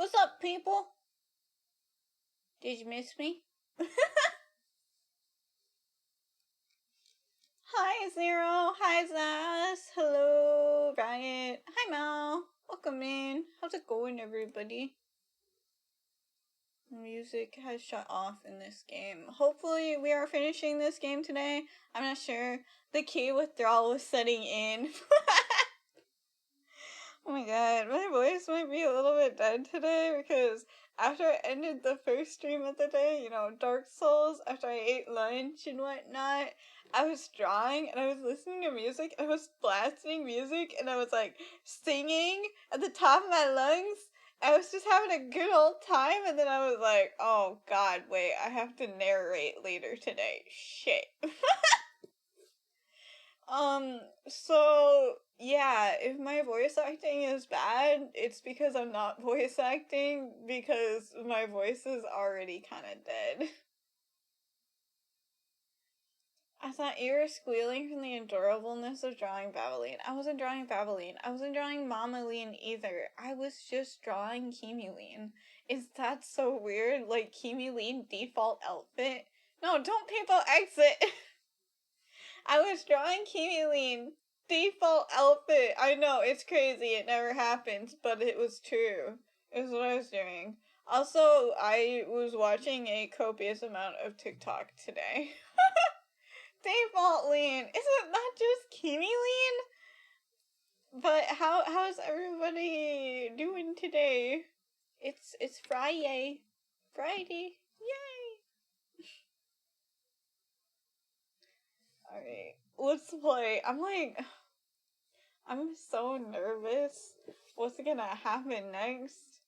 What's up, people? Did you miss me? Hi, Zero. Hi, Zaz. Hello, Riot. Hi, Mal. Welcome in. How's it going, everybody? Music has shut off in this game. Hopefully, we are finishing this game today. I'm not sure. The key withdrawal was setting in. Oh my god, my voice might be a little bit dead today because after I ended the first stream of the day, Dark Souls, after I ate lunch and whatnot, I was drawing and I was listening to music, and I was blasting music, and I was like singing at the top of my lungs. I was just having a good old time, and then I was like, oh god, wait, I have to narrate later today. Shit. So, yeah, if my voice acting is bad, it's because I'm not voice acting, because my voice is already kind of dead. I thought you were squealing from the adorableness of drawing Babeline. I wasn't drawing Babeline. I wasn't drawing Mamaline either. I was just drawing Kimiline. Is that so weird? Like, Kimiline default outfit? No, don't people exit! I was drawing Kimiline default outfit. I know, it's crazy. It never happens, but it was true. It was what I was doing. Also, I was watching a copious amount of TikTok today. Default lean. Isn't that just Kimiline? But how's everybody doing today? It's Friday. Friday. Yay! Alright, let's play. I'm so nervous what's gonna happen next.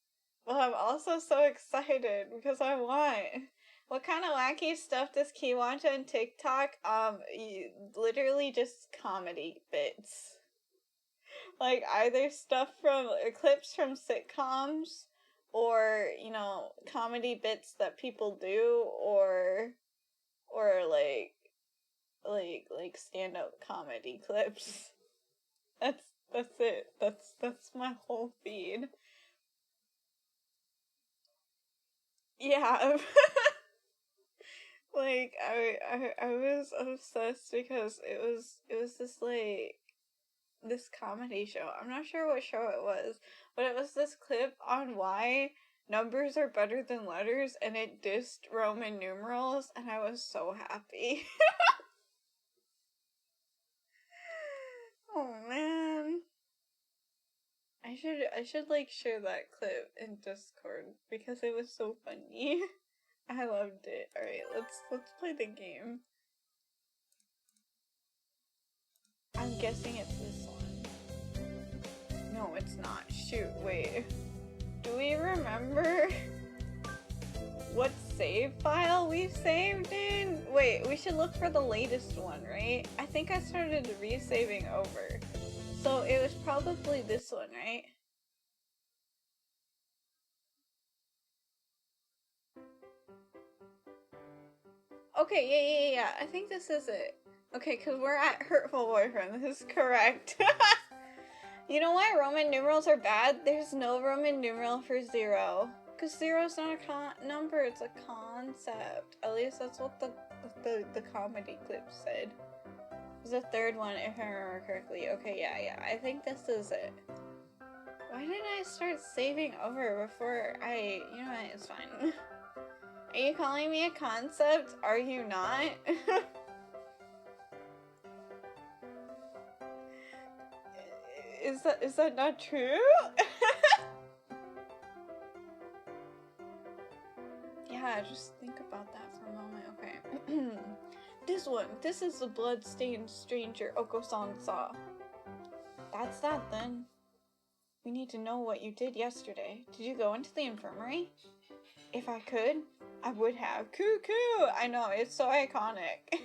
But I'm also so excited because I want. What kind of wacky stuff does Key watch on TikTok? Literally just comedy bits. Like either stuff from clips from sitcoms, or comedy bits that people do, or like stand-up comedy clips. That's it. That's my whole feed. Yeah. Like I was obsessed because it was this comedy show. I'm not sure what show it was, but it was this clip on why numbers are better than letters, and it dissed Roman numerals, and I was so happy. Oh man. I should like share that clip in Discord because it was so funny. I loved it. Alright, let's play the game. I'm guessing it's this one. No, it's not. Shoot, wait. Do we remember what save file we saved in? Wait, we should look for the latest one, right? I think I started resaving over. So it was probably this one, right? Okay, yeah. I think this is it. Okay, because we're at Hurtful Boyfriend. This is correct. You know why Roman numerals are bad? There's no Roman numeral for 0. Because 0's not a number, it's a concept. At least that's what the comedy clip said. It was the third one, if I remember correctly. Okay, yeah. I think this is it. Why didn't I start saving over before I... You know what? It's fine. Are you calling me a concept? Are you not? Is that not true? Yeah, just think about that for a moment. Okay. This one. This is the blood-stained stranger Oko-san saw. That's that then. We need to know what you did yesterday. Did you go into the infirmary? If I could, I would have. Cuckoo! I know, it's so iconic.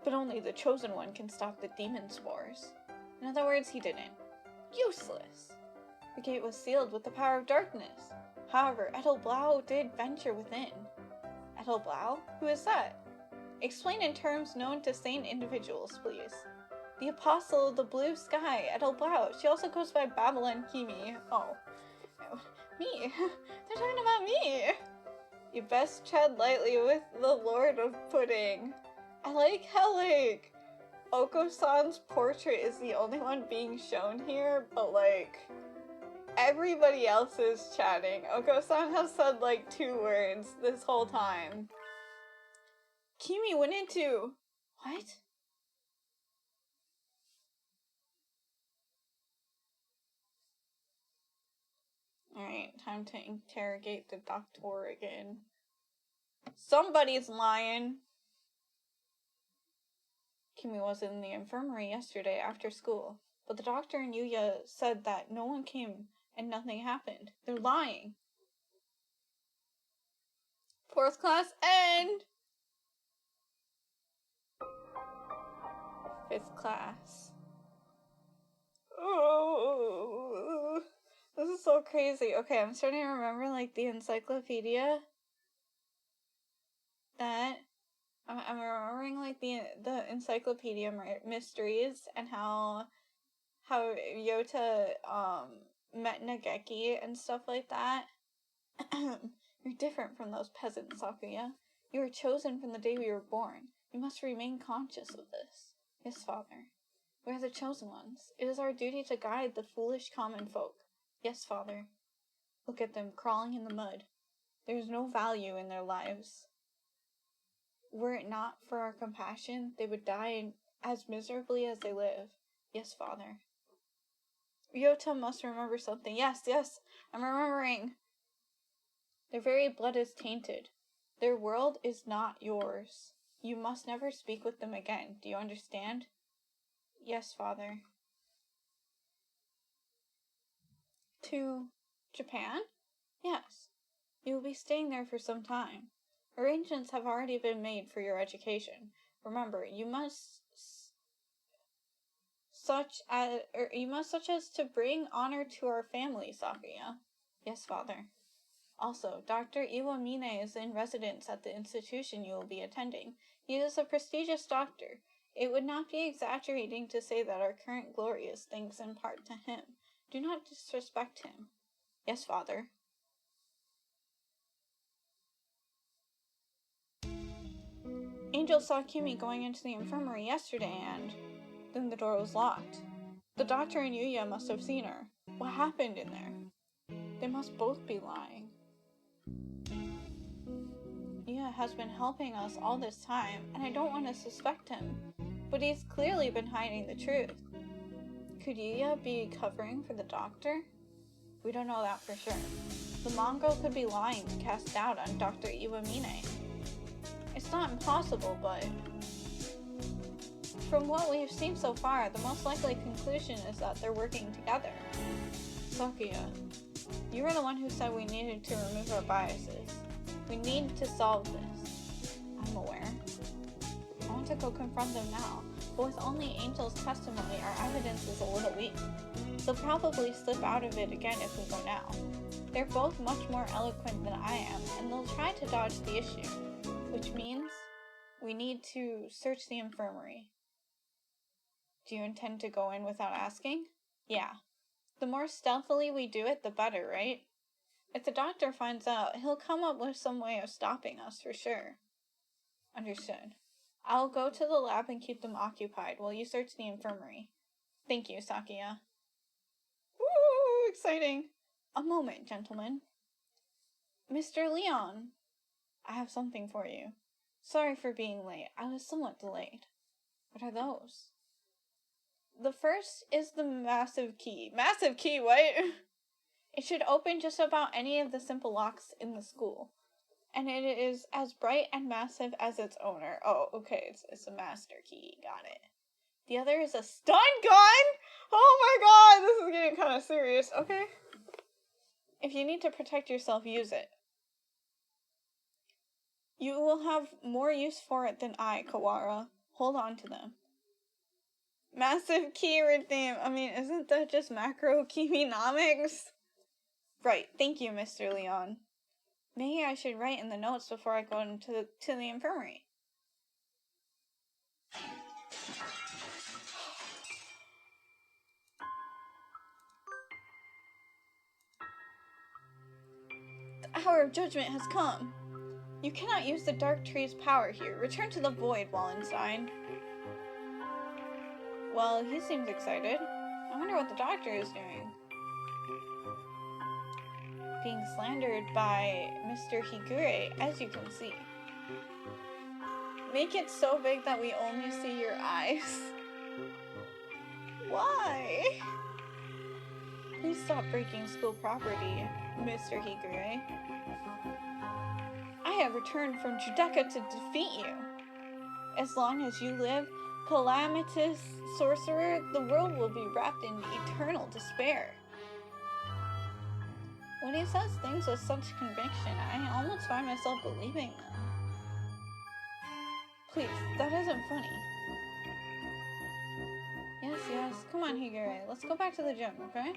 But only the chosen one can stop the demon spores. In other words, he didn't. Useless! The gate was sealed with the power of darkness. However, Edelblau did venture within. Edelblau? Who is that? Explain in terms known to sane individuals, please. The Apostle of the Blue Sky, Edelblau. She also goes by Babylon Kimi. Oh. Me. They're talking about me. You best tread lightly with the Lord of Pudding. I like how, like, Oko-san's portrait is the only one being shown here, but, like, everybody else is chatting. Oko-san has said, like, 2 words this whole time. Kimi went into... What? Alright, time to interrogate the doctor again. Somebody's lying! Kimi was in the infirmary yesterday after school, but the doctor and Yuya said that no one came and nothing happened. They're lying. 4th class end! 5th class. Oh, this is so crazy. Okay, I'm starting to remember, like, the encyclopedia that I'm remembering, like, the encyclopedia mysteries and how Yota met Nageki and stuff like that. You're different from those peasants, Sakuya. You were chosen from the day we were born. You must remain conscious of this. Yes, father. We are the chosen ones. It is our duty to guide the foolish common folk. Yes, father. Look at them, crawling in the mud. There is no value in their lives. Were it not for our compassion, they would die as miserably as they live. Yes, father. Ryota must remember something. Yes, I'm remembering. Their very blood is tainted. Their world is not yours. You must never speak with them again. Do you understand? Yes, father. To Japan? Yes. You will be staying there for some time. Arrangements have already been made for your education. Remember, you must such as to bring honor to our family, Sakuya. Yes, father. Also, Dr. Iwamine is in residence at the institution you will be attending. He is a prestigious doctor. It would not be exaggerating to say that our current glory is thanks in part to him. Do not disrespect him. Yes, father. Angel saw Kimi going into the infirmary yesterday and then the door was locked. The doctor and Yuya must have seen her. What happened in there? They must both be lying. Yuya has been helping us all this time, and I don't want to suspect him. But he's clearly been hiding the truth. Could Yuya be covering for the doctor? We don't know that for sure. The Mongo could be lying to cast doubt on Dr. Iwamine. It's not impossible, but from what we've seen so far, the most likely conclusion is that they're working together. Sakuya, you were the one who said we needed to remove our biases. We need to solve this. I'm aware. I want to go confront them now, but with only Angel's testimony, our evidence is a little weak. They'll probably slip out of it again if we go now. They're both much more eloquent than I am, and they'll try to dodge the issue, which means we need to search the infirmary. Do you intend to go in without asking? Yeah. The more stealthily we do it, the better, right? If the doctor finds out, he'll come up with some way of stopping us for sure. Understood. I'll go to the lab and keep them occupied while you search the infirmary. Thank you, Sakuya. Woo! Exciting! A moment, gentlemen. Mr. Leon! I have something for you. Sorry for being late. I was somewhat delayed. What are those? The first is the massive key. Massive key, what? It should open just about any of the simple locks in the school. And it is as bright and massive as its owner. Oh, okay, it's a master key. Got it. The other is a stun gun? Oh my god, this is getting kind of serious. Okay. If you need to protect yourself, use it. You will have more use for it than I, Kawara. Hold on to them. Massive key redeem. I mean, isn't that just macro Kiminomics? Right, thank you, Mr. Leon. Maybe I should write in the notes before I go into the infirmary. hour of judgment has come. You cannot use the dark tree's power here. Return to the void, Wallenstein. Well, he seems excited. I wonder what the doctor is doing. Being slandered by Mr. Higure, as you can see. Make it so big that we only see your eyes. Why? Please stop breaking school property, Mr. Higure. I have returned from Judecca to defeat you. As long as you live, calamitous sorcerer, the world will be wrapped in eternal despair. When he says things with such conviction, I almost find myself believing them. Please, that isn't funny. Yes, come on, Higure. Let's go back to the gym, okay?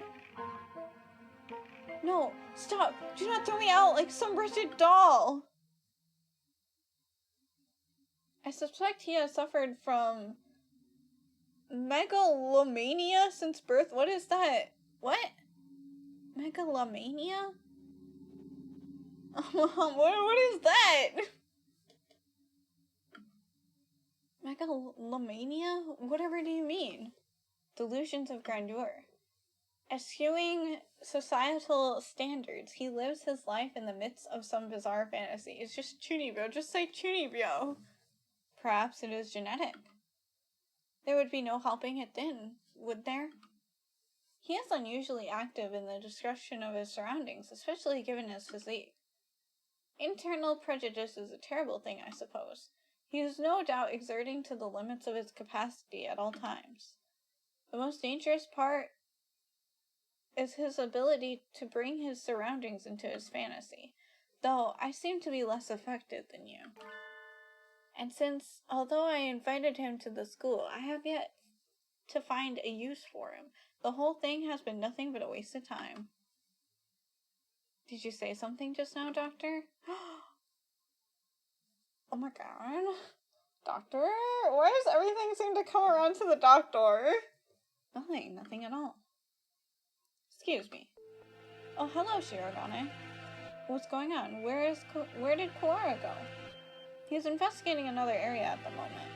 No, stop! Do not throw me out like some wretched doll! I suspect he has suffered from megalomania since birth. What is that? What? Megalomania? What is that? Megalomania? Whatever do you mean? Delusions of grandeur. Eschewing societal standards, he lives his life in the midst of some bizarre fantasy. It's just Chunibyo. Just say Chunibyo. Perhaps it is genetic. There would be no helping it then, would there? He is unusually active in the discussion of his surroundings, especially given his physique. Internal prejudice is a terrible thing, I suppose. He is no doubt exerting to the limits of his capacity at all times. The most dangerous part is his ability to bring his surroundings into his fantasy, though I seem to be less effective than you. And since, although I invited him to the school, I have yet to find a use for him, the whole thing has been nothing but a waste of time. Did you say something just now, Doctor? Oh my god. Doctor? Why does everything seem to come around to the doctor? Nothing at all. Excuse me. Oh, hello, Shirogane. What's going on? Where did Kawara go? He's investigating another area at the moment.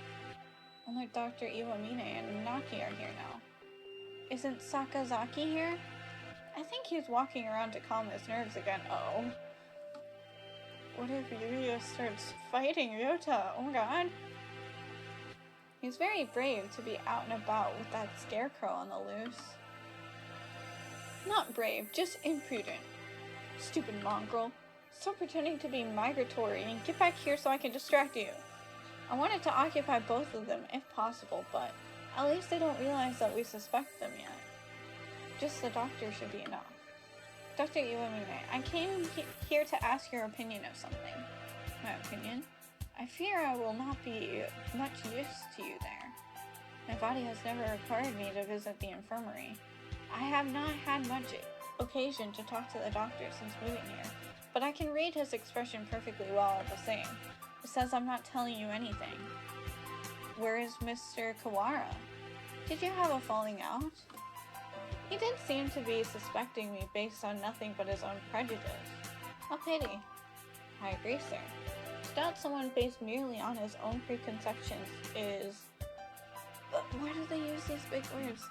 Only Dr. Iwamine and Naki are here now. Isn't Sakazaki here? I think he's walking around to calm his nerves again. Uh-oh. What if Yuya starts fighting Ryota? Oh my god. He's very brave to be out and about with that scarecrow on the loose. Not brave, just imprudent. Stupid mongrel. Stop pretending to be migratory and get back here so I can distract you. I wanted to occupy both of them if possible, but at least they don't realize that we suspect them yet. Just the doctor should be enough. Dr. Iwamine, I came here to ask your opinion of something. My opinion? I fear I will not be much use to you there. My body has never required me to visit the infirmary. I have not had much occasion to talk to the doctor since moving here, but I can read his expression perfectly well all the same. It says I'm not telling you anything. Where is Mr. Kawara? Did you have a falling out? He did seem to be suspecting me based on nothing but his own prejudice. A pity. I agree, sir. To doubt someone based merely on his own preconceptions is... But why do they use these big words?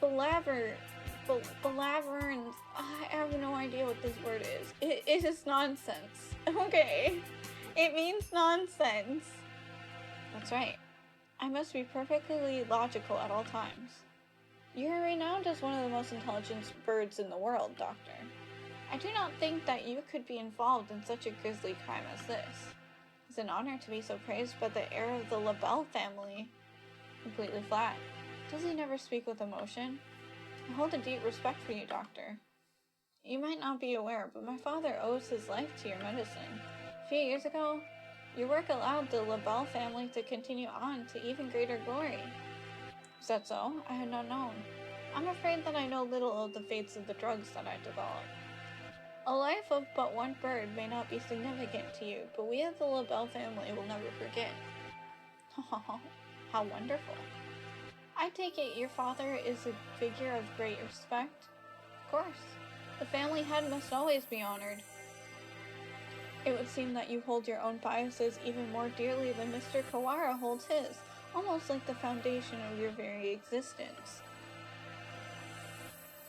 Belaverance. I have no idea what this word is. It is nonsense. Okay. It means nonsense. That's right. I must be perfectly logical at all times. You are renowned as one of the most intelligent birds in the world, Doctor. I do not think that you could be involved in such a grisly crime as this. It's an honor to be so praised by the heir of the LaBelle family. Completely flat. Does he never speak with emotion? I hold a deep respect for you, Doctor. You might not be aware, but my father owes his life to your medicine. A few years ago, your work allowed the LaBelle family to continue on to even greater glory. Is that so? I had not known. I'm afraid that I know little of the fates of the drugs that I developed. A life of but one bird may not be significant to you, but we of the LaBelle family will never forget. How wonderful. I take it your father is a figure of great respect? Of course. The family head must always be honored. It would seem that you hold your own biases even more dearly than Mr. Kawara holds his, almost like the foundation of your very existence.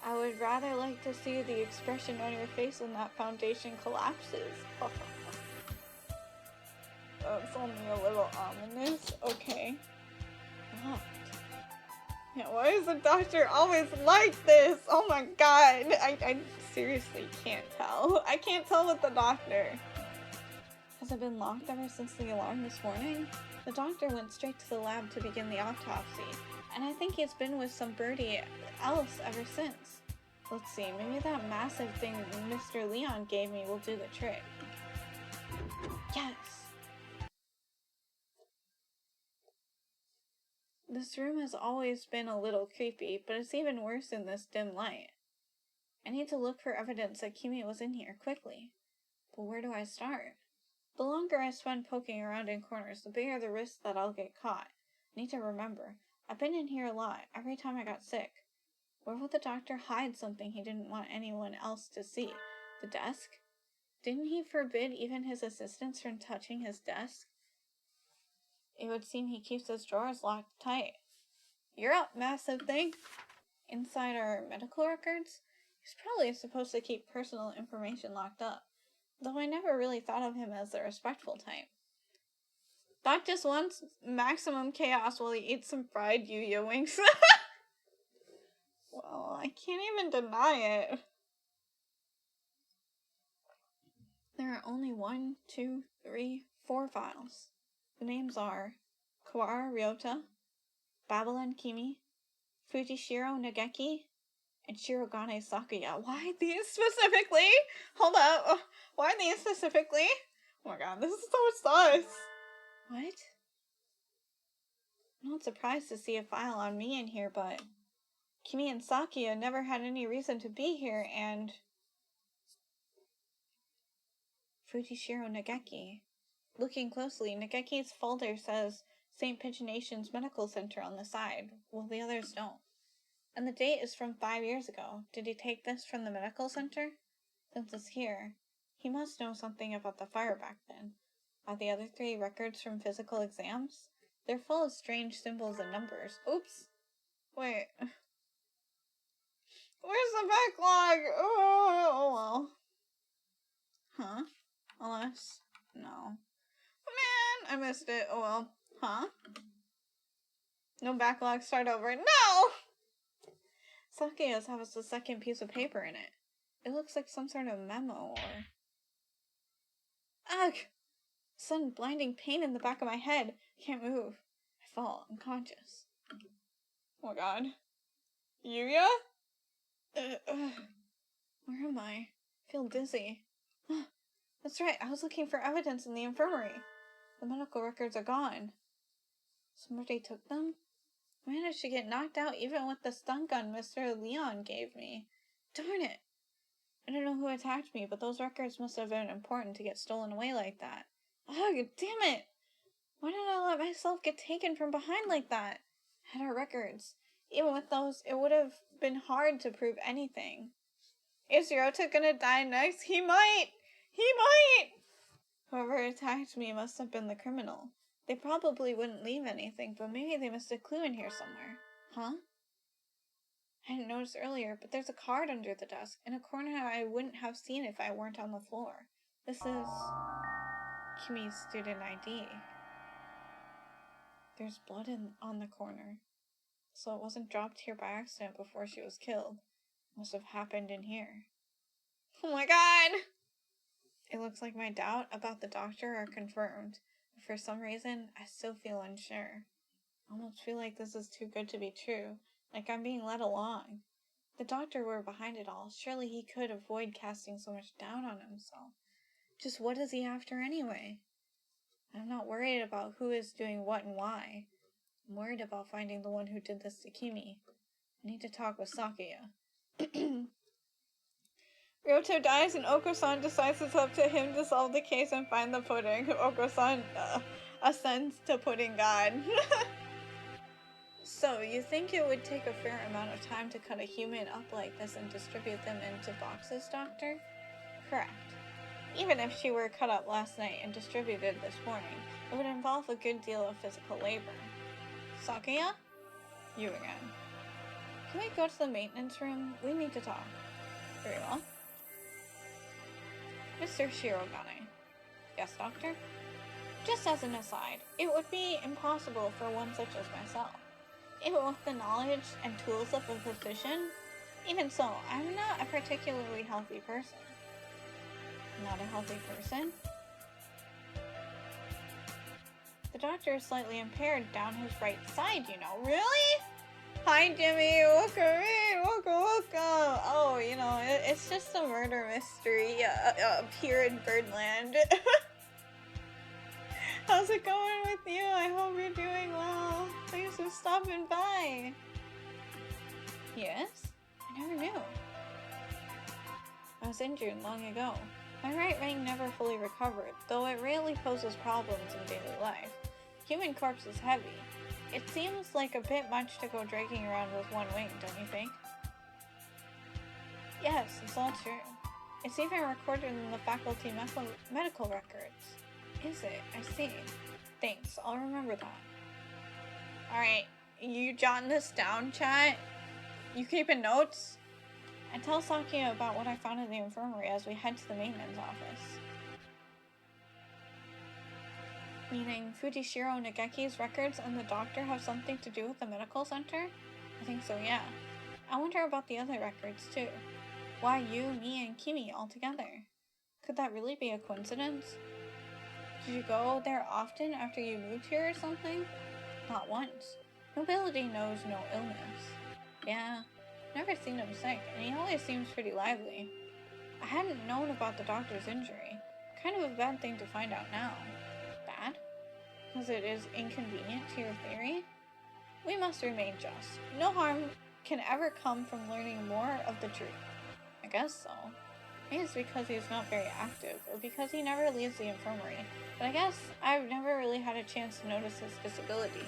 I would rather like to see the expression on your face when that foundation collapses. That's only a little ominous. Okay. What? Yeah, why is the doctor always like this? Oh my god. I seriously can't tell. I can't tell with the doctor. Has it been locked ever since the alarm this morning? The doctor went straight to the lab to begin the autopsy, and I think he's been with some birdie else ever since. Let's see, maybe that massive thing Mr. Leon gave me will do the trick. Yes! This room has always been a little creepy, but it's even worse in this dim light. I need to look for evidence that Kimi was in here quickly. But where do I start? The longer I spend poking around in corners, the bigger the risk that I'll get caught. I need to remember, I've been in here a lot, every time I got sick. Where would the doctor hide something he didn't want anyone else to see? The desk? Didn't he forbid even his assistants from touching his desk? It would seem he keeps his drawers locked tight. You're up, massive thing! Inside our medical records? He's probably supposed to keep personal information locked up, though I never really thought of him as the respectful type. Doc just wants maximum chaos while he eats some fried Yu-Yo wings. Well, I can't even deny it. There are only 1, 2, 3, 4 files. The names are Kawara Ryota, Babylon Kimi, Fujishiro Nageki, and Shirogane Sakuya. Why these specifically? Hold up. Why these specifically? Oh my god, this is so sus. What? I'm not surprised to see a file on me in here, but Kimi and Sakuya never had any reason to be here, and Fujishiro Nageki. Looking closely, Nageki's folder says St. Pigeonation's Medical Center on the side, while the others don't. And the date is from 5 years ago. Did he take this from the medical center? Since it's here, he must know something about the fire back then. Are the other 3 records from physical exams? They're full of strange symbols and numbers. Oops. Wait. Where's the backlog? Oh well. Huh? Unless... no. Man, I missed it. Oh well. Huh? No backlog, start over. No! Sakuya's has a second piece of paper in it. It looks like some sort of memo or... Ugh! Sudden blinding pain in the back of my head. I can't move. I fall unconscious. Oh my god. Yuya? Where am I? I feel dizzy. That's right, I was looking for evidence in the infirmary. The medical records are gone. Somebody took them? I managed to get knocked out even with the stun gun Mr. Leon gave me. Darn it! I don't know who attacked me, but those records must have been important to get stolen away like that. Ugh, damn it! Why did I let myself get taken from behind like that? I had our records. Even with those, it would have been hard to prove anything. Is Ryota gonna die next? He might! He might! Whoever attacked me must have been the criminal. They probably wouldn't leave anything, but maybe they missed a clue in here somewhere. Huh? I didn't notice earlier, but there's a card under the desk, in a corner I wouldn't have seen if I weren't on the floor. This is... Kimi's student ID. There's blood on the corner. So it wasn't dropped here by accident before she was killed. It must have happened in here. Oh my god! It looks like my doubt about the doctor are confirmed. But for some reason, I still feel unsure. I almost feel like this is too good to be true. Like I'm being led along. If the doctor were behind it all, surely he could avoid casting so much doubt on himself. Just what is he after anyway? I'm not worried about who is doing what and why. I'm worried about finding the one who did this to Kimi. I need to talk with Sakuya. Ryoto dies and Oko-san decides it's up to him to solve the case and find the pudding. Oko-san ascends to pudding god. So, you think it would take a fair amount of time to cut a human up like this and distribute them into boxes, Doctor? Correct. Even if she were cut up last night and distributed this morning, it would involve a good deal of physical labor. Sakuya? You again. Can we go to the maintenance room? We need to talk. Very well. Mr. Shirogane. Yes, doctor? Just as an aside, it would be impossible for one such as myself. Even with the knowledge and tools of a physician, even so, I'm not a particularly healthy person. Not a healthy person? The doctor is slightly impaired down his right side, you know. Really? Hi, Jimmy. Welcome in. Welcome. Oh, you know, it's just a murder mystery up here in Birdland. How's it going with you? I hope you're doing well. Thanks for stopping by. Yes? I never knew. I was injured long ago. My right ring never fully recovered, though it rarely poses problems in daily life. Human corpse is heavy. It seems like a bit much to go dragging around with one wing, don't you think? Yes, it's all true. It's even recorded in the faculty medical records. Is it? I see. Thanks, I'll remember that. Alright, you jotting this down, chat? You keeping notes? And tell Sakuya about what I found in the infirmary as we head to the maintenance office. Meaning Fujishiro Nageki's records and the doctor have something to do with the medical center? I think so, yeah. I wonder about the other records, too. Why you, me, and Kimi all together? Could that really be a coincidence? Did you go there often after you moved here or something? Not once. Nobility knows no illness. Yeah, never seen him sick, and he always seems pretty lively. I hadn't known about the doctor's injury. Kind of a bad thing to find out now. Bad? Because it is inconvenient to your theory? We must remain just. No harm can ever come from learning more of the truth. I guess so. Maybe it's because he's not very active, or because he never leaves the infirmary, but I guess I've never really had a chance to notice his disability.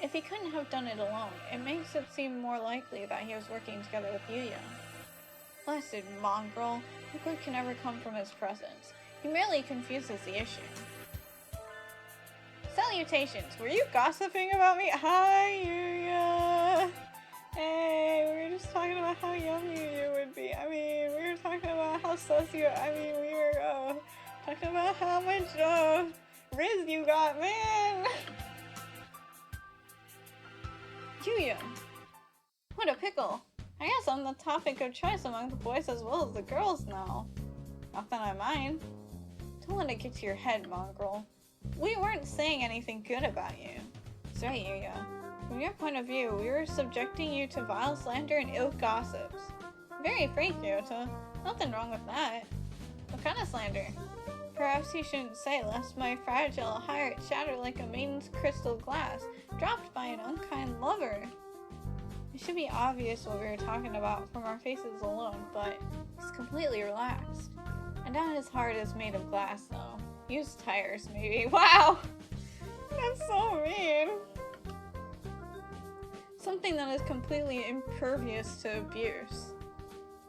If he couldn't have done it alone, it makes it seem more likely that he was working together with Yuya. Blessed mongrel, no good can ever come from his presence. He merely confuses the issue. Salutations! Were you gossiping about me? Hi, Yuya! Hey, we were just talking about how yummy you would be. I mean, we were talking about how sus you. We were talking about how much riz you got, man. Yuya, what a pickle! I guess I'm the topic of choice among the boys as well as the girls now. Not that I mind. Don't let it get to your head, mongrel. We weren't saying anything good about you. That's right, Yuya. From your point of view, we were subjecting you to vile slander and ill gossips. Very frank, Ryota. Nothing wrong with that. What kind of slander? Perhaps you shouldn't say, lest my fragile heart shatter like a maiden's crystal glass, dropped by an unkind lover. It should be obvious what we were talking about from our faces alone, but he's completely relaxed. I doubt his heart is made of glass, though. Use tires, maybe. Wow! That's so mean! Something that is completely impervious to abuse.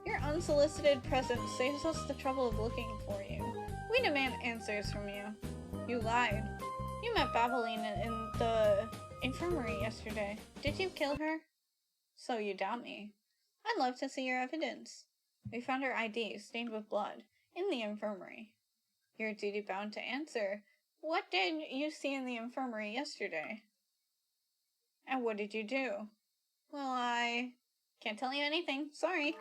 Your unsolicited presence saves us the trouble of looking for you. We demand answers from you. You lied. You met Babeline in the infirmary yesterday. Did you kill her? So you doubt me. I'd love to see your evidence. We found her ID, stained with blood, in the infirmary. You're duty-bound to answer. What did you see in the infirmary yesterday? And what did you do? Well, I can't tell you anything. Sorry.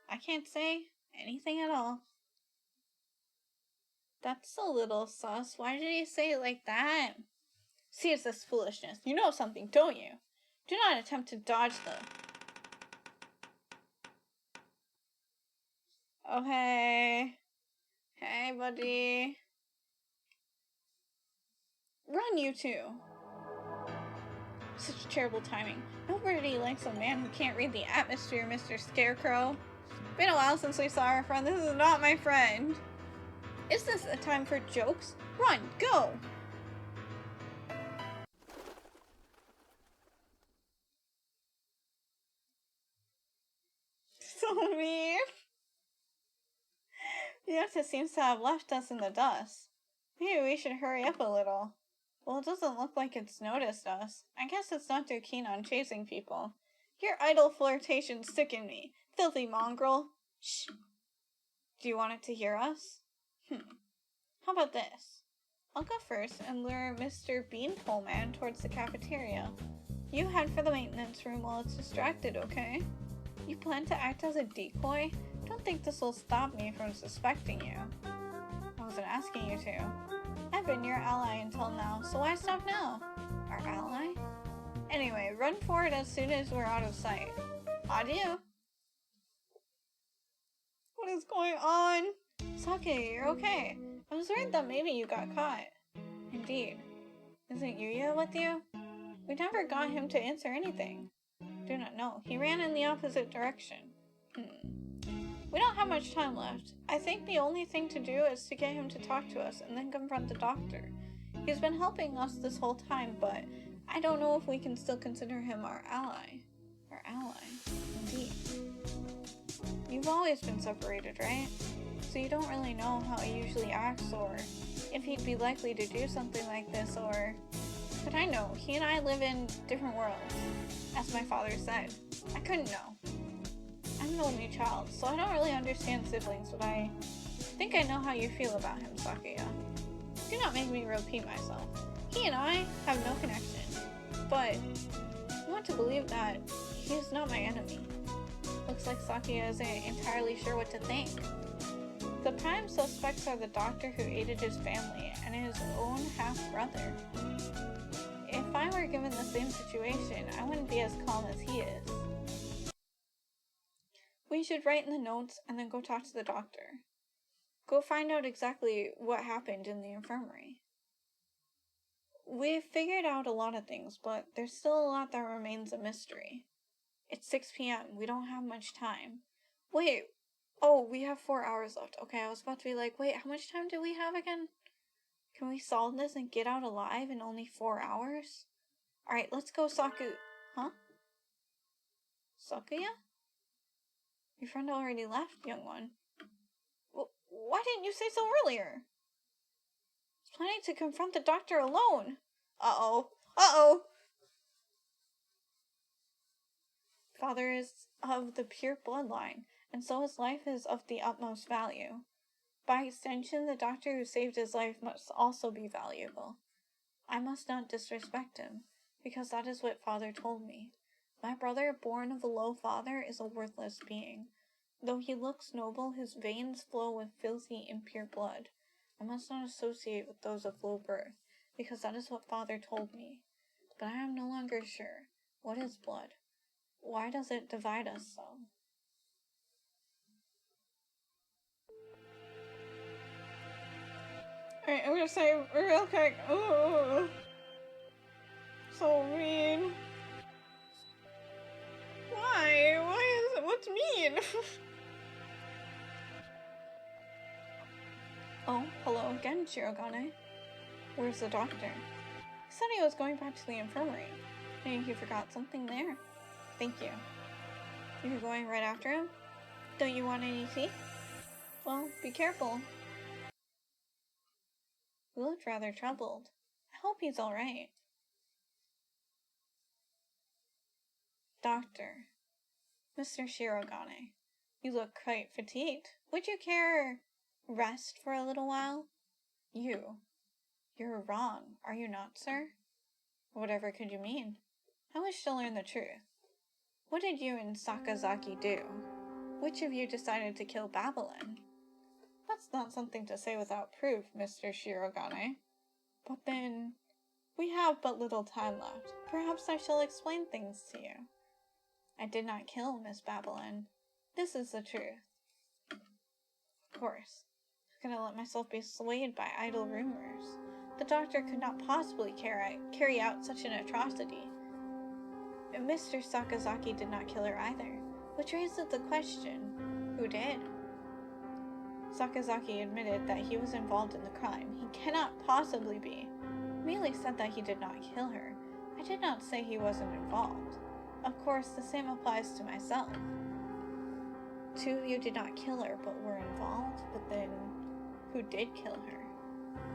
I can't say anything at all. That's a little sus. Why did he say it like that? See, it's this foolishness. You know something, don't you? Do not attempt to dodge the... Oh, hey. Hey, buddy. Run, you two. Such terrible timing. Nobody likes a man who can't read the atmosphere, Mr. Scarecrow. Been a while since we saw our friend. This is not my friend. Is this a time for jokes? Run, go! So mean. Ryota seems to have left us in the dust. Maybe we should hurry up a little. Well, it doesn't look like it's noticed us. I guess it's not too keen on chasing people. Your idle flirtations sicken me, filthy mongrel. Shh. Do you want it to hear us? How about this? I'll go first and lure Mr. Beanpole Man towards the cafeteria. You head for the maintenance room while it's distracted, okay? You plan to act as a decoy? Don't think this will stop me from suspecting you. I wasn't asking you to. I've been your ally until now, so why stop now? Our ally? Anyway, run for it as soon as we're out of sight. Adieu. What is going on? Sake, you're okay. I was worried that maybe you got caught. Indeed. Isn't Yuya with you? We never got him to answer anything. Do not know. He ran in the opposite direction. We don't have much time left. I think the only thing to do is to get him to talk to us and then confront the doctor. He's been helping us this whole time, but I don't know if we can still consider him our ally. Our ally. Indeed. You've always been separated, right? So you don't really know how he usually acts or if he'd be likely to do something like this or... But I know, he and I live in different worlds. As my father said, I couldn't know. I'm the only child, so I don't really understand siblings, but I think I know how you feel about him, Sakuya. Do not make me repeat myself. He and I have no connection, but I want to believe that he is not my enemy. Looks like Sakuya isn't entirely sure what to think. The prime suspects are the doctor who aided his family and his own half-brother. If I were given the same situation, I wouldn't be as calm as he is. We should write in the notes and then go talk to the doctor. Go find out exactly what happened in the infirmary. We've figured out a lot of things, but there's still a lot that remains a mystery. It's 6 p.m. We don't have much time. Wait. Oh, we have 4 hours left. Okay, I was about to be like, wait, how much time do we have again? Can we solve this and get out alive in only 4 hours? Alright, let's go, Huh? Sakuya? Your friend already left, young one. Why didn't you say so earlier? I was planning to confront the doctor alone. Uh-oh. Uh-oh! Father is of the pure bloodline, and so his life is of the utmost value. By extension, the doctor who saved his life must also be valuable. I must not disrespect him, because that is what Father told me. My brother, born of a low father, is a worthless being. Though he looks noble, his veins flow with filthy, impure blood. I must not associate with those of low birth, because that is what Father told me. But I am no longer sure. What is blood? Why does it divide us so? Alright, I'm gonna say real quick. Ooh. So mean. Why? Why is it? What's mean? Oh, hello again, Shirogane. Where's the doctor? He said he was going back to the infirmary. Maybe he forgot something there. Thank you. You're going right after him? Don't you want any tea? Well, be careful. He looked rather troubled. I hope he's alright. Doctor. Mr. Shirogane, you look quite fatigued. Would you care rest for a little while? You're wrong, are you not, sir? Whatever could you mean? I wish to learn the truth. What did you and Sakazaki do? Which of you decided to kill Babylon? That's not something to say without proof, Mr. Shirogane. But then, we have but little time left. Perhaps I shall explain things to you. I did not kill Miss Babylon. This is the truth. Of course. I'm gonna let myself be swayed by idle rumors. The doctor could not possibly carry out such an atrocity. And Mr. Sakazaki did not kill her either, which raises the question, who did? Sakazaki admitted that he was involved in the crime. He cannot possibly be. I merely said that he did not kill her. I did not say he wasn't involved. Of course, the same applies to myself. two of you did not kill her, but were involved. But then, who did kill her?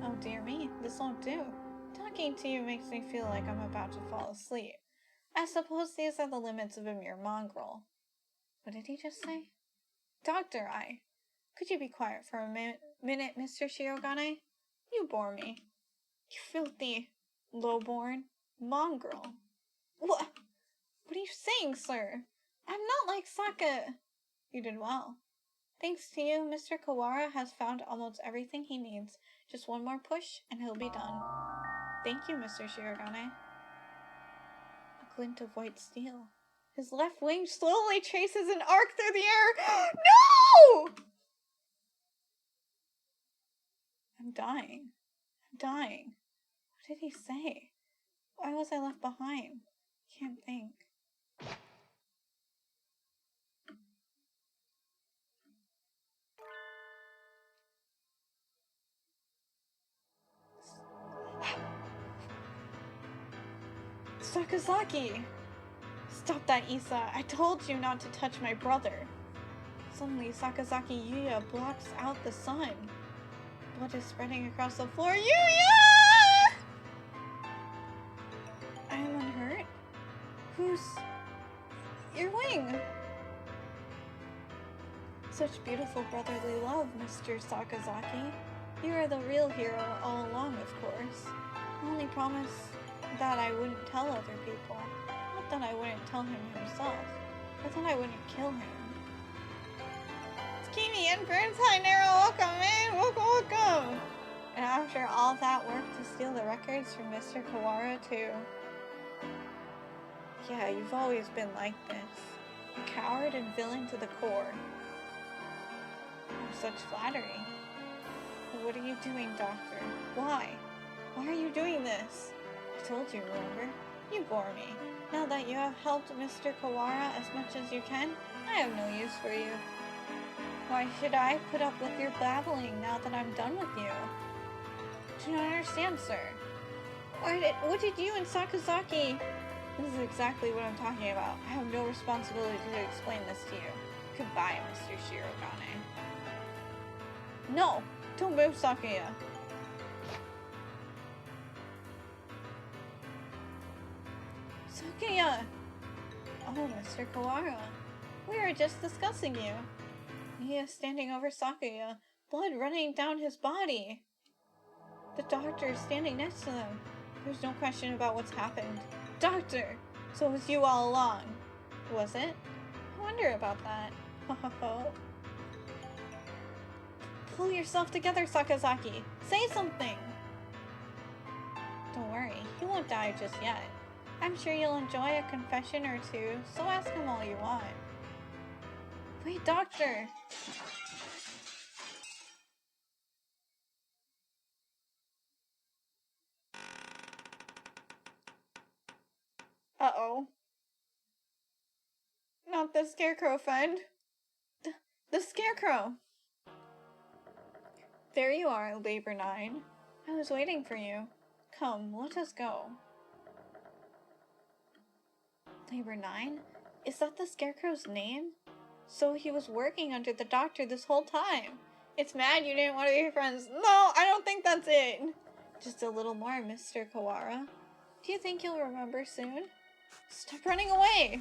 Oh dear me, this won't do. Talking to you makes me feel like I'm about to fall asleep. I suppose these are the limits of a mere mongrel. What did he just say? Dr. I. Could you be quiet for a minute, Mr. Shirogane? You bore me. You filthy, low-born mongrel. What? What are you saying, sir? I'm not like Saka. You did well. Thanks to you, Mr. Kawara has found almost everything he needs. Just one more push, and he'll be done. Thank you, Mr. Shirogane. A glint of white steel. His left wing slowly traces an arc through the air. No! I'm dying. I'm dying. What did he say? Why was I left behind? Can't think. Sakazaki! Stop that, Issa. I told you not to touch my brother. Suddenly, Sakazaki Yuya blocks out the sun. Blood is spreading across the floor. Yuya! I am unhurt? Who's... your wing? Such beautiful brotherly love, Mr. Sakazaki. You are the real hero all along, of course. I only promise that I wouldn't tell other people. Not that I wouldn't tell him himself, but that I wouldn't kill him. Tsukimi and Burnside Narrow, welcome in! Welcome! And after all that work to steal the records from Mr. Kawara too. Yeah, you've always been like this. A coward and villain to the core. Oh, such flattery. But what are you doing, Doctor? Why? Why are you doing this? I told you, remember? You bore me. Now that you have helped Mr. Kawara as much as you can, I have no use for you. Why should I put up with your babbling now that I'm done with you? Do not understand, sir. What did you and Sakazaki... This is exactly what I'm talking about. I have no responsibility to explain this to you. Goodbye, Mr. Shirogane. No! Don't move, Sakuya! Sakuya! Oh, Mr. Kawara. We were just discussing you. He is standing over Sakuya, blood running down his body. The doctor is standing next to them. There's no question about what's happened. Doctor! So it was you all along. Was it? I wonder about that. Ho ho ho. Pull yourself together, Sakazaki. Say something! Don't worry, he won't die just yet. I'm sure you'll enjoy a confession or two, so ask him all you want. Wait, Doctor! Uh-oh. Not the Scarecrow friend. The Scarecrow! There you are, Labor 9. I was waiting for you. Come, let us go. Labor 9? Is that the Scarecrow's name? So he was working under the doctor this whole time. It's mad you didn't want to be friends. No, I don't think that's it. Just a little more, Mr. Kawara. Do you think you'll remember soon? Stop running away!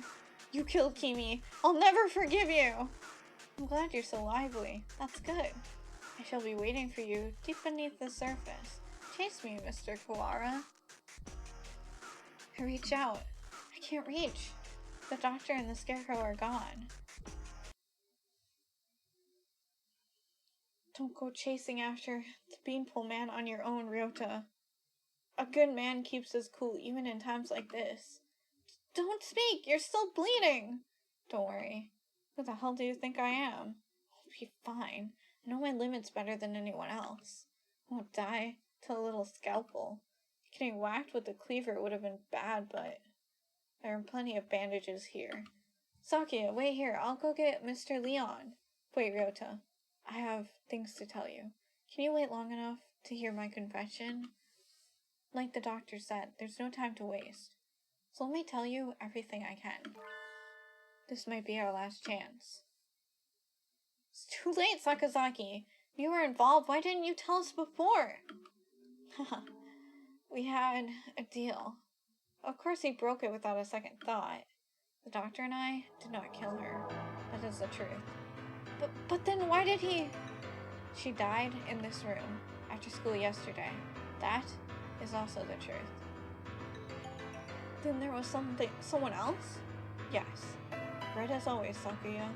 You killed Kimi. I'll never forgive you! I'm glad you're so lively. That's good. I shall be waiting for you deep beneath the surface. Chase me, Mr. Kawara. I reach out. I can't reach. The doctor and the Scarecrow are gone. Don't go chasing after the beanpole man on your own, Ryota. A good man keeps his cool even in times like this. Don't speak! You're still bleeding! Don't worry. Who the hell do you think I am? I'll be fine. I know my limits better than anyone else. I won't die till a little scalpel. Getting whacked with the cleaver would have been bad, but there are plenty of bandages here. Sakuya, wait here. I'll go get Mr. Leon. Wait, Ryota. I have things to tell you. Can you wait long enough to hear my confession? Like the doctor said, there's no time to waste. So let me tell you everything I can. This might be our last chance. It's too late, Sakazaki. If you were involved, why didn't you tell us before? We had a deal. Of course he broke it without a second thought. The doctor and I did not kill her. That is the truth. But then why did he... She died in this room after school yesterday. That is also the truth. Then there was someone else? Yes. Right as always, Sakuya.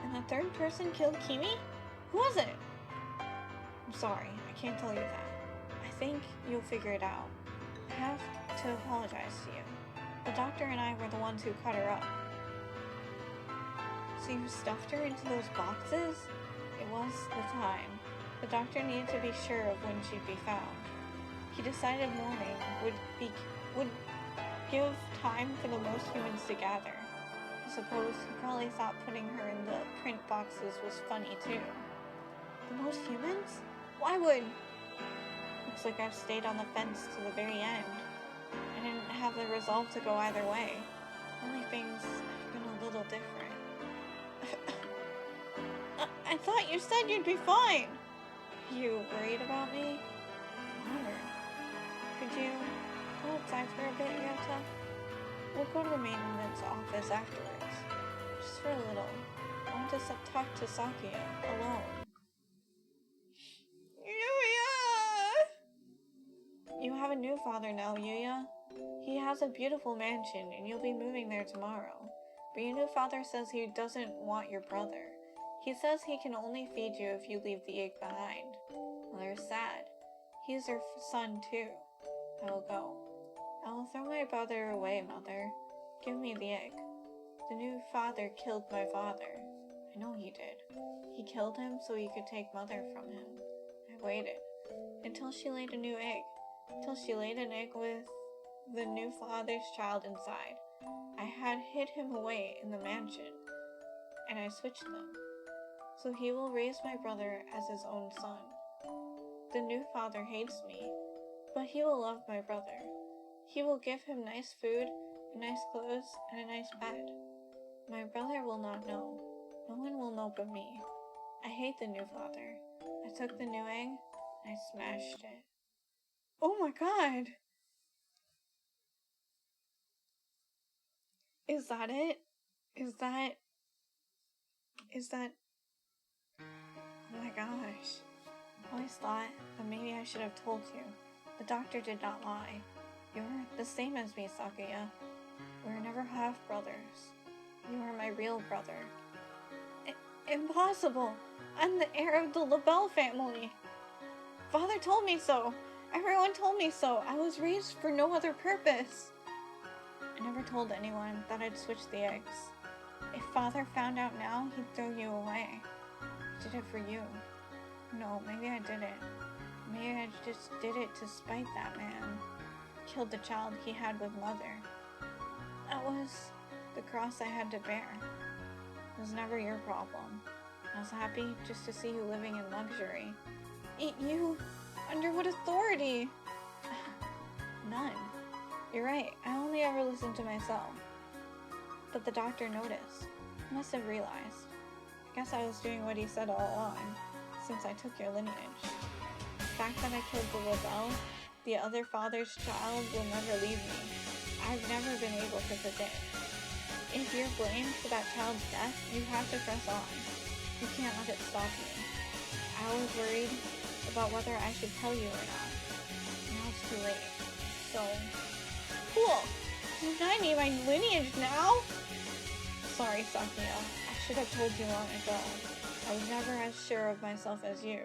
And the third person killed Kimi? Who was it? I'm sorry, I can't tell you that. I think you'll figure it out. I have to apologize to you. The doctor and I were the ones who cut her up. So you stuffed her into those boxes? It was the time. The doctor needed to be sure of when she'd be found. He decided morning would give time for the most humans to gather. I suppose he probably thought putting her in the print boxes was funny too. The most humans? Why would... Looks like I've stayed on the fence to the very end. I didn't have the resolve to go either way. Only things have been a little different. I thought you said you'd be fine! You worried about me? Honored. Could you go outside for a bit, Yota? We'll go to the maintenance office afterwards. Just for a little. I want to talk to Sakuya alone. Yuya! You have a new father now, Yuya. He has a beautiful mansion, and you'll be moving there tomorrow. But your new father says he doesn't want your brother. He says he can only feed you if you leave the egg behind. Mother's sad. He's her son, too. I will go. I will throw my brother away, Mother. Give me the egg. The new father killed my father. I know he did. He killed him so he could take Mother from him. I waited until she laid a new egg. Until she laid an egg with the new father's child inside. I had hid him away in the mansion, and I switched them. So he will raise my brother as his own son. The new father hates me, but he will love my brother. He will give him nice food, nice clothes, and a nice bed. My brother will not know. No one will know but me. I hate the new father. I took the new egg, and I smashed it. Oh my god! Is that it? Is that... Oh my gosh. I always thought that maybe I should have told you. The doctor did not lie. You're the same as me, Sakuya. We're never half-brothers. You are my real brother. Impossible! I'm the heir of the LaBelle family! Father told me so! Everyone told me so! I was raised for no other purpose! I never told anyone that I'd switch the eggs. If Father found out now, he'd throw you away. I did it for you. No, maybe I didn't. Maybe I just did it to spite that man. Killed the child he had with Mother. That was the cross I had to bear. It was never your problem. I was happy just to see you living in luxury. You? Under what authority? None. You're right, I only ever listened to myself. But the doctor noticed. He must have realized. I guess I was doing what he said all along, since I took your lineage. The fact that I killed the LaBelle, the other father's child, will never leave me. I've never been able to forget. If you're blamed for that child's death, you have to press on. You can't let it stop you. I was worried about whether I should tell you or not. Now it's too late. So, cool! Deny me my lineage now? Sorry, Sakuya. I should have told you long ago. I was never as sure of myself as you.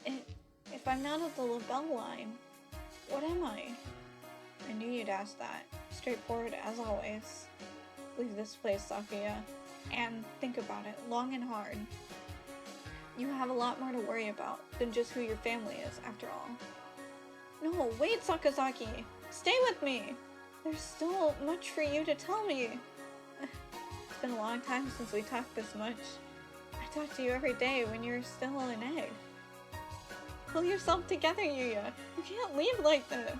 If I'm not of the LaBelle line, what am I? I knew you'd ask that. Straightforward as always. Leave this place, Sakuya, and think about it long and hard. You have a lot more to worry about than just who your family is, after all. No, wait, Sakazaki! Stay with me! There's still much for you to tell me. It's been a long time since we talked this much. I talk to you every day when you're still an egg. Pull yourself together, Yuya. You can't leave like this.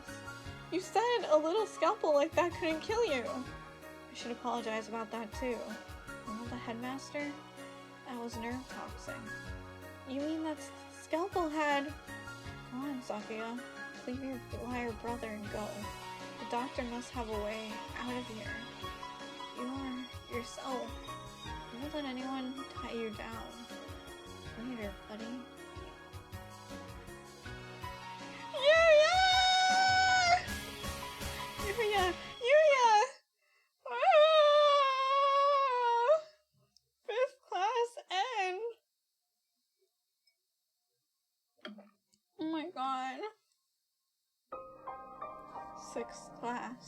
You said a little scalpel like that couldn't kill you. I should apologize about that too. You know the headmaster? That was nerve toxin. You mean that scalpel had... Come on, Sakuya. Leave your liar brother and go. The doctor must have a way out of here. You are yourself. Don't let anyone tie you down. Later, buddy. Yuya! Ah! 5th class N! Oh my god. 6th class.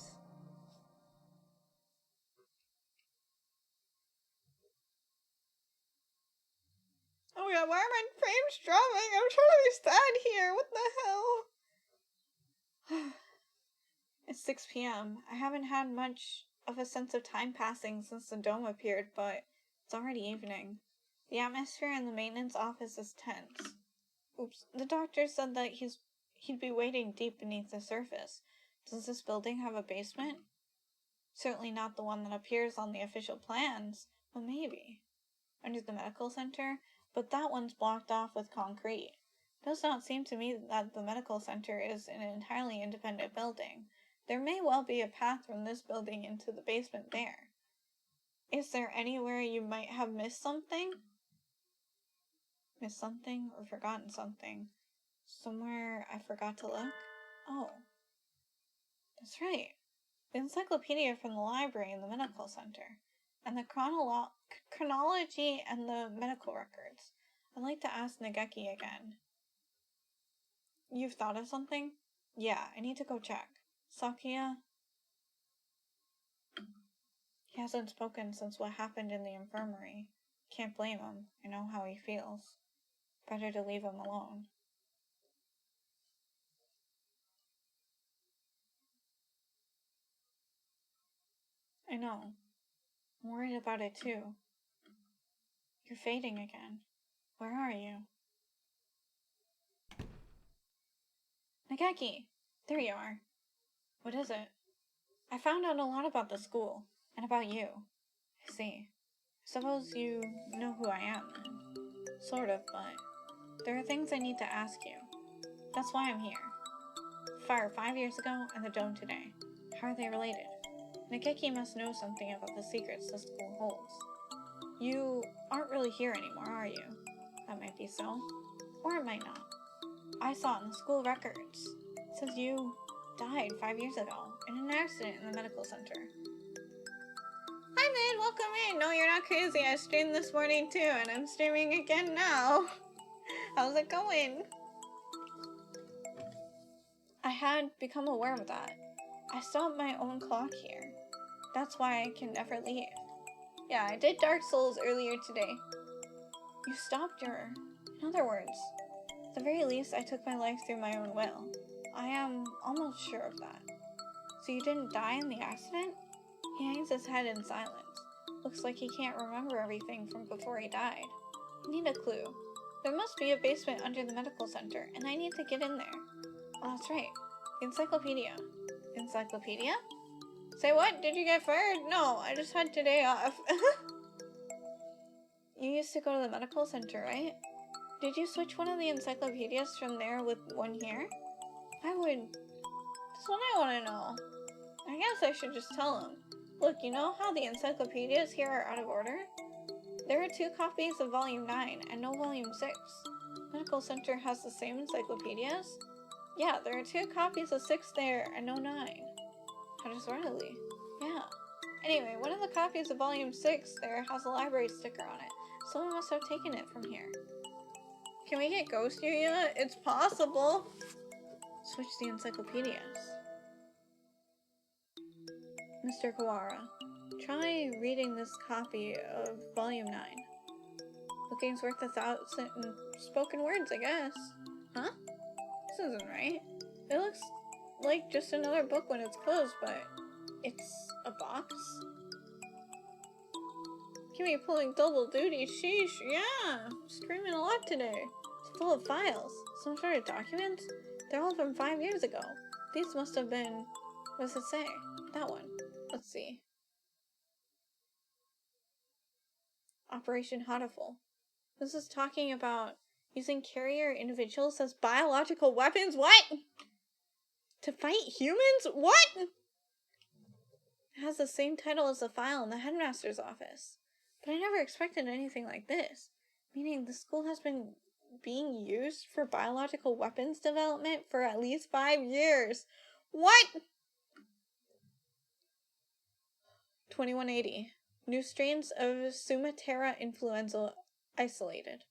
Oh my god, why are my frames dropping? I'm trying to be sad here. What the hell? It's 6 p.m. I haven't had much of a sense of time passing since the dome appeared, but it's already evening. The atmosphere in the maintenance office is tense. Oops. The doctor said that he'd be waiting deep beneath the surface. Does this building have a basement? Certainly not the one that appears on the official plans, but maybe. Under the medical center? But that one's blocked off with concrete. It does not seem to me that the medical center is an entirely independent building. There may well be a path from this building into the basement there. Is there anywhere you might have missed something? Missed something or forgotten something? Somewhere I forgot to look? Oh. That's right. The encyclopedia from the library in the medical center. And the chronology and the medical records. I'd like to ask Nageki again. You've thought of something? Yeah, I need to go check. Sakuya? He hasn't spoken since what happened in the infirmary. Can't blame him. I know how he feels. Better to leave him alone. I know. I'm worried about it too. You're fading again. Where are you? Nageki! There you are. What is it? I found out a lot about the school, and about you. I see. I suppose you know who I am, then. Sort of, but there are things I need to ask you. That's why I'm here. Fire 5 years ago, and the dome today. How are they related? Nageki must know something about the secrets the school holds. You aren't really here anymore, are you? That might be so. Or it might not. I saw it in the school records. It says you died 5 years ago in an accident in the medical center. Hi, Mid! Welcome in! No, you're not crazy. I streamed this morning too, and I'm streaming again now. How's it going? I had become aware of that. I stopped my own clock here. That's why I can never leave. Yeah, I did Dark Souls earlier today. You stopped your... In other words, at the very least, I took my life through my own will. I am almost sure of that. So you didn't die in the accident? He hangs his head in silence. Looks like he can't remember everything from before he died. I need a clue. There must be a basement under the medical center, and I need to get in there. Oh, that's right. The encyclopedia. Encyclopedia? Say what? Did you get fired? No, I just had today off. You used to go to the medical center, right? Did you switch one of the encyclopedias from there with one here? I would... That's what I want to know. I guess I should just tell him. Look, you know how the encyclopedias here are out of order? There are 2 copies of Volume 9 and no Volume 6. Medical Center has the same encyclopedias? Yeah, there are 2 copies of 6 there and no 9. How does Riley? Yeah. Anyway, one of the copies of Volume 6 there has a library sticker on it. Someone must have taken it from here. Can we get Ghost Yuya? It's possible. Switch the encyclopedias. Mr. Kawara, try reading this copy of Volume 9. Looking's worth 1,000 spoken words, I guess. Huh? This isn't right. It looks like just another book when it's closed, but it's a box? Give me pulling double duty, sheesh, yeah! I'm screaming a lot today. It's full of files. Some sort of documents? They're all from 5 years ago. These must have been... What does it say? That one. Let's see. Operation Hatoful. This is talking about using carrier individuals as biological weapons? What? To fight humans? What? It has the same title as the file in the headmaster's office. But I never expected anything like this. Meaning the school has been being used for biological weapons development for at least 5 years. What? 2180. New strains of Sumatera influenza isolated.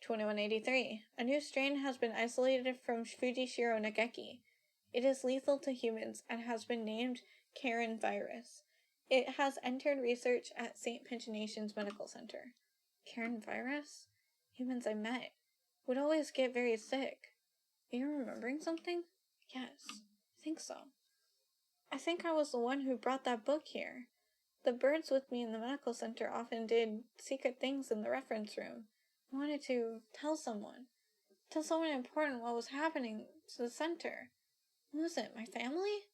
2183. A new strain has been isolated from Fujishiro Nageki. It is lethal to humans and has been named Karen virus. It has entered research at St. Pigeonations Medical Center. Karen virus? Humans I met would always get very sick. Are you remembering something? Yes, I think so. I think I was the one who brought that book here. The birds with me in the medical center often did secret things in the reference room. I wanted to tell someone important what was happening to the center. What was it, my family?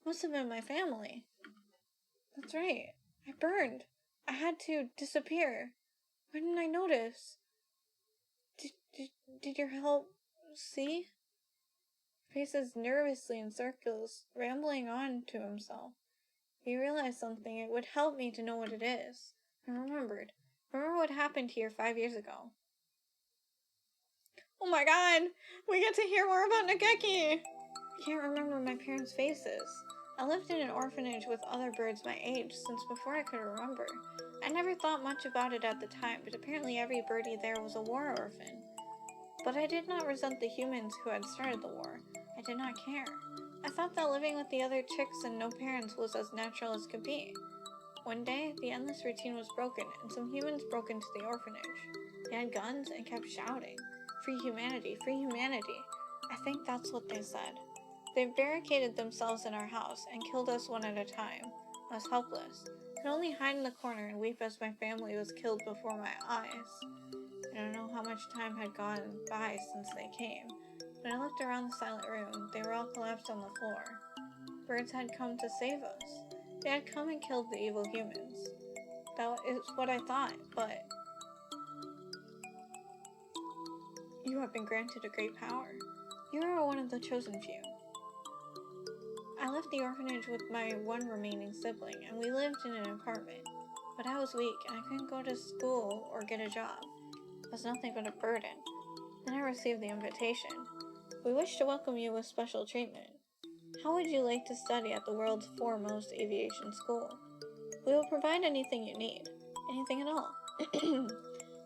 Must have been my family. That's right. I burned. I had to disappear. Why didn't I notice? Did your help see? Faces nervously in circles, rambling on to himself. He realized something. It would help me to know what it is. I remembered. Remember what happened here 5 years ago. Oh my god! We get to hear more about Nageki! I can't remember my parents' faces. I lived in an orphanage with other birds my age since before I could remember. I never thought much about it at the time, but apparently every birdie there was a war orphan. But I did not resent the humans who had started the war. I did not care. I thought that living with the other chicks and no parents was as natural as could be. One day, the endless routine was broken, and some humans broke into the orphanage. They had guns and kept shouting, "Free humanity, free humanity." I think that's what they said. They barricaded themselves in our house and killed us one at a time. I was helpless. I could only hide in the corner and weep as my family was killed before my eyes. I don't know how much time had gone by since they came. When I looked around the silent room, they were all collapsed on the floor. Birds had come to save us. They had come and killed the evil humans. That is what I thought, but you have been granted a great power. You are one of the chosen few. I left the orphanage with my one remaining sibling, and we lived in an apartment. But I was weak, and I couldn't go to school or get a job. It was nothing but a burden. Then I received the invitation. We wish to welcome you with special treatment. How would you like to study at the world's foremost aviation school? We will provide anything you need. Anything at all.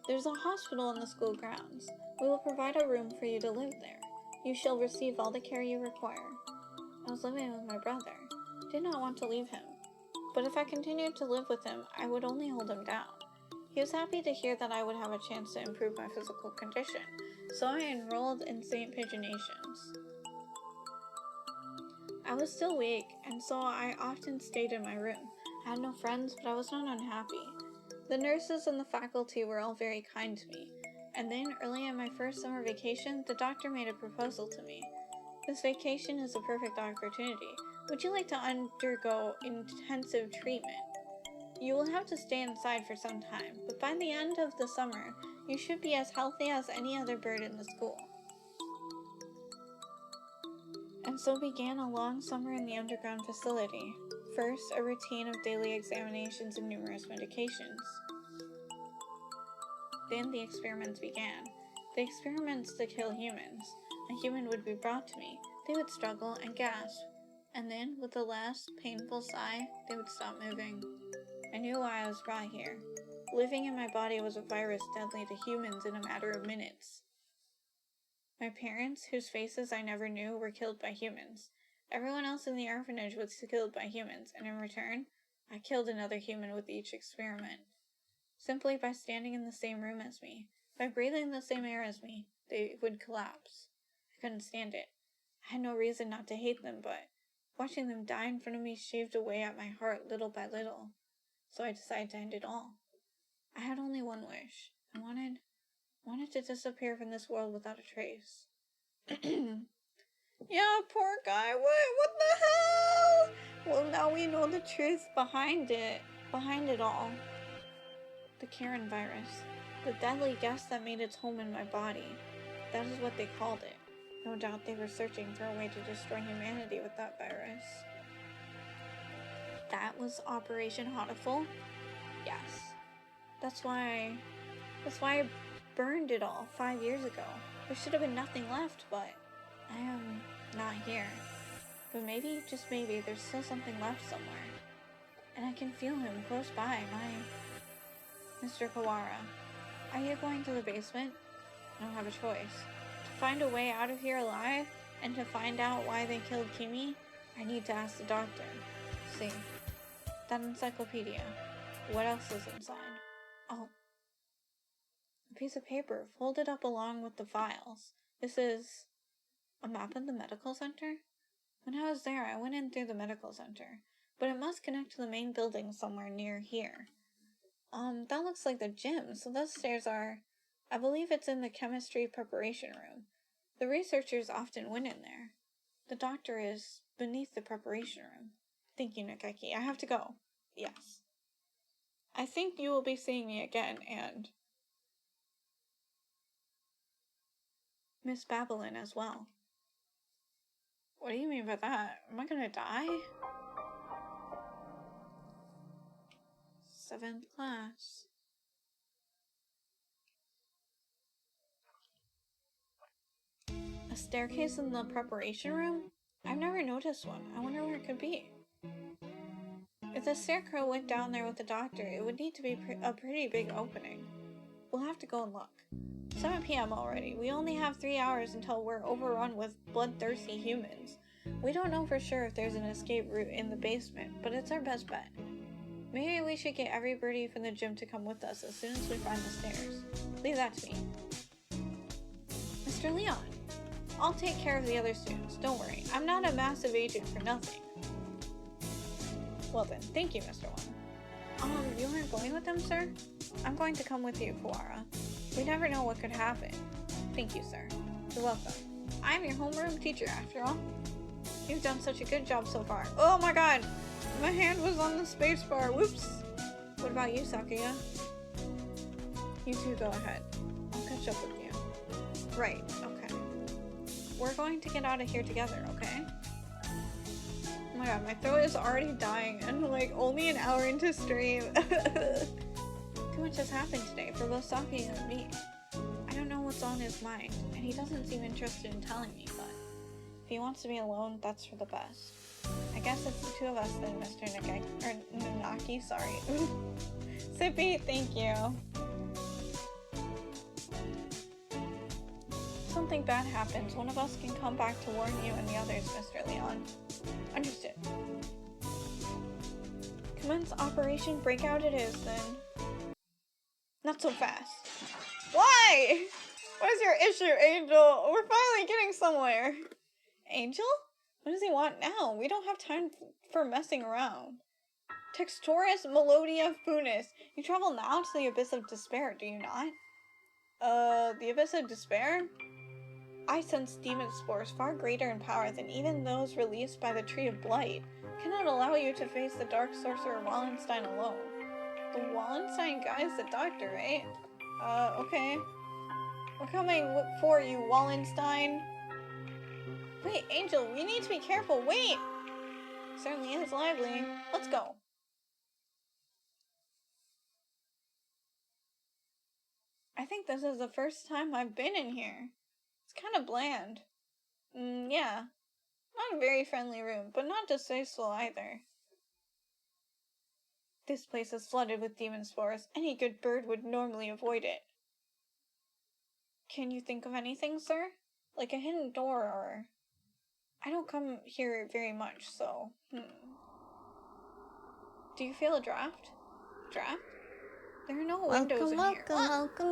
There's a hospital on the school grounds. We will provide a room for you to live there. You shall receive all the care you require. I was living with my brother. Did not want to leave him. But if I continued to live with him, I would only hold him down. He was happy to hear that I would have a chance to improve my physical condition, so I enrolled in St. Pigeonations. I was still weak, and so I often stayed in my room. I had no friends, but I was not unhappy. The nurses and the faculty were all very kind to me, and then, early in my first summer vacation, the doctor made a proposal to me. This vacation is a perfect opportunity. Would you like to undergo intensive treatment? You will have to stay inside for some time, but by the end of the summer, you should be as healthy as any other bird in the school. And so began a long summer in the underground facility. First, a routine of daily examinations and numerous medications. Then the experiments began. The experiments to kill humans. A human would be brought to me. They would struggle and gasp. And then, with the last painful sigh, they would stop moving. I knew why I was brought here. Living in my body was a virus deadly to humans in a matter of minutes. My parents, whose faces I never knew, were killed by humans. Everyone else in the orphanage was killed by humans, and in return, I killed another human with each experiment. Simply by standing in the same room as me, by breathing the same air as me, they would collapse. I couldn't stand it. I had no reason not to hate them, but watching them die in front of me shaved away at my heart little by little. So I decided to end it all. I had only one wish. I wanted to disappear from this world without a trace. Yeah, poor guy. What the hell? Well, now we know the truth behind it all. The Karen virus. The deadly gas that made its home in my body. That is what they called it. No doubt they were searching for a way to destroy humanity with that virus. That was Operation Hatoful? Yes. That's why I burned it all 5 years ago. There should have been nothing left, but I am not here. But maybe, just maybe, there's still something left somewhere. And I can feel him close by, Mr. Kawara. Are you going to the basement? I don't have a choice. To find a way out of here alive, and to find out why they killed Kimi, I need to ask the doctor. See. That encyclopedia. What else is inside? Oh. A piece of paper folded up along with the files. This is a map of the medical center? When I was there, I went in through the medical center, but it must connect to the main building somewhere near here. That looks like the gym, so those stairs are... I believe it's in the chemistry preparation room. The researchers often went in there. The doctor is beneath the preparation room. Thank you, Nikeki. I have to go. Yes. I think you will be seeing me again, and... Miss Babylon as well. What do you mean by that? Am I gonna die? 7th class. A staircase in the preparation room? I've never noticed one. I wonder where it could be. If the scarecrow went down there with the doctor, it would need to be a pretty big opening. We'll have to go and look. 7 p.m. already. We only have 3 hours until we're overrun with bloodthirsty humans. We don't know for sure if there's an escape route in the basement, but it's our best bet. Maybe we should get everybody from the gym to come with us as soon as we find the stairs. Leave that to me. Mr. Leon, I'll take care of the other students. Don't worry. I'm not a massive agent for nothing. Well then, thank you, Mr. One. You aren't going with them, sir? I'm going to come with you, Kawara. We never know what could happen. Thank you, sir. You're welcome. I'm your homeroom teacher, after all. You've done such a good job so far. Oh my god! My hand was on the spacebar. Whoops! What about you, Sakuya? You two go ahead. I'll catch up with you. Right, okay. We're going to get out of here together, okay? Oh my god, my throat is already dying and like only an hour into stream. Too much has happened today for both Sakuya and me. I don't know what's on his mind, and he doesn't seem interested in telling me, but if he wants to be alone, that's for the best. I guess it's the two of us then, Mr. Nanaki, sorry. Sippy, thank you. If something bad happens, one of us can come back to warn you and the others, Mr. Leon. Understood. Commence Operation Breakout it is, then. Not so fast. Why? What is your issue, Angel? We're finally getting somewhere. Angel? What does he want now? We don't have time for messing around. Textoris Melodia Funis. You travel now to the Abyss of Despair, do you not? The Abyss of Despair? I sense demon spores far greater in power than even those released by the Tree of Blight. Cannot allow you to face the Dark Sorcerer Wallenstein alone. The Wallenstein guy is the doctor, right? Okay. We're coming for you, Wallenstein. Wait, Angel, we need to be careful. Wait! Certainly is lively. Let's go. I think this is the first time I've been in here. It's kind of bland. Yeah. Not a very friendly room, but not distasteful either. This place is flooded with demon spores. Any good bird would normally avoid it. Can you think of anything, sir? Like a hidden door or... I don't come here very much, so... Do you feel a draft? Draft? There are no windows in here. Welcome.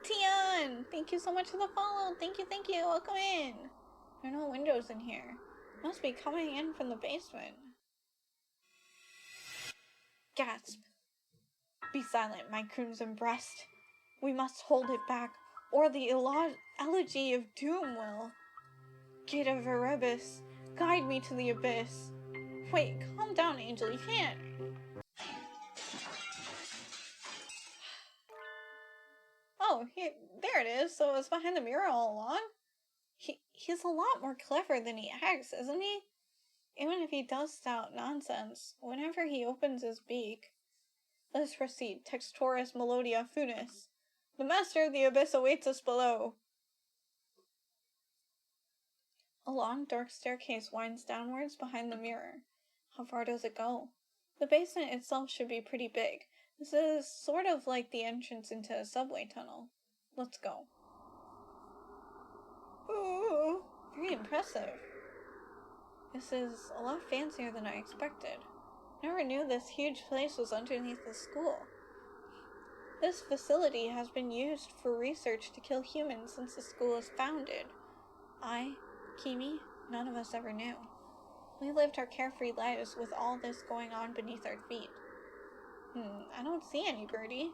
Tian! Thank you so much for the follow. Thank you. Welcome in. There are no windows in here. Must be coming in from the basement. Gasp. Be silent, my crimson breast. We must hold it back, or the elegy of doom will. Gate of Erebus, guide me to the abyss. Wait, calm down, Angel, you can't. Oh, there it is. So it's behind the mirror all along? He's a lot more clever than he acts, isn't he? Even if he does stout nonsense, whenever he opens his beak. Let us proceed. Textoris melodia funis. The master of the abyss awaits us below. A long, dark staircase winds downwards behind the mirror. How far does it go? The basement itself should be pretty big. This is sort of like the entrance into a subway tunnel. Let's go. Ooh, very impressive. This is a lot fancier than I expected. Never knew this huge place was underneath the school. This facility has been used for research to kill humans since the school was founded. Kimi, none of us ever knew. We lived our carefree lives with all this going on beneath our feet. I don't see any, Birdie.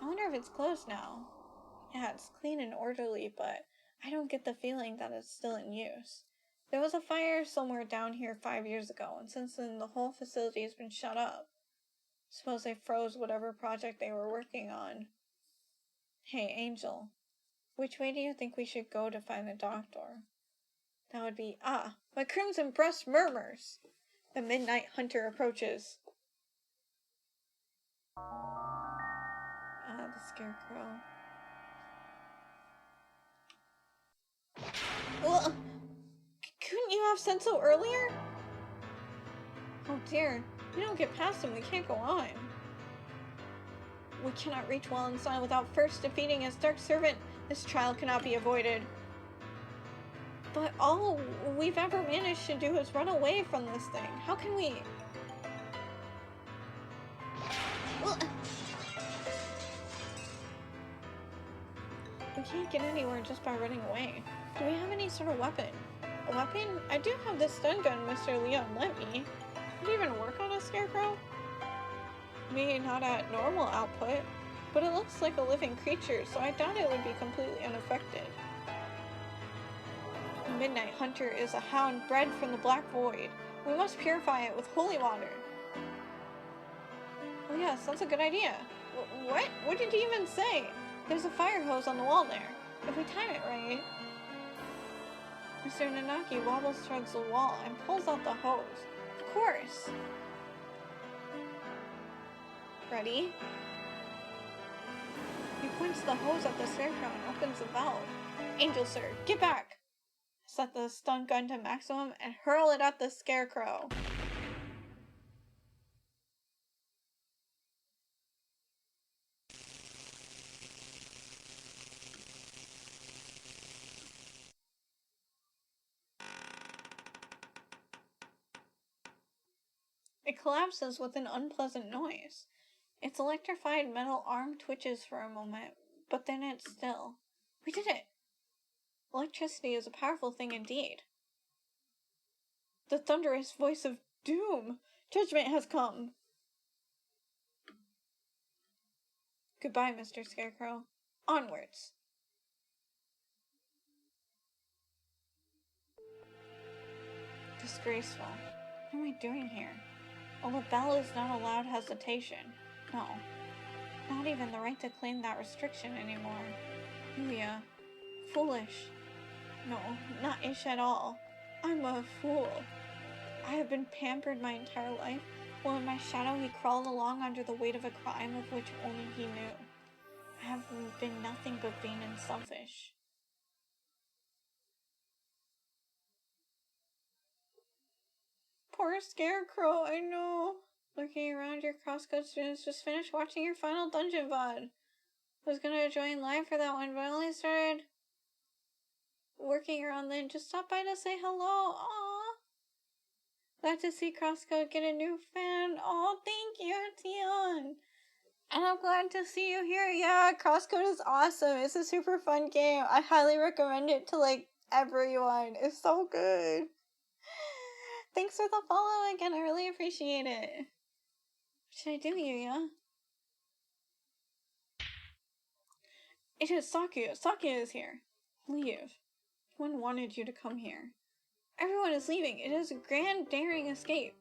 I wonder if it's closed now. Yeah, it's clean and orderly, but I don't get the feeling that it's still in use. There was a fire somewhere down here 5 years ago, and since then the whole facility has been shut up. Suppose they froze whatever project they were working on. Hey, Angel. Which way do you think we should go to find the doctor? That would be, my crimson breast murmurs. The midnight hunter approaches. The scarecrow. Well, couldn't you have said so earlier? Oh dear, if we don't get past him, we can't go on. We cannot reach Wallenstein without first defeating his dark servant. This trial cannot be avoided. But all we've ever managed to do is run away from this thing. How can we... Well, we can't get anywhere just by running away. Do we have any sort of weapon? A weapon? I do have this stun gun Mr. Leon lent me. Would it even work on a scarecrow? Maybe not at normal output, but it looks like a living creature, so I doubt it would be completely unaffected. The Midnight Hunter is a hound bred from the Black Void. We must purify it with holy water. Oh yes, that's a good idea. What? What did you even say? There's a fire hose on the wall there. If we time it right... Mr. Nanaki wobbles towards the wall and pulls out the hose. Of course. Ready? He points the hose at the scarecrow and opens the valve. Angel sir, get back! Set the stun gun to maximum and hurl it at the scarecrow. It collapses with an unpleasant noise. Its electrified metal arm twitches for a moment, but then it's still. We did it! Electricity is a powerful thing indeed. The thunderous voice of doom! Judgment has come! Goodbye, Mr. Scarecrow. Onwards! Disgraceful. What am I doing here? A label is not allowed hesitation. No. Not even the right to claim that restriction anymore. Yuya. Foolish. No, not ish at all. I'm a fool. I have been pampered my entire life, while in my shadow he crawled along under the weight of a crime of which only he knew. I have been nothing but vain and selfish. Poor Scarecrow, I know. Looking around, your crosscode students just finished watching your final dungeon VOD. I was gonna join live for that one, but I only started working around then. Just stop by to say hello. Aww. Glad to see Crosscode get a new fan. Oh, thank you, Tion. And I'm glad to see you here. Yeah, Crosscode is awesome. It's a super fun game. I highly recommend it to, like, everyone. It's so good. Thanks for the follow again. I really appreciate it. What should I do, Yuya? It is Sakuya. Sakuya is here. Leave. No one wanted you to come here. Everyone is leaving. It is a grand, daring escape.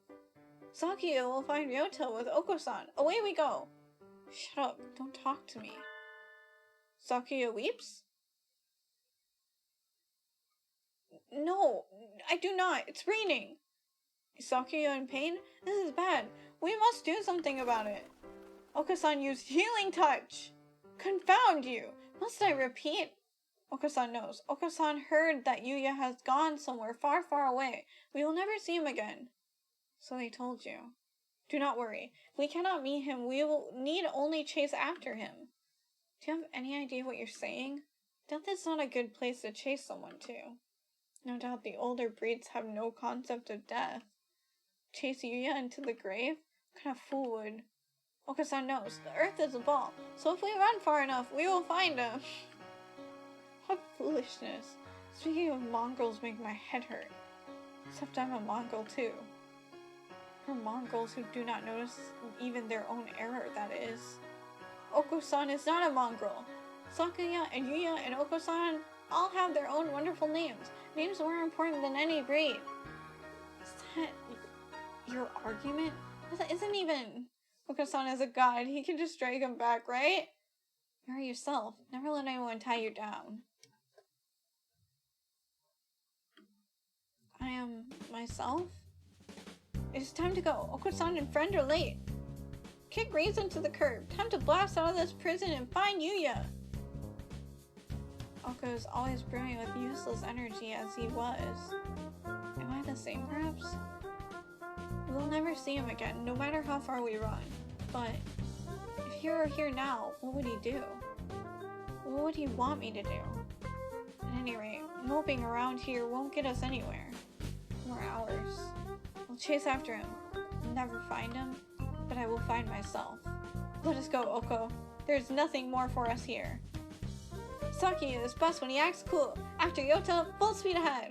Sakuya will find Ryoto with Oko-san. Away we go. Shut up. Don't talk to me. Sakuya weeps? No, I do not. It's raining. Is Sakuya in pain? This is bad. We must do something about it. Okasan used healing touch. Confound you. Must I repeat? Okasan knows. Okasan heard that Yuya has gone somewhere far, far away. We will never see him again. So they told you. Do not worry. If we cannot meet him, we will need only chase after him. Do you have any idea what you're saying? Death is not a good place to chase someone to. No doubt the older breeds have no concept of death. Chase Yuya into the grave? What kind of fool would? Okasan knows. The earth is a ball, so if we run far enough, we will find him. What foolishness. Speaking of mongrels make my head hurt. Except I'm a mongrel too. For mongrels who do not notice even their own error, that is. Oko-san is not a mongrel. Sakuya and Yuya and Oko-san all have their own wonderful names. Names more important than any breed. Is that your argument? That isn't even... Oko-san is a god. He can just drag him back, right? You're yourself. Never let anyone tie you down. I am myself? It's time to go. Oko-san and friend are late. Kick Reeds into the curb. Time to blast out of this prison and find Yuya. Oko is always brimming with useless energy as he was. Am I the same, perhaps? We'll never see him again, no matter how far we run. But if he were here now, what would he do? What would he want me to do? At any rate, moping around here won't get us anywhere. More hours. We'll chase after him. We'll never find him, but I will find myself. Let us go, Oko. There's nothing more for us here. Saki is best when he acts cool. After Yota, full speed ahead.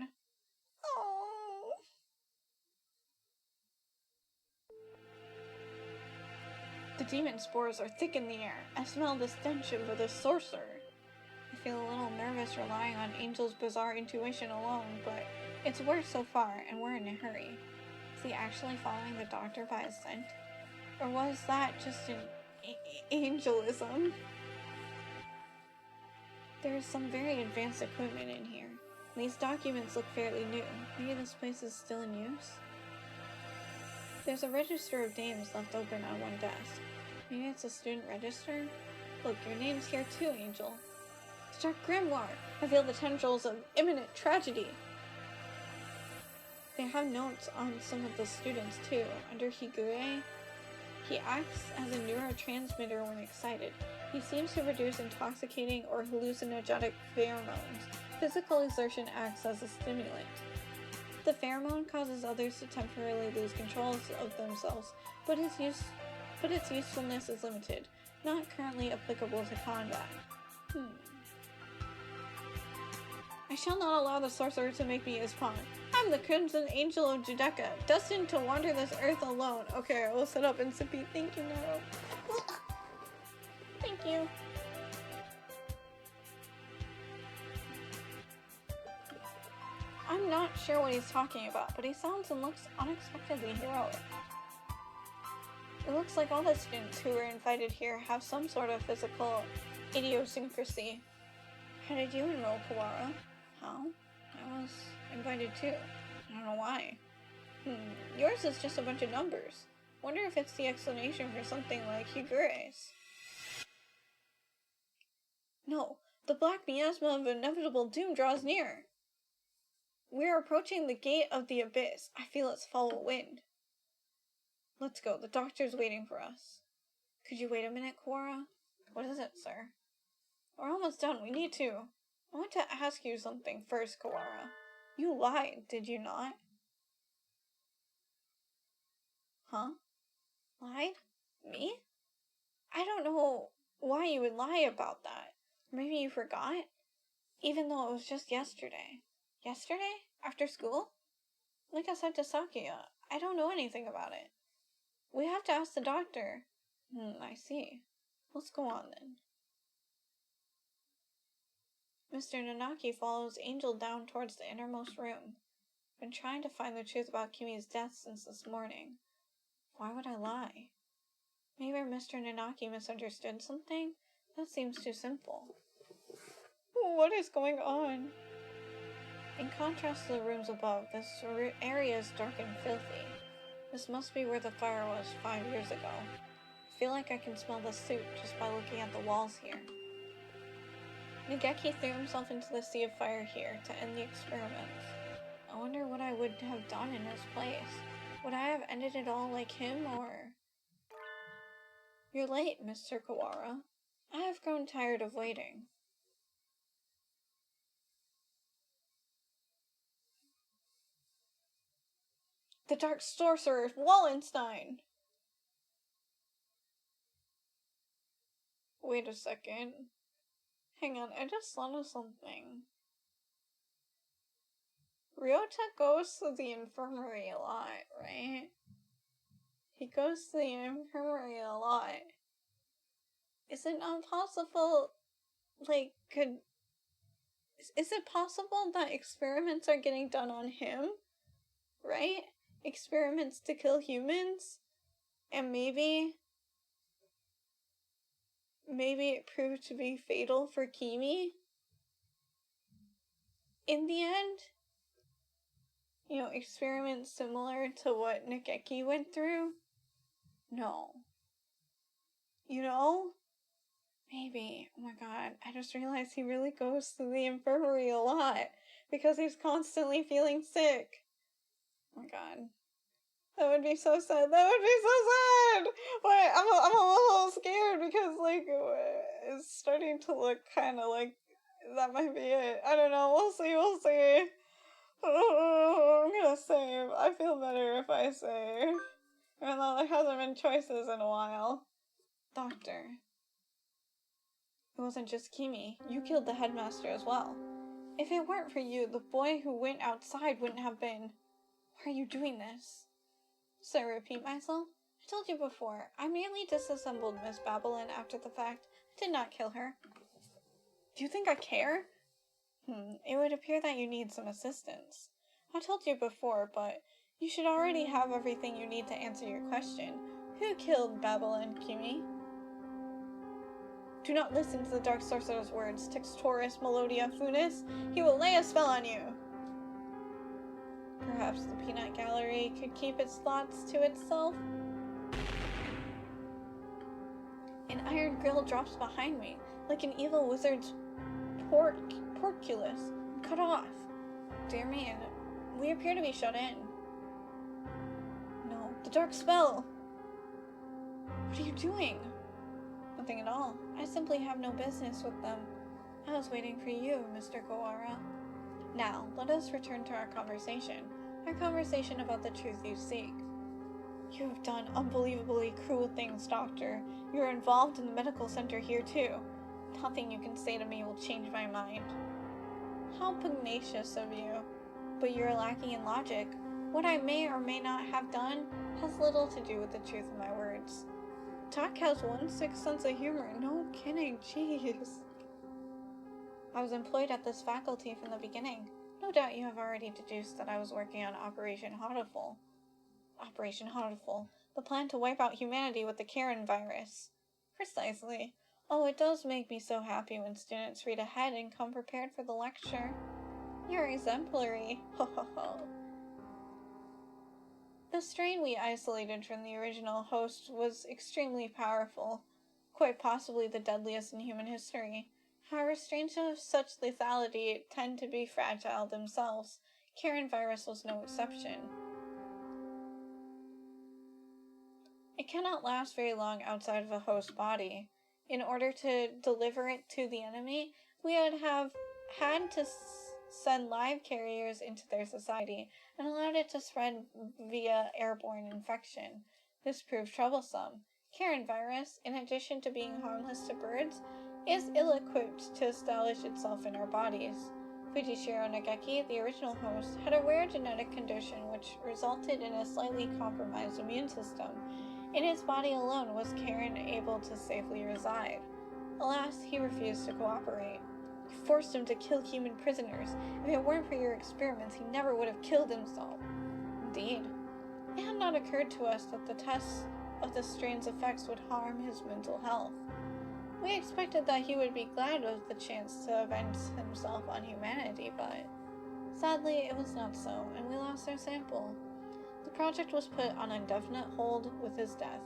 Oh. The demon spores are thick in the air. I smell the stench of the sorcerer. I feel a little nervous relying on Angel's bizarre intuition alone, but it's worked so far, and we're in a hurry. Is he actually following the doctor by his scent? Or was that just an angelism? There is some very advanced equipment in here. These documents look fairly new. Maybe this place is still in use? There's a register of names left open on one desk. Maybe it's a student register? Look, your name's here too, Angel. The Dark Grimoire! I feel the tendrils of imminent tragedy! They have notes on some of the students too. Under Higure, he acts as a neurotransmitter when excited. He seems to produce intoxicating or hallucinogenic pheromones. Physical exertion acts as a stimulant. The pheromone causes others to temporarily lose control of themselves, but its usefulness is limited, not currently applicable to combat. I shall not allow the sorcerer to make me his pawn. I'm the Crimson Angel of Judecca, destined to wander this earth alone. Okay, I will sit up and sippy. Thank you, Nero. Thank you. I'm not sure what he's talking about, but he sounds and looks unexpectedly heroic. It looks like all the students who were invited here have some sort of physical idiosyncrasy. How did you enroll, Kawara? How? I was invited too. I don't know why. Yours is just a bunch of numbers. Wonder if it's the explanation for something like Higure's. No, the black miasma of inevitable doom draws near. We're approaching the gate of the abyss. I feel its foul wind. Let's go. The doctor's waiting for us. Could you wait a minute, Kawara? What is it, sir? We're almost done. We need to. I want to ask you something first, Kawara. You lied, did you not? Huh? Lied? Me? I don't know why you would lie about that. Maybe you forgot? Even though it was just yesterday. Yesterday? After school? Like I said to Sakuya, I don't know anything about it. We have to ask the doctor. I see. Let's go on then. Mr. Nanaki follows Angel down towards the innermost room. Been trying to find the truth about Kimi's death since this morning. Why would I lie? Maybe Mr. Nanaki misunderstood something? That seems too simple. What is going on? In contrast to the rooms above, this area is dark and filthy. This must be where the fire was 5 years ago. I feel like I can smell the soot just by looking at the walls here. Nageki threw himself into the sea of fire here to end the experiments. I wonder what I would have done in his place. Would I have ended it all like him, or... You're late, Mr. Kawara. I have grown tired of waiting. The Dark Sorcerer, Wallenstein! Wait a second. Hang on, I just thought of something. Ryota goes to the infirmary a lot, right? He goes to the infirmary a lot. Is it not possible, like, is it possible that experiments are getting done on him? Right? Experiments to kill humans? And maybe it proved to be fatal for Kimi? In the end? You know, experiments similar to what Nageki went through? No. You know? Maybe. Oh my god, I just realized he really goes to the infirmary a lot because he's constantly feeling sick. Oh my god. That would be so sad. That would be so sad! Wait, I'm a little scared because, like, it's starting to look kind of like that might be it. I don't know. We'll see. Oh, I'm gonna save. I feel better if I save. Even though there hasn't been choices in a while. Doctor. It wasn't just Kimi. You killed the headmaster as well. If it weren't for you, the boy who went outside wouldn't have been... Why are you doing this? So I repeat myself? I told you before, I merely disassembled Miss Babylon after the fact. I did not kill her. Do you think I care? It would appear that you need some assistance. I told you before, but you should already have everything you need to answer your question. Who killed Babylon, Kimi? Do not listen to the Dark Sorcerer's words, Textoris Melodia Funis. He will lay a spell on you. Perhaps the peanut gallery could keep its thoughts to itself? An iron grill drops behind me, like an evil wizard's porculus, cut off. Dear man, we appear to be shut in. No, the dark spell! What are you doing? Nothing at all. I simply have no business with them. I was waiting for you, Mr. Kawara. Now, let us return to our conversation. Our conversation about the truth you seek. You have done unbelievably cruel things, Doctor. You are involved in the medical center here, too. Nothing you can say to me will change my mind. How pugnacious of you. But you're lacking in logic. What I may or may not have done has little to do with the truth of my words. Doc has 1/6 sense of humor. No kidding, jeez. I was employed at this faculty from the beginning. No doubt you have already deduced that I was working on Operation Hatoful. Operation Hatoful, the plan to wipe out humanity with the Karen virus. Precisely. Oh, it does make me so happy when students read ahead and come prepared for the lecture. You're exemplary. Ho ho ho. The strain we isolated from the original host was extremely powerful, quite possibly the deadliest in human history. However, strains of such lethality tend to be fragile themselves. Karen virus was no exception. It cannot last very long outside of a host body. In order to deliver it to the enemy, we would have had to send live carriers into their society and allowed it to spread via airborne infection. This proved troublesome. Karen virus, in addition to being harmless to birds, is ill-equipped to establish itself in our bodies. Fujishiro Nageki, the original host, had a rare genetic condition which resulted in a slightly compromised immune system. In his body alone was Karen able to safely reside. Alas, he refused to cooperate. You forced him to kill human prisoners. If it weren't for your experiments, he never would have killed himself. Indeed. It had not occurred to us that the tests of the strain's effects would harm his mental health. We expected that he would be glad of the chance to avenge himself on humanity, but sadly it was not so, and we lost our sample. The project was put on indefinite hold with his death.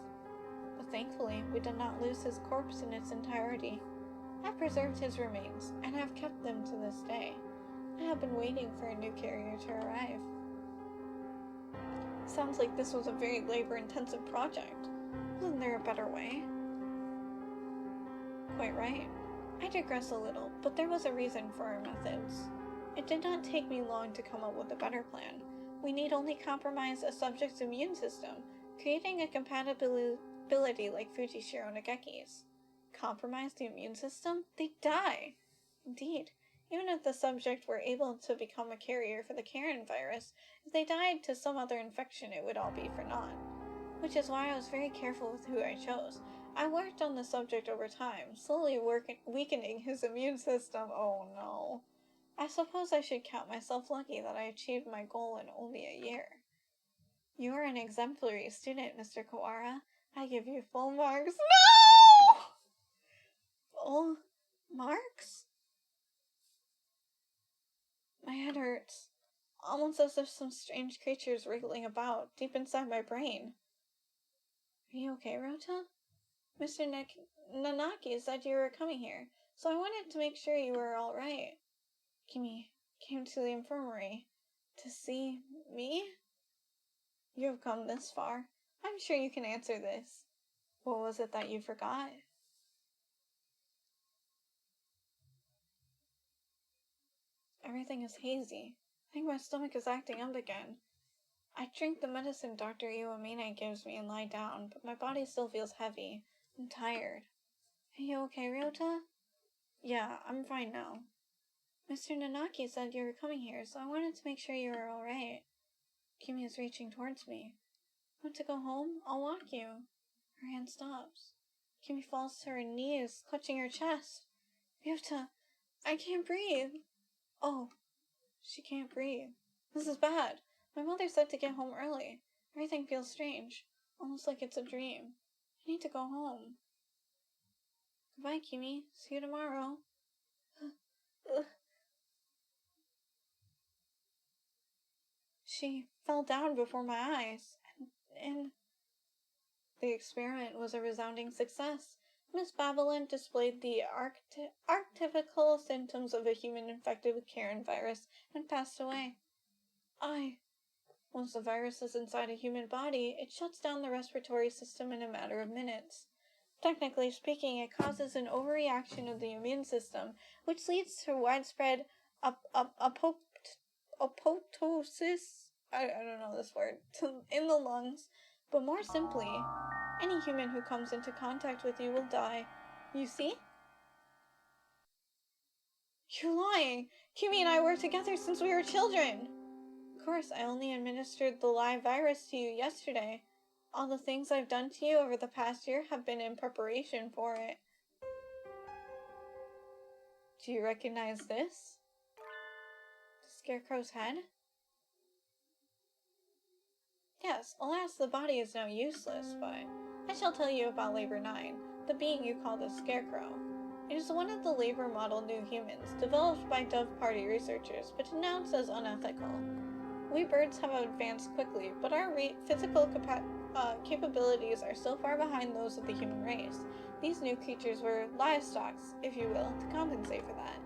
But thankfully, we did not lose his corpse in its entirety. I preserved his remains, and have kept them to this day. I have been waiting for a new carrier to arrive. Sounds like this was a very labor-intensive project. Wasn't there a better way? Quite right. I digress a little, but there was a reason for our methods. It did not take me long to come up with a better plan. We need only compromise a subject's immune system, creating a compatibility like Fujishiro Nageki's. Compromise the immune system? They'd die! Indeed, even if the subject were able to become a carrier for the Karen virus, if they died to some other infection, it would all be for naught. Which is why I was very careful with who I chose. I worked on the subject over time, slowly weakening his immune system. Oh no. I suppose I should count myself lucky that I achieved my goal in only a year. You are an exemplary student, Mr. Kawara. I give you full marks. No! Full marks? My head hurts, almost as if some strange creature is wriggling about deep inside my brain. Are you okay, Rota? Mr. Nanaki said you were coming here, so I wanted to make sure you were all right. Kimi came to the infirmary to see me? You have come this far. I'm sure you can answer this. What was it that you forgot? Everything is hazy. I think my stomach is acting up again. I drink the medicine Dr. Iwamine gives me and lie down, but my body still feels heavy. I'm tired. Are you okay, Ryota? Yeah, I'm fine now. Mr. Nanaki said you were coming here, so I wanted to make sure you were alright. Kimi is reaching towards me. Want to go home? I'll walk you. Her hand stops. Kimi falls to her knees, clutching her chest. Ryota, I can't breathe. Oh, she can't breathe. This is bad. My mother said to get home early. Everything feels strange, almost like it's a dream. I need to go home. Goodbye, Kimi. See you tomorrow. She fell down before my eyes, and the experiment was a resounding success. Miss Babylon displayed the archetypical symptoms of a human infected with Karen virus and passed away. Once the virus is inside a human body, it shuts down the respiratory system in a matter of minutes. Technically speaking, it causes an overreaction of the immune system, which leads to widespread apoptosis, I don't know this word, in the lungs. But more simply, any human who comes into contact with you will die. You see? You're lying! Kimi and I were together since we were children! Of course, I only administered the live virus to you yesterday. All the things I've done to you over the past year have been in preparation for it. Do you recognize this? The Scarecrow's head? Yes, alas, the body is now useless, but I shall tell you about Labor 9, the being you call the Scarecrow. It is one of the Labor model new humans, developed by Dove Party researchers, but denounced as unethical. We birds have advanced quickly, but our physical capabilities are so far behind those of the human race. These new creatures were livestock, if you will, to compensate for that.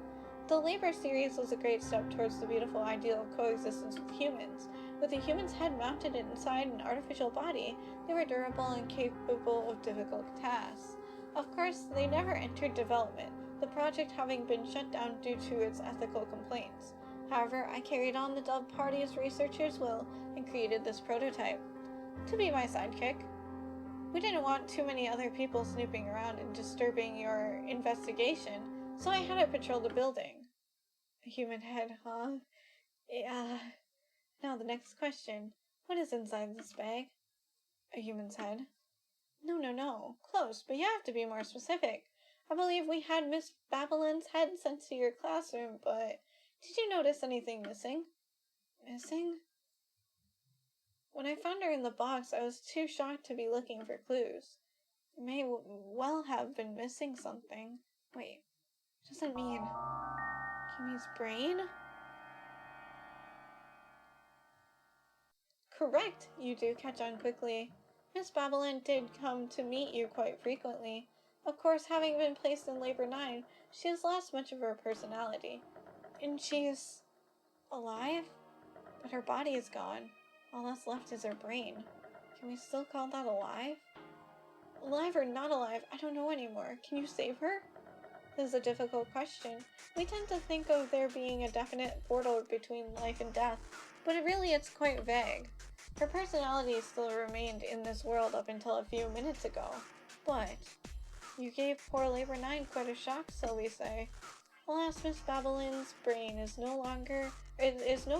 The Labor series was a great step towards the beautiful ideal of coexistence with humans. With a human's head mounted inside an artificial body, they were durable and capable of difficult tasks. Of course, they never entered development, the project having been shut down due to its ethical complaints. However, I carried on the Dove Party's researchers' will and created this prototype to be my sidekick. We didn't want too many other people snooping around and disturbing your investigation, so I had it patrol the building. A human head, huh? Yeah. Now the next question. What is inside this bag? A human's head. No. Close, but you have to be more specific. I believe we had Miss Babylon's head sent to your classroom, but did you notice anything missing? Missing? When I found her in the box, I was too shocked to be looking for clues. may well have been missing something. Wait, what does it mean? Kimmy's brain? Correct, you do catch on quickly. Miss Babylon did come to meet you quite frequently. Of course, having been placed in labor 9, she has lost much of her personality. And she's alive? But her body is gone. All that's left is her brain. Can we still call that alive? Alive or not alive, I don't know anymore. Can you save her? This is a difficult question. We tend to think of there being a definite border between life and death, but it's quite vague. Her personality still remained in this world up until a few minutes ago. But you gave poor Labor 9 quite a shock, so we say. Alas, Miss Babylon's brain is no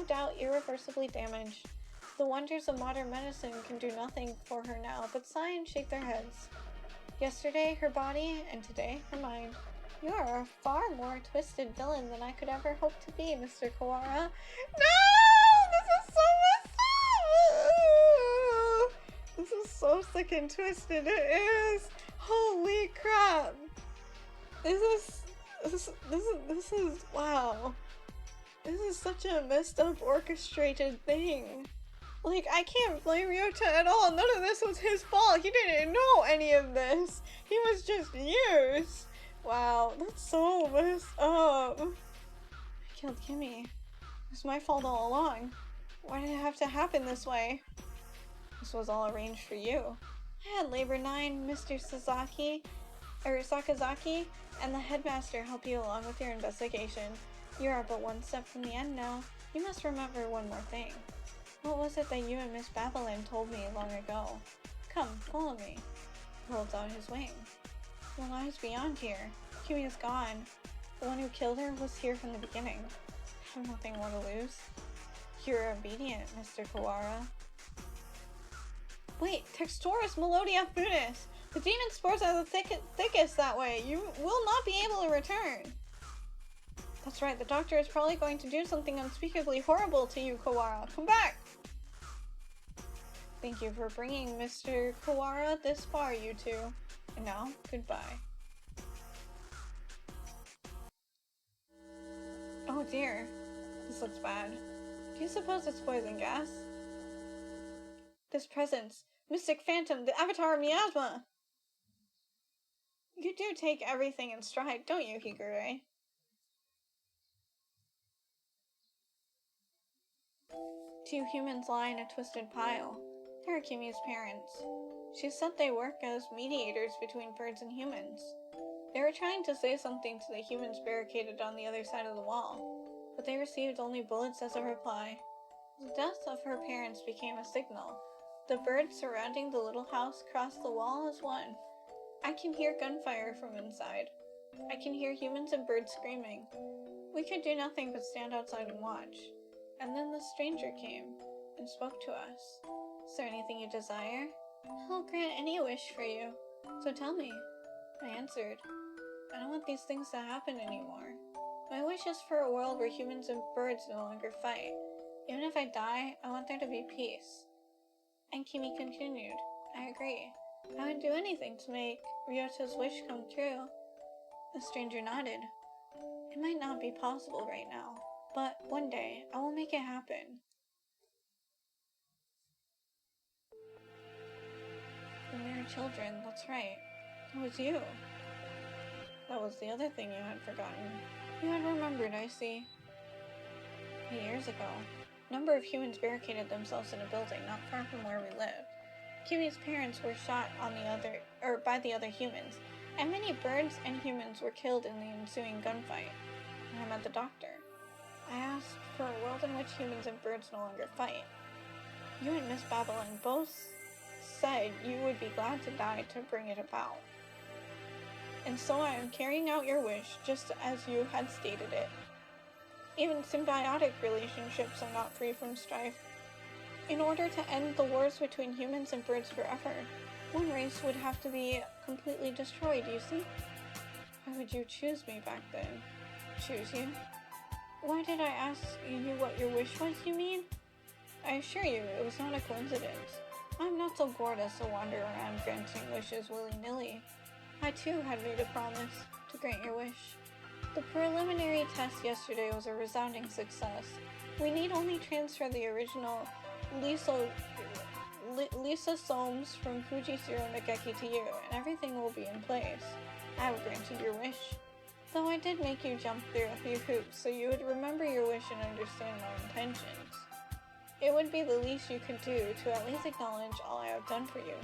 doubt irreversibly damaged. The wonders of modern medicine can do nothing for her now but sigh and shake their heads. Yesterday, her body, and today, her mind. You are a far more twisted villain than I could ever hope to be, Mr. Kawara. No! This is so messed up! This is so sick and twisted. It is! Holy crap! This is, wow. This is such a messed up orchestrated thing. Like, I can't blame Ryota at all. None of this was his fault. He didn't know any of this. He was just used. Wow, that's so messed up. I killed Kimmy. It was my fault all along. Why did it have to happen this way? This was all arranged for you. I had Labor 9, Mr. Sakazaki, and the headmaster help you along with your investigation. You are but one step from the end now. You must remember one more thing. What was it that you and Miss Babylon told me long ago? Come, follow me. He holds out his wing. What lies beyond here? Kimmy is gone. The one who killed her was here from the beginning. I have nothing more to lose. You're obedient, Mr. Kawara. Wait, Textoris Melodia Funis! The demon spores are the thickest that way. You will not be able to return. That's right, the doctor is probably going to do something unspeakably horrible to you, Kawara. Come back! Thank you for bringing Mr. Kawara this far, you two. And now, goodbye. Oh dear. This looks bad. Do you suppose it's poison gas? This presence. Mystic Phantom, the avatar of miasma! You do take everything in stride, don't you, Higure? Two humans lie in a twisted pile. They are Kimmy's parents. She said they work as mediators between birds and humans. They were trying to say something to the humans barricaded on the other side of the wall, but they received only bullets as a reply. The death of her parents became a signal. The birds surrounding the little house crossed the wall as one. I can hear gunfire from inside. I can hear humans and birds screaming. We could do nothing but stand outside and watch. And then the stranger came and spoke to us. Is there anything you desire? I'll grant any wish for you. So tell me. I answered. I don't want these things to happen anymore. My wish is for a world where humans and birds no longer fight. Even if I die, I want there to be peace. And Kimi continued. I agree. I would do anything to make Ryota's wish come true. The stranger nodded. It might not be possible right now, but one day I will make it happen. When we were children, that's right. It was you. That was the other thing you had forgotten. You had remembered, I see. 8 years ago, a number of humans barricaded themselves in a building not far from where we lived. Kimmy's parents were shot by the other humans, and many birds and humans were killed in the ensuing gunfight. And I met the doctor. I asked for a world in which humans and birds no longer fight. You and Miss Babylon both said you would be glad to die to bring it about. And so I am carrying out your wish just as you had stated it. Even symbiotic relationships are not free from strife. In order to end the wars between humans and birds forever, one race would have to be completely destroyed, you see? Why would you choose me back then? Choose you? Why did I ask you what your wish was, you mean? I assure you, it was not a coincidence. I'm not so bored as to wander around granting wishes willy-nilly. I too had made a promise to grant your wish. The preliminary test yesterday was a resounding success. We need only transfer the original lysosomes from Fujisiro Nageki to you, and everything will be in place. I have granted your wish. Though I did make you jump through a few hoops so you would remember your wish and understand my intentions. It would be the least you could do to at least acknowledge all I have done for you.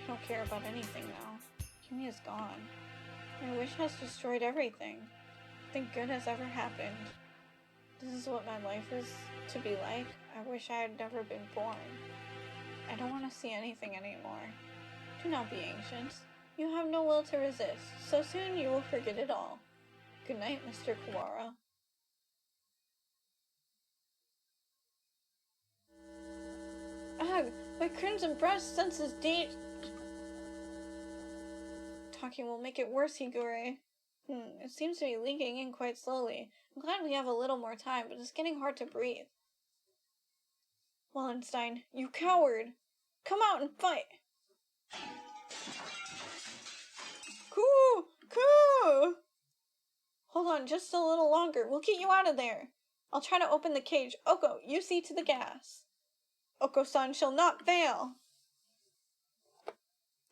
I don't care about anything now. Kimi is gone. My wish has destroyed everything. Nothing good has ever happened. This is what my life is to be like. I wish I had never been born. I don't want to see anything anymore. Do not be anxious. You have no will to resist. So soon you will forget it all. Good night, Mr. Kawara. Ugh, my crimson breast senses date. Talking will make it worse, Higure. It seems to be leaking in quite slowly. I'm glad we have a little more time, but it's getting hard to breathe. Wallenstein, you coward! Come out and fight! Coo! Hold on just a little longer. We'll get you out of there. I'll try to open the cage. Oko, you see to the gas. Oko-san shall not fail.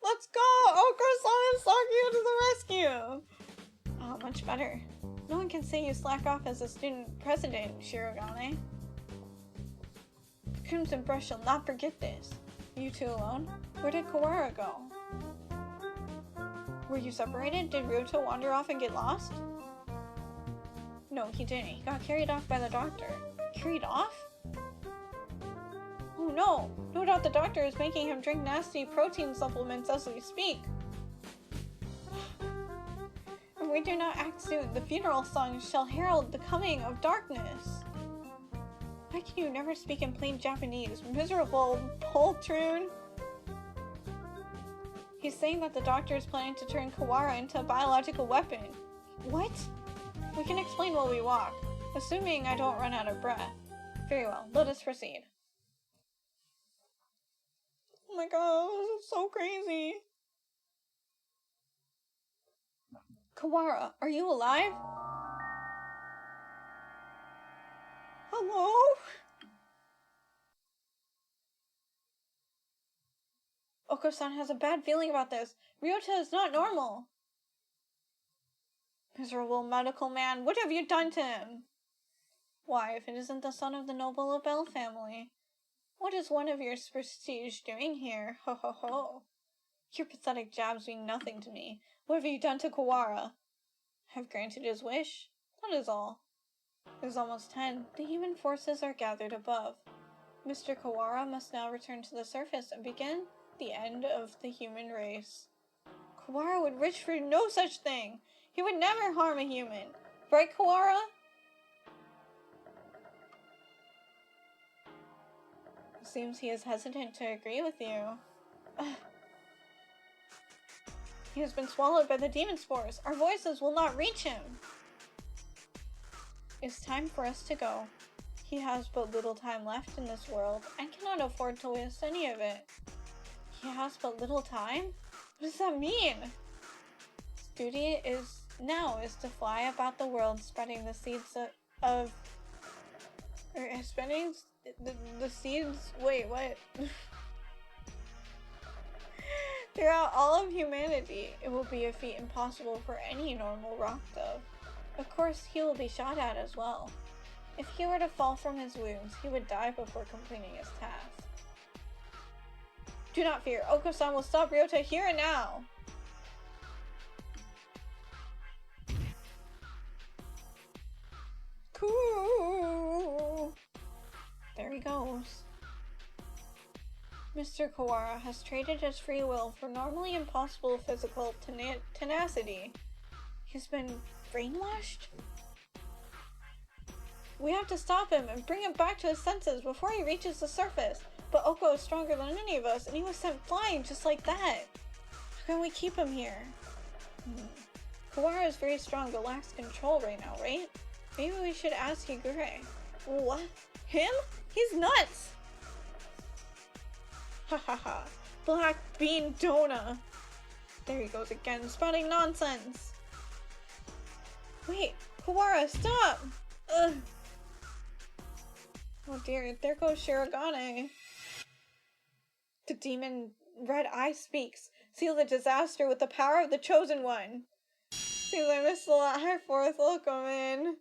Let's go! Oko-san and Saki to the rescue! Oh, much better. No one can say you slack off as a student president, Shirogane. The Crimson Brush shall not forget this. You two alone? Where did Kawara go? Were you separated? Did Ryota wander off and get lost? No, he didn't. He got carried off by the doctor. Carried off? Oh no! No doubt the doctor is making him drink nasty protein supplements as we speak. If we do not act soon, the funeral song shall herald the coming of darkness. Why can you never speak in plain Japanese? Miserable poltroon! He's saying that the doctor is planning to turn Kawara into a biological weapon. What? We can explain while we walk, assuming I don't run out of breath. Very well, let us proceed. Oh my god, this is so crazy. Kawara, are you alive? Hello? Oko-san has a bad feeling about this. Ryota is not normal. Miserable medical man, what have you done to him? Why, if it isn't the son of the noble Abel family? What is one of your prestige doing here? Ho ho ho. Your pathetic jabs mean nothing to me. What have you done to Kawara? Have granted his wish. That is all. It is almost 10. The human forces are gathered above. Mr. Kawara must now return to the surface and begin the end of the human race. Kawara would wish for no such thing. He would never harm a human. Right, Kawara? It seems he is hesitant to agree with you. He has been swallowed by the demon spores. Our voices will not reach him. It's time for us to go. He has but little time left in this world and cannot afford to waste any of it. He has but little time? What does that mean? His duty is to fly about the world spreading the seeds spreading the seeds, wait, what? Throughout all of humanity, it will be a feat impossible for any normal rock dove. Of course, he will be shot at as well. If he were to fall from his wounds, he would die before completing his task. Do not fear, Oko-san will stop Ryota here and now! Cool! There he goes. Mr. Kawara has traded his free will for normally impossible physical tenacity. He's been brainwashed? We have to stop him and bring him back to his senses before he reaches the surface. But Oko is stronger than any of us, and he was sent flying just like that. How can we keep him here? Kawara is very strong but lacks control right now, right? Maybe we should ask Higure. What? Him? He's nuts! Ha ha ha. Black Bean Donut. There he goes again, spouting nonsense. Wait, Kawara, stop! Ugh. Oh dear, there goes Shirogane. The demon Red Eye speaks. Seal the disaster with the power of the Chosen One. Seems I missed a lot. Hi, Fourth. Welcome in.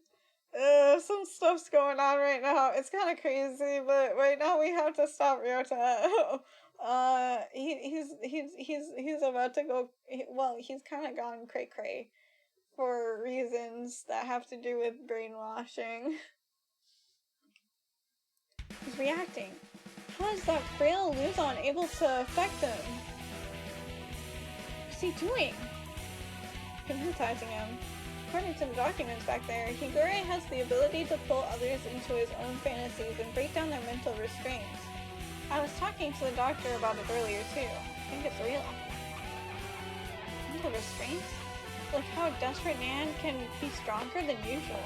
Some stuff's going on right now. It's kind of crazy, but right now we have to stop Ryota. He's about to go. Well, he's kind of gone cray cray for reasons that have to do with brainwashing. He's reacting. How is that frail Luzon able to affect him? What's he doing? Hypnotizing him. According to the documents back there, Higure has the ability to pull others into his own fantasies and break down their mental restraints. I was talking to the doctor about it earlier too. I think it's real. Mental restraints? Like how a desperate man can be stronger than usual.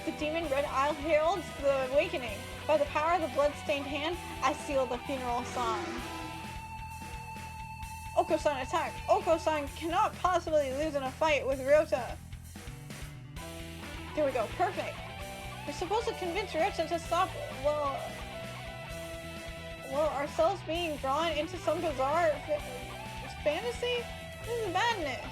The demon Red Isle heralds the awakening. By the power of the blood-stained hand, I seal the funeral song. Oko-san attack! Oko-san cannot possibly lose in a fight with Ryota. There we go, perfect. We're supposed to convince Ryota to stop, well, ourselves being drawn into some bizarre fantasy? This is madness.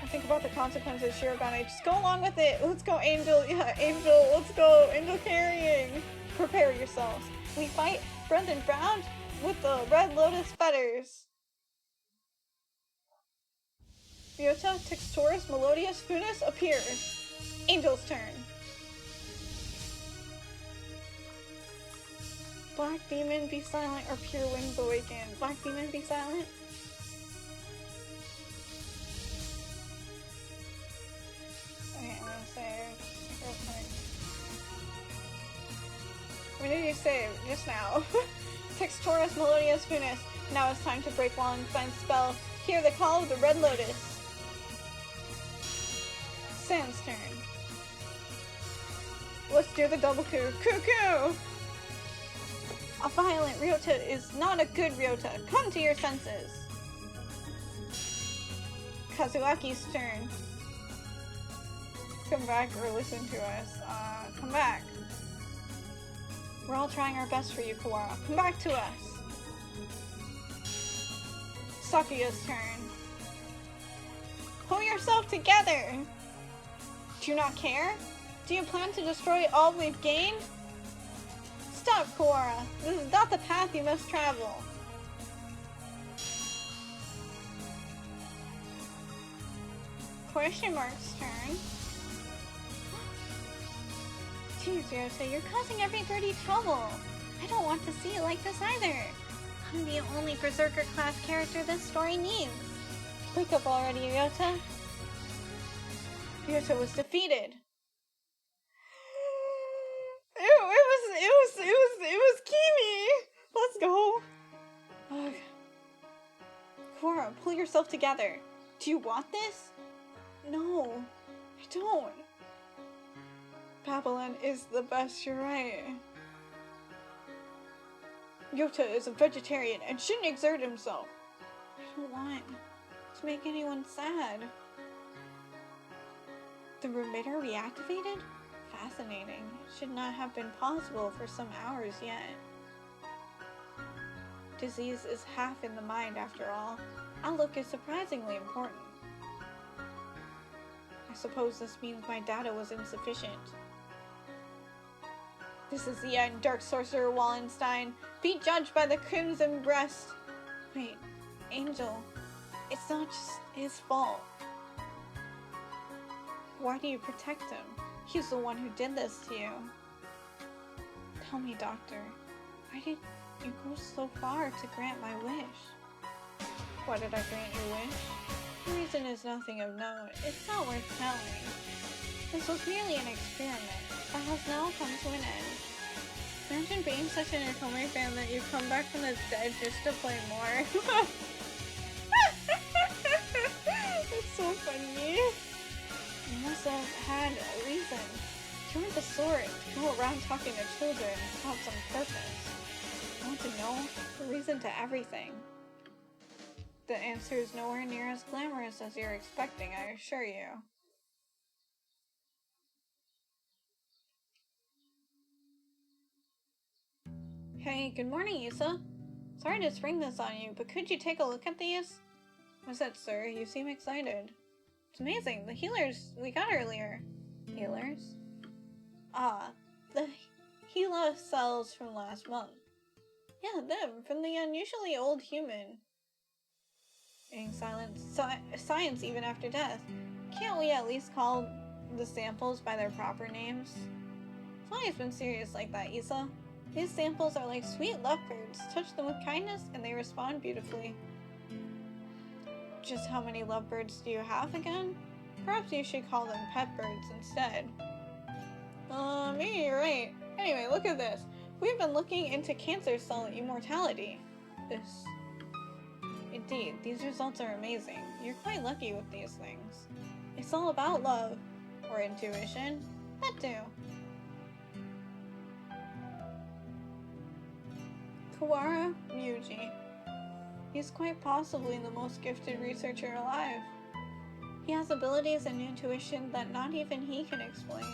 I think about the consequences, Shirogane. Just go along with it. Let's go, Angel. Yeah, Angel. Let's go. Angel carrying. Prepare yourselves. We fight Brendan Brown with the Red Lotus feathers. Ryota, Textoris, Melodious, Funes appear. Angel's turn. Black Demon, be silent, or Pure Wings awaken. Black Demon, be silent. Okay, I'm gonna save real quick. When did you save? Just now. Textoris, Melodious, Funes. Now it's time to break Wallenstein's spell. Hear the call of the Red Lotus. Sam's turn. Let's do the double coup. Cuckoo! A violent Ryota is not a good Ryota. Come to your senses. Kazuaki's turn. Come back or listen to us. Come back. We're all trying our best for you, Kawara. Come back to us. Sakuya's turn. Pull yourself together! Do you not care? Do you plan to destroy all we've gained? Stop, Kawara. This is not the path you must travel. Question Mark's turn. Jeez, Ryota, you're causing everybody trouble. I don't want to see it like this either. I'm the only Berserker class character this story needs. Wake up already, Ryota. Ryota was defeated. It was Kimi. Let's go. Ugh. Kawara, pull yourself together. Do you want this? No, I don't. Babylon is the best, you're right. Ryota is a vegetarian and shouldn't exert himself. I don't want to make anyone sad. The remitter reactivated? Fascinating. Should not have been possible for some hours yet. Disease is half in the mind after all. Outlook is surprisingly important. I suppose this means my data was insufficient. This is the end, Dark Sorcerer Wallenstein. Be judged by the crimson breast. Wait, Angel. It's not just his fault. Why do you protect him? He's the one who did this to you. Tell me, Doctor. Why did you go so far to grant my wish? Why did I grant your wish? The reason is nothing of note. It's not worth telling. This was merely an experiment that has now come to an end. Imagine being such an Otome fan that you come back from the dead just to play more. It's so funny. You must have had a reason. You were the sword to go around around talking to children without some purpose. I want to know the reason to everything. The answer is nowhere near as glamorous as you're expecting, I assure you. Hey, good morning, Issa. Sorry to spring this on you, but could you take a look at these? What's that, sir? You seem excited. It's amazing, the healers we got earlier. Healers? Ah, the Gila cells from last month. Yeah, them, from the unusually old human. Being silent, science even after death. Can't we at least call the samples by their proper names? It's always been serious like that, Issa. These samples are like sweet lovebirds. Touch them with kindness and they respond beautifully. Just how many lovebirds do you have again? Perhaps you should call them pet birds instead. Maybe you're right. Anyway, look at this. We've been looking into cancer cell immortality. Indeed, these results are amazing. You're quite lucky with these things. It's all about love. Or intuition. That too. Kawara Ryuji. He's quite possibly the most gifted researcher alive. He has abilities and intuition that not even he can explain.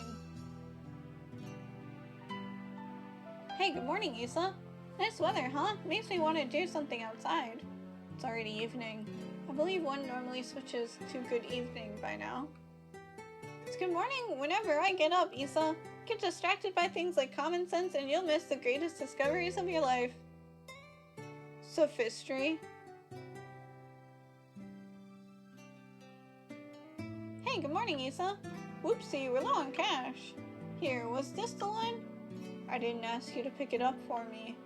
Hey, good morning, Issa. Nice weather, huh? Makes me want to do something outside. It's already evening. I believe one normally switches to good evening by now. It's good morning whenever I get up, Issa. Get distracted by things like common sense and you'll miss the greatest discoveries of your life. Sophistry. Hey, good morning, Issa. Whoopsie, we're low on cash. Here, was this the one? I didn't ask you to pick it up for me.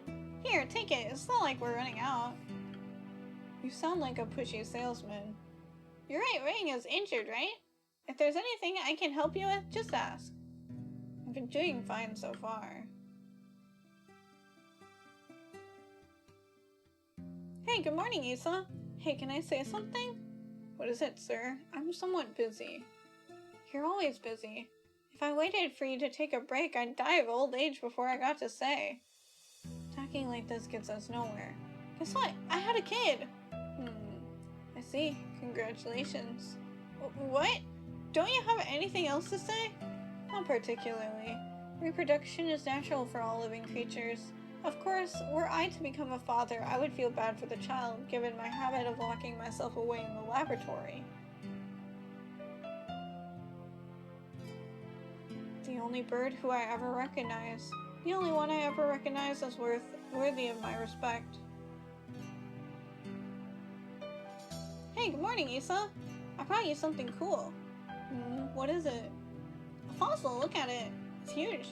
Here, take it. It's not like we're running out. You sound like a pushy salesman. Your right ring is injured, right? If there's anything I can help you with, just ask. I've been doing fine so far. Hey, good morning, Issa. Hey, can I say something? What is it, sir? I'm somewhat busy. You're always busy. If I waited for you to take a break, I'd die of old age before I got to say. Talking like this gets us nowhere. Guess what? I had a kid! I see. Congratulations. What? Don't you have anything else to say? Not particularly. Reproduction is natural for all living creatures. Of course, were I to become a father, I would feel bad for the child, given my habit of locking myself away in the laboratory. The only bird who I ever recognized. The only one I ever recognized as worthy of my respect. Hey, good morning, Issa. I brought you something cool. What is it? A fossil, look at it. It's huge.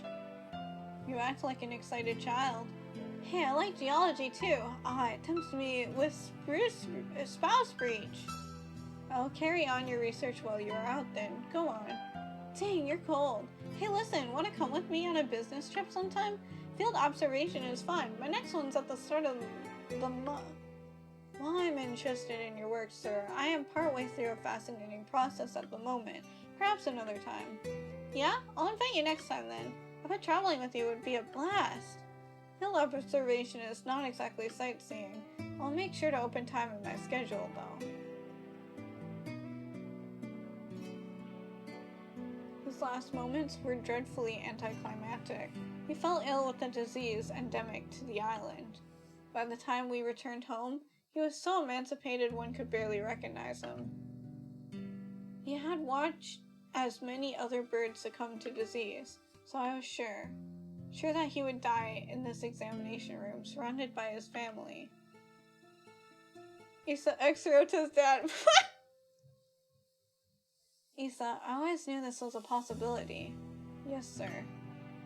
You act like an excited child. Hey, I like geology too. It tempts me with spouse breach. I'll carry on your research while you're out then. Go on. Dang, you're cold. Hey, listen, want to come with me on a business trip sometime? Field observation is fun. My next one's at the start of the month. While I'm interested in your work, sir, I am partway through a fascinating process at the moment. Perhaps another time. Yeah? I'll invite you next time then. I bet traveling with you would be a blast. Field observation is not exactly sightseeing. I'll make sure to open time in my schedule, though. His last moments were dreadfully anticlimactic. He fell ill with a disease endemic to the island. By the time we returned home, he was so emancipated one could barely recognize him. He had watched as many other birds succumb to disease, so I was sure that he would die in this examination room, surrounded by his family. Issa X-wrote his dad. Issa, I always knew this was a possibility. Yes, sir.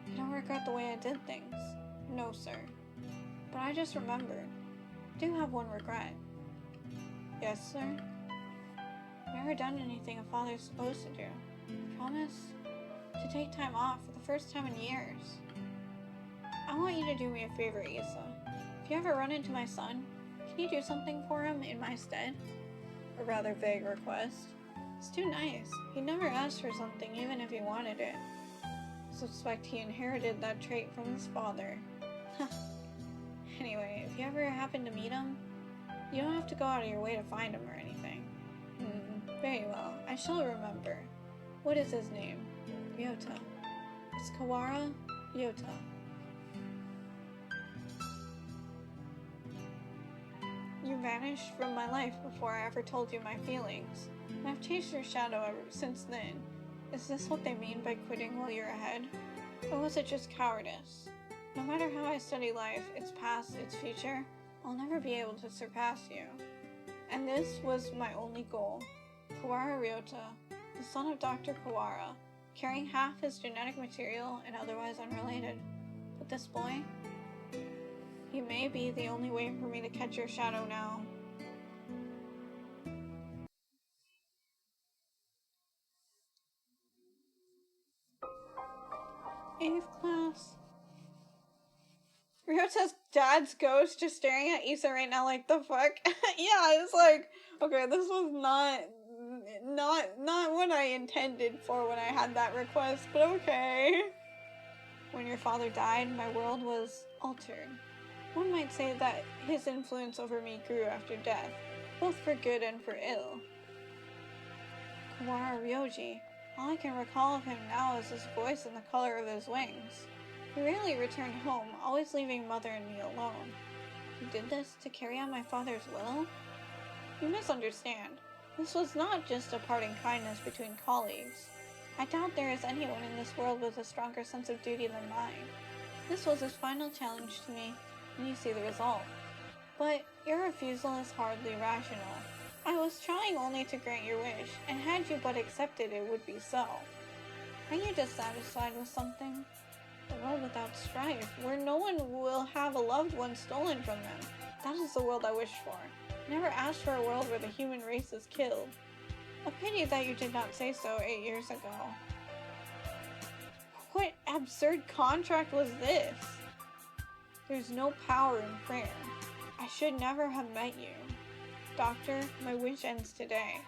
I don't regret the way I did things. No, sir. But I just remembered. I do have one regret. Yes, sir? I've never done anything a father's supposed to do. Promise to take time off for the first time in years. I want you to do me a favor, Issa. If you ever run into my son, can you do something for him in my stead? A rather vague request. It's too nice. He never asked for something even if he wanted it. suspect he inherited that trait from his father. Anyway, if you ever happen to meet him, you don't have to go out of your way to find him or anything. Very well, I shall remember. What is his name? Ryota. It's Kawara Ryota. You vanished from my life before I ever told you my feelings, and I've chased your shadow ever since then. Is this what they mean by quitting while you're ahead? Or was it just cowardice? No matter how I study life, its past, its future, I'll never be able to surpass you. And this was my only goal. Kawara Ryota, the son of Dr. Kawara, carrying half his genetic material and otherwise unrelated. But this boy, he may be the only way for me to catch your shadow now. Eighth class. Ryota's dad's ghost just staring at Issa right now like, the fuck? Yeah, it's like, okay, this was not what I intended for when I had that request, but okay. When your father died, my world was altered. One might say that his influence over me grew after death, both for good and for ill. Kawara Ryoji, all I can recall of him now is his voice and the color of his wings. He rarely returned home, always leaving Mother and me alone. He did this to carry out my father's will? You misunderstand. This was not just a parting kindness between colleagues. I doubt there is anyone in this world with a stronger sense of duty than mine. This was his final challenge to me, and you see the result. But your refusal is hardly rational. I was trying only to grant your wish, and had you but accepted it would be so. Are you dissatisfied with something? A world without strife, where no one will have a loved one stolen from them. That is the world I wish for. Never asked for a world where the human race is killed. A pity that you did not say so 8 years ago. What absurd contract was this? There's no power in prayer. I should never have met you. Doctor, my wish ends today.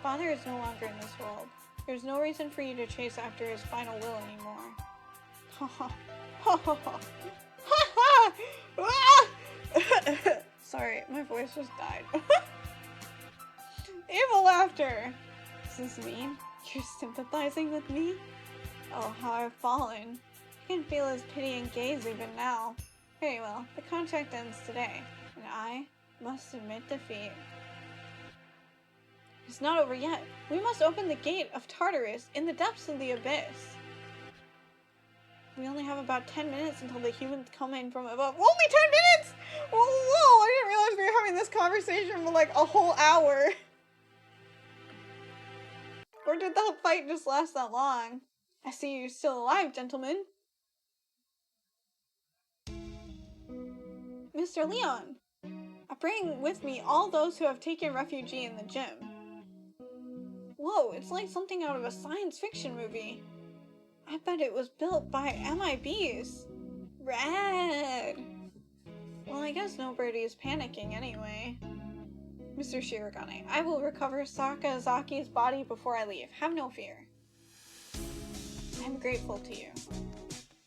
Father is no longer in this world. There's no reason for you to chase after his final will anymore. Sorry, my voice just died. Evil laughter! Does this mean you're sympathizing with me? Oh, how I've fallen. I can feel his pitying gaze even now. Very well, the contract ends today, and I must admit defeat. It's not over yet. We must open the gate of Tartarus in the depths of the abyss. We only have about 10 minutes until the humans come in from above. Only 10 minutes?! Whoa, I didn't realize we were having this conversation for like a whole hour. Or did the fight just last that long? I see you're still alive, gentlemen. Mr. Leon, I bring with me all those who have taken refuge in the gym. Whoa, it's like something out of a science fiction movie. I bet it was built by MIBs. Rad! Well, I guess nobody is panicking anyway. Mr. Shirogane, I will recover Sakazaki's body before I leave. Have no fear. I'm grateful to you.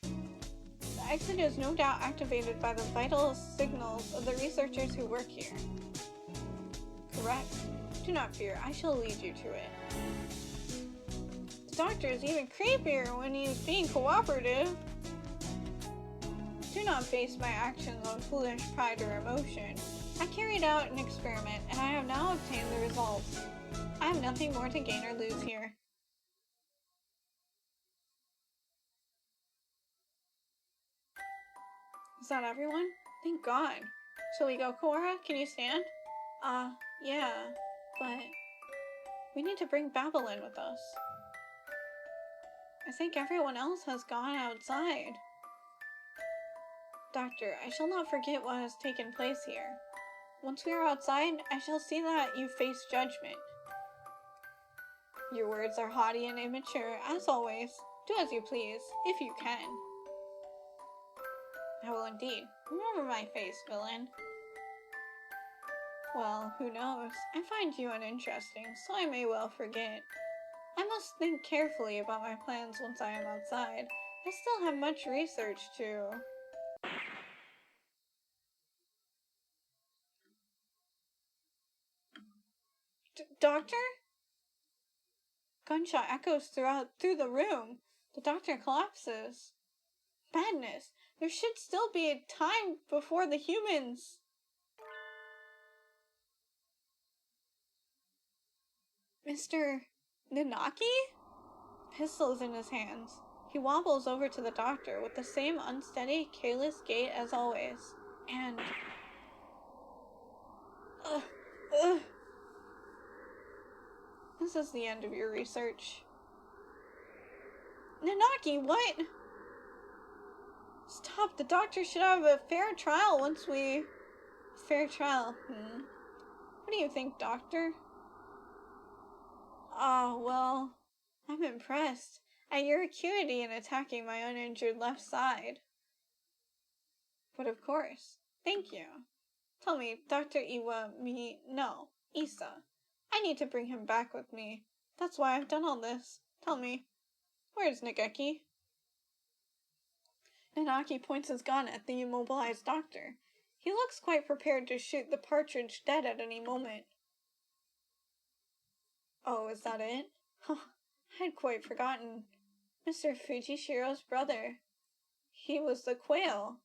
The exit is no doubt activated by the vital signals of the researchers who work here. Correct. Do not fear, I shall lead you to it. The doctor is even creepier when he is being cooperative. Do not base my actions on foolish pride or emotion. I carried out an experiment, and I have now obtained the results. I have nothing more to gain or lose here. Is that everyone? Thank God. Shall we go, Kawara? Can you stand? Yeah, but we need to bring Babylon with us. I think everyone else has gone outside. Doctor, I shall not forget what has taken place here. Once we are outside, I shall see that you face judgment. Your words are haughty and immature, as always. Do as you please, if you can. I will indeed. Remember my face, villain. Well, who knows? I find you uninteresting, so I may well forget. I must think carefully about my plans once I am outside. I still have much research to... Doctor? Gunshot echoes through the room. The doctor collapses. Madness. There should still be a time before the humans. Mr. Nanaki? Pistols in his hands. He wobbles over to the doctor with the same unsteady, careless gait as always. And... Ugh. This is the end of your research. Nanaki, what? Stop, the doctor should have a fair trial once we... Fair trial, What do you think, doctor? Oh, well, I'm impressed at your acuity in attacking my uninjured left side. But of course, thank you. Tell me, Dr. No, Issa. I need to bring him back with me. That's why I've done all this. Tell me, where's Nageki? Nanaki points his gun at the immobilized doctor. He looks quite prepared to shoot the partridge dead at any moment. Oh, is that it? I'd quite forgotten. Mr. Fujishiro's brother. He was the quail.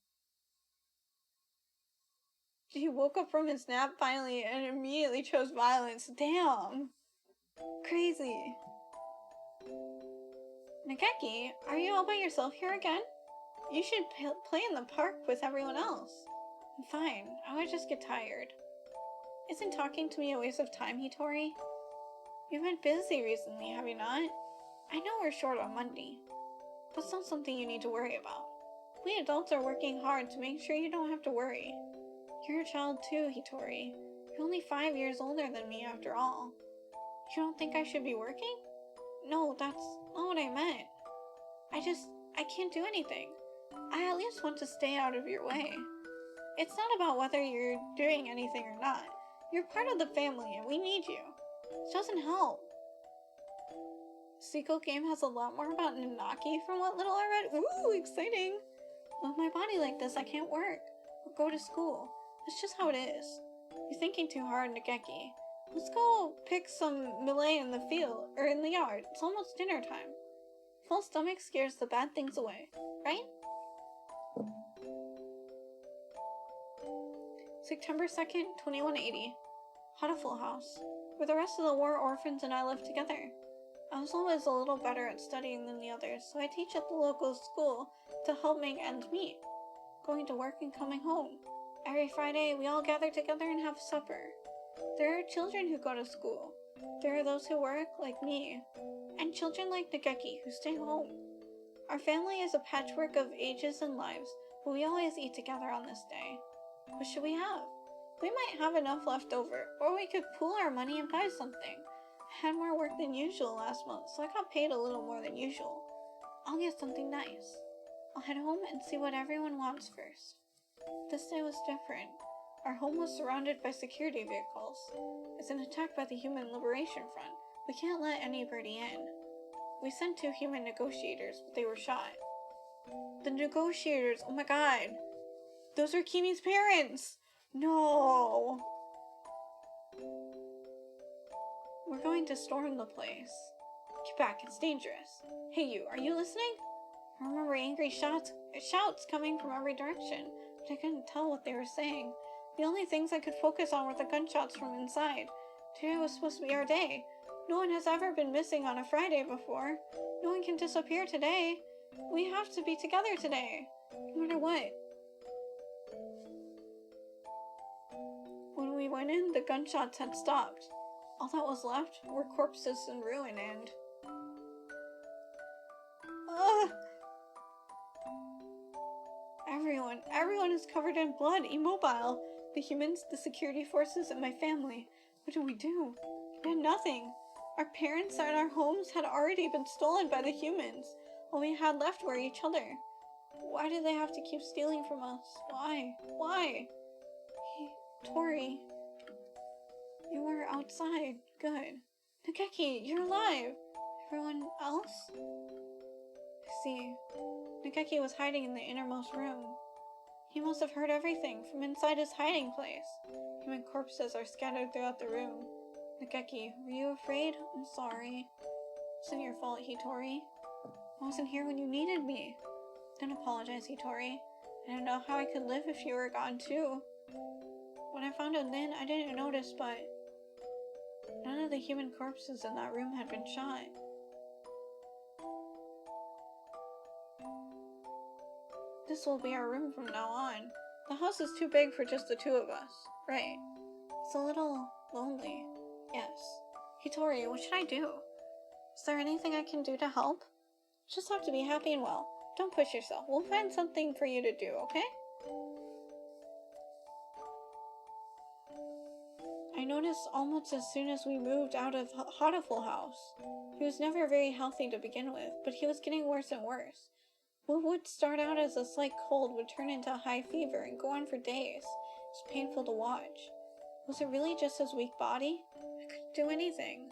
He woke up from his nap finally and immediately chose violence. Damn. Crazy. Nageki, are you all by yourself here again? You should play in the park with everyone else. I'm fine. I would just get tired. Isn't talking to me a waste of time, Hitori? You've been busy recently, have you not? I know we're short on Monday. That's not something you need to worry about. We adults are working hard to make sure you don't have to worry. You're a child too, Hitori. You're only 5 years older than me after all. You don't think I should be working? No, that's not what I meant. I can't do anything. I at least want to stay out of your way. It's not about whether you're doing anything or not. You're part of the family and we need you. It doesn't help. Sequel game has a lot more about Nanaki from what little I read. Ooh, exciting! With my body like this, I can't work or go to school. That's just how it is. You're thinking too hard, Nageki. Let's go pick some millet in the field, or in the yard. It's almost dinner time. Full stomach scares the bad things away, right? September 2nd, 2180. Hatoful house, where the rest of the war orphans and I live together. I was always a little better at studying than the others, so I teach at the local school to help make ends meet, going to work and coming home. Every Friday, we all gather together and have supper. There are children who go to school. There are those who work, like me, and children like Nageki who stay home. Our family is a patchwork of ages and lives, but we always eat together on this day. What should we have? We might have enough left over, or we could pool our money and buy something. I had more work than usual last month, so I got paid a little more than usual. I'll get something nice. I'll head home and see what everyone wants first. This day was different. Our home was surrounded by security vehicles. It's an attack by the Human Liberation Front. We can't let anybody in. We sent 2 human negotiators, but they were shot. The negotiators, oh my god! Those are Kimi's parents! No! We're going to storm the place. Get back, it's dangerous. Hey you, are you listening? I remember angry shouts coming from every direction, but I couldn't tell what they were saying. The only things I could focus on were the gunshots from inside. Today was supposed to be our day. No one has ever been missing on a Friday before. No one can disappear today. We have to be together today, no matter what. When we went in, the gunshots had stopped. All that was left were corpses in ruin and... Everyone is covered in blood, immobile. The humans, the security forces, and my family. What do we do? We had nothing. Our parents and our homes had already been stolen by the humans. All we had left were each other. Why do they have to keep stealing from us? Why? Why? Hey, Tori. You were outside. Good. Nageki, you're alive. Everyone else? I see. Nageki was hiding in the innermost room. He must have heard everything from inside his hiding place. Human corpses are scattered throughout the room. Nageki, were you afraid? I'm sorry. It wasn't your fault, Hitori. I wasn't here when you needed me. Don't apologize, Hitori. I don't know how I could live if you were gone too. When I found out then, I didn't notice, but none of the human corpses in that room had been shot. This will be our room from now on. The house is too big for just the two of us. Right. It's a little lonely. Yes. Hitori, what should I do? Is there anything I can do to help? You just have to be happy and well. Don't push yourself. We'll find something for you to do, okay? I noticed almost as soon as we moved out of Hatoful house. He was never very healthy to begin with, but he was getting worse and worse. What would start out as a slight cold would turn into a high fever and go on for days. It was painful to watch. Was it really just his weak body? I couldn't do anything.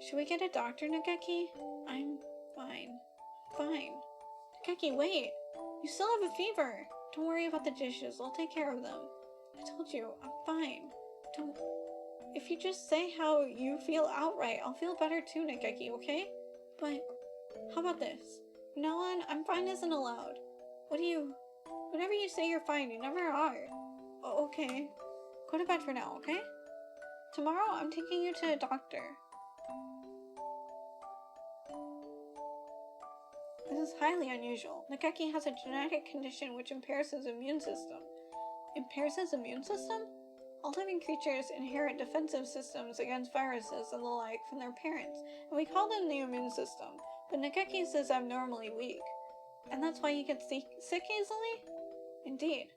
Should we get a doctor, Nageki? I'm fine. Fine. Nageki, wait! You still have a fever! Don't worry about the dishes, I'll take care of them. I told you, I'm fine. Don't... If you just say how you feel outright, I'll feel better too, Nageki, okay? But, how about this? From now on, I'm fine isn't allowed. Whenever you say you're fine, you never are. Oh, okay. Go to bed for now, okay? Tomorrow, I'm taking you to a doctor. This is highly unusual. Nageki has a genetic condition which impairs his immune system. Impairs his immune system? All living creatures inherit defensive systems against viruses and the like from their parents, and we call them the immune system, but Nageki's is abnormally weak. And that's why he gets sick easily? Indeed.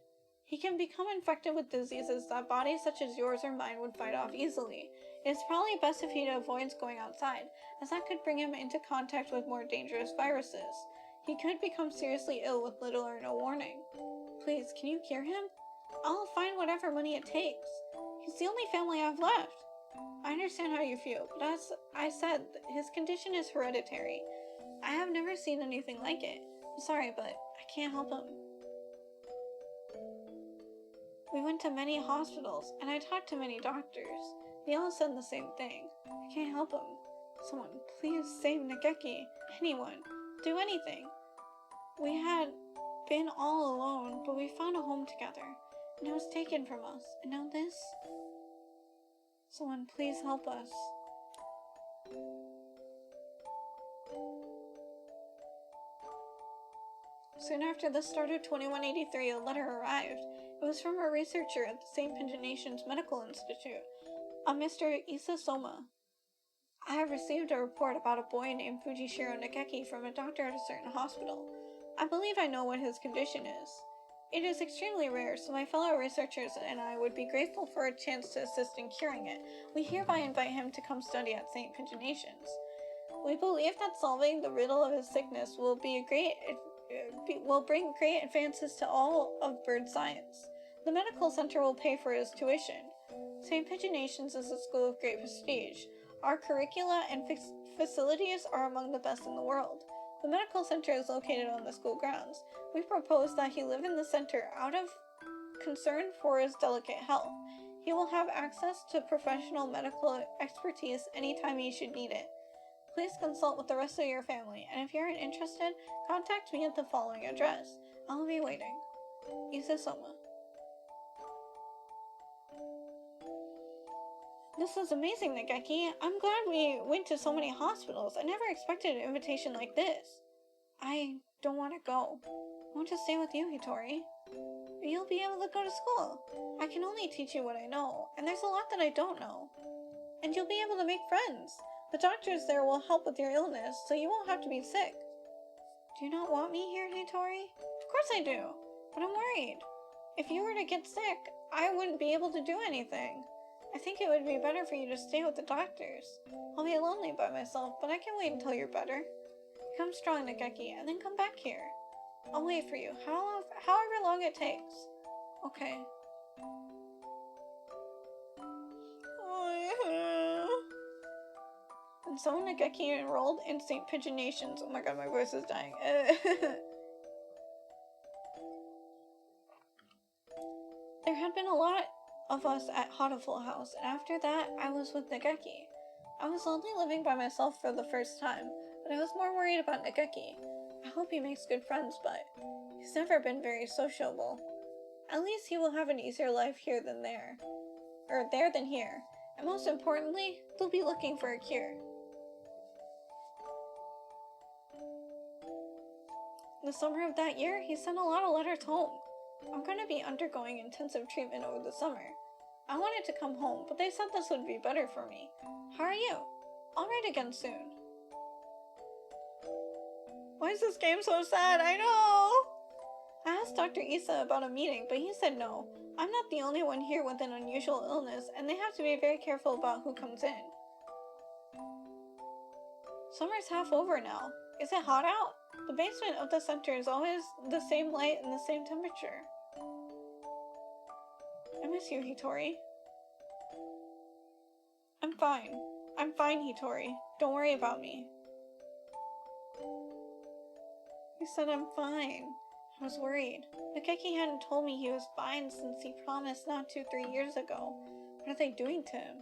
He can become infected with diseases that bodies such as yours or mine would fight off easily. It's probably best if he avoids going outside, as that could bring him into contact with more dangerous viruses. He could become seriously ill with little or no warning. Please, can you cure him? I'll find whatever money it takes. He's the only family I've left. I understand how you feel, but as I said, his condition is hereditary. I have never seen anything like it. I'm sorry, but I can't help him. We went to many hospitals, and I talked to many doctors. They all said the same thing. I can't help him. Someone, please save Nageki. Anyone. Do anything. We had been all alone, but we found a home together, and it was taken from us. And now this? Someone, please help us. Soon after the start of 2183, a letter arrived. It was from a researcher at the St. Pagination's Medical Institute, a Mr. Issa Soma. I have received a report about a boy named Fujishiro Nageki from a doctor at a certain hospital. I believe I know what his condition is. It is extremely rare, so my fellow researchers and I would be grateful for a chance to assist in curing it. We hereby invite him to come study at St. Pagination's. We believe that solving the riddle of his sickness will bring great advances to all of bird science. The medical center will pay for his tuition. St. Pagination's is a school of great prestige. Our curricula and facilities are among the best in the world. The medical center is located on the school grounds. We propose that he live in the center out of concern for his delicate health. He will have access to professional medical expertise anytime he should need it. Please consult with the rest of your family, and if you aren't interested, contact me at the following address. I'll be waiting. Issa Soma. This is amazing, Nageki. I'm glad we went to so many hospitals. I never expected an invitation like this. I don't want to go. I want to stay with you, Hitori. You'll be able to go to school. I can only teach you what I know, and there's a lot that I don't know. And you'll be able to make friends. The doctors there will help with your illness, so you won't have to be sick. Do you not want me here, Hitori? Of course I do, but I'm worried. If you were to get sick, I wouldn't be able to do anything. I think it would be better for you to stay with the doctors. I'll be lonely by myself, but I can wait until you're better. Become strong, Nageki, and then come back here. I'll wait for you, however long it takes. Okay. And so Nageki enrolled in St. Pigeon Nations. Oh my god, my voice is dying. There had been a lot of us at Hatoful House, and after that, I was with Nageki. I was only living by myself for the first time, but I was more worried about Nageki. I hope he makes good friends, but he's never been very sociable. At least he will have an easier life here than there. Or there than here. And most importantly, they'll be looking for a cure. The summer of that year, he sent a lot of letters home. I'm going to be undergoing intensive treatment over the summer. I wanted to come home, but they said this would be better for me. How are you? I'll write again soon. Why is this game so sad? I know! I asked Dr. Issa about a meeting, but he said no. I'm not the only one here with an unusual illness, and they have to be very careful about who comes in. Summer's half over now. Is it hot out? The basement of the center is always the same light and the same temperature. I miss you, Hitori. I'm fine. I'm fine, Hitori. Don't worry about me. He said I'm fine. I was worried. Nageki hadn't told me he was fine since he promised not to 3 years ago. What are they doing to him?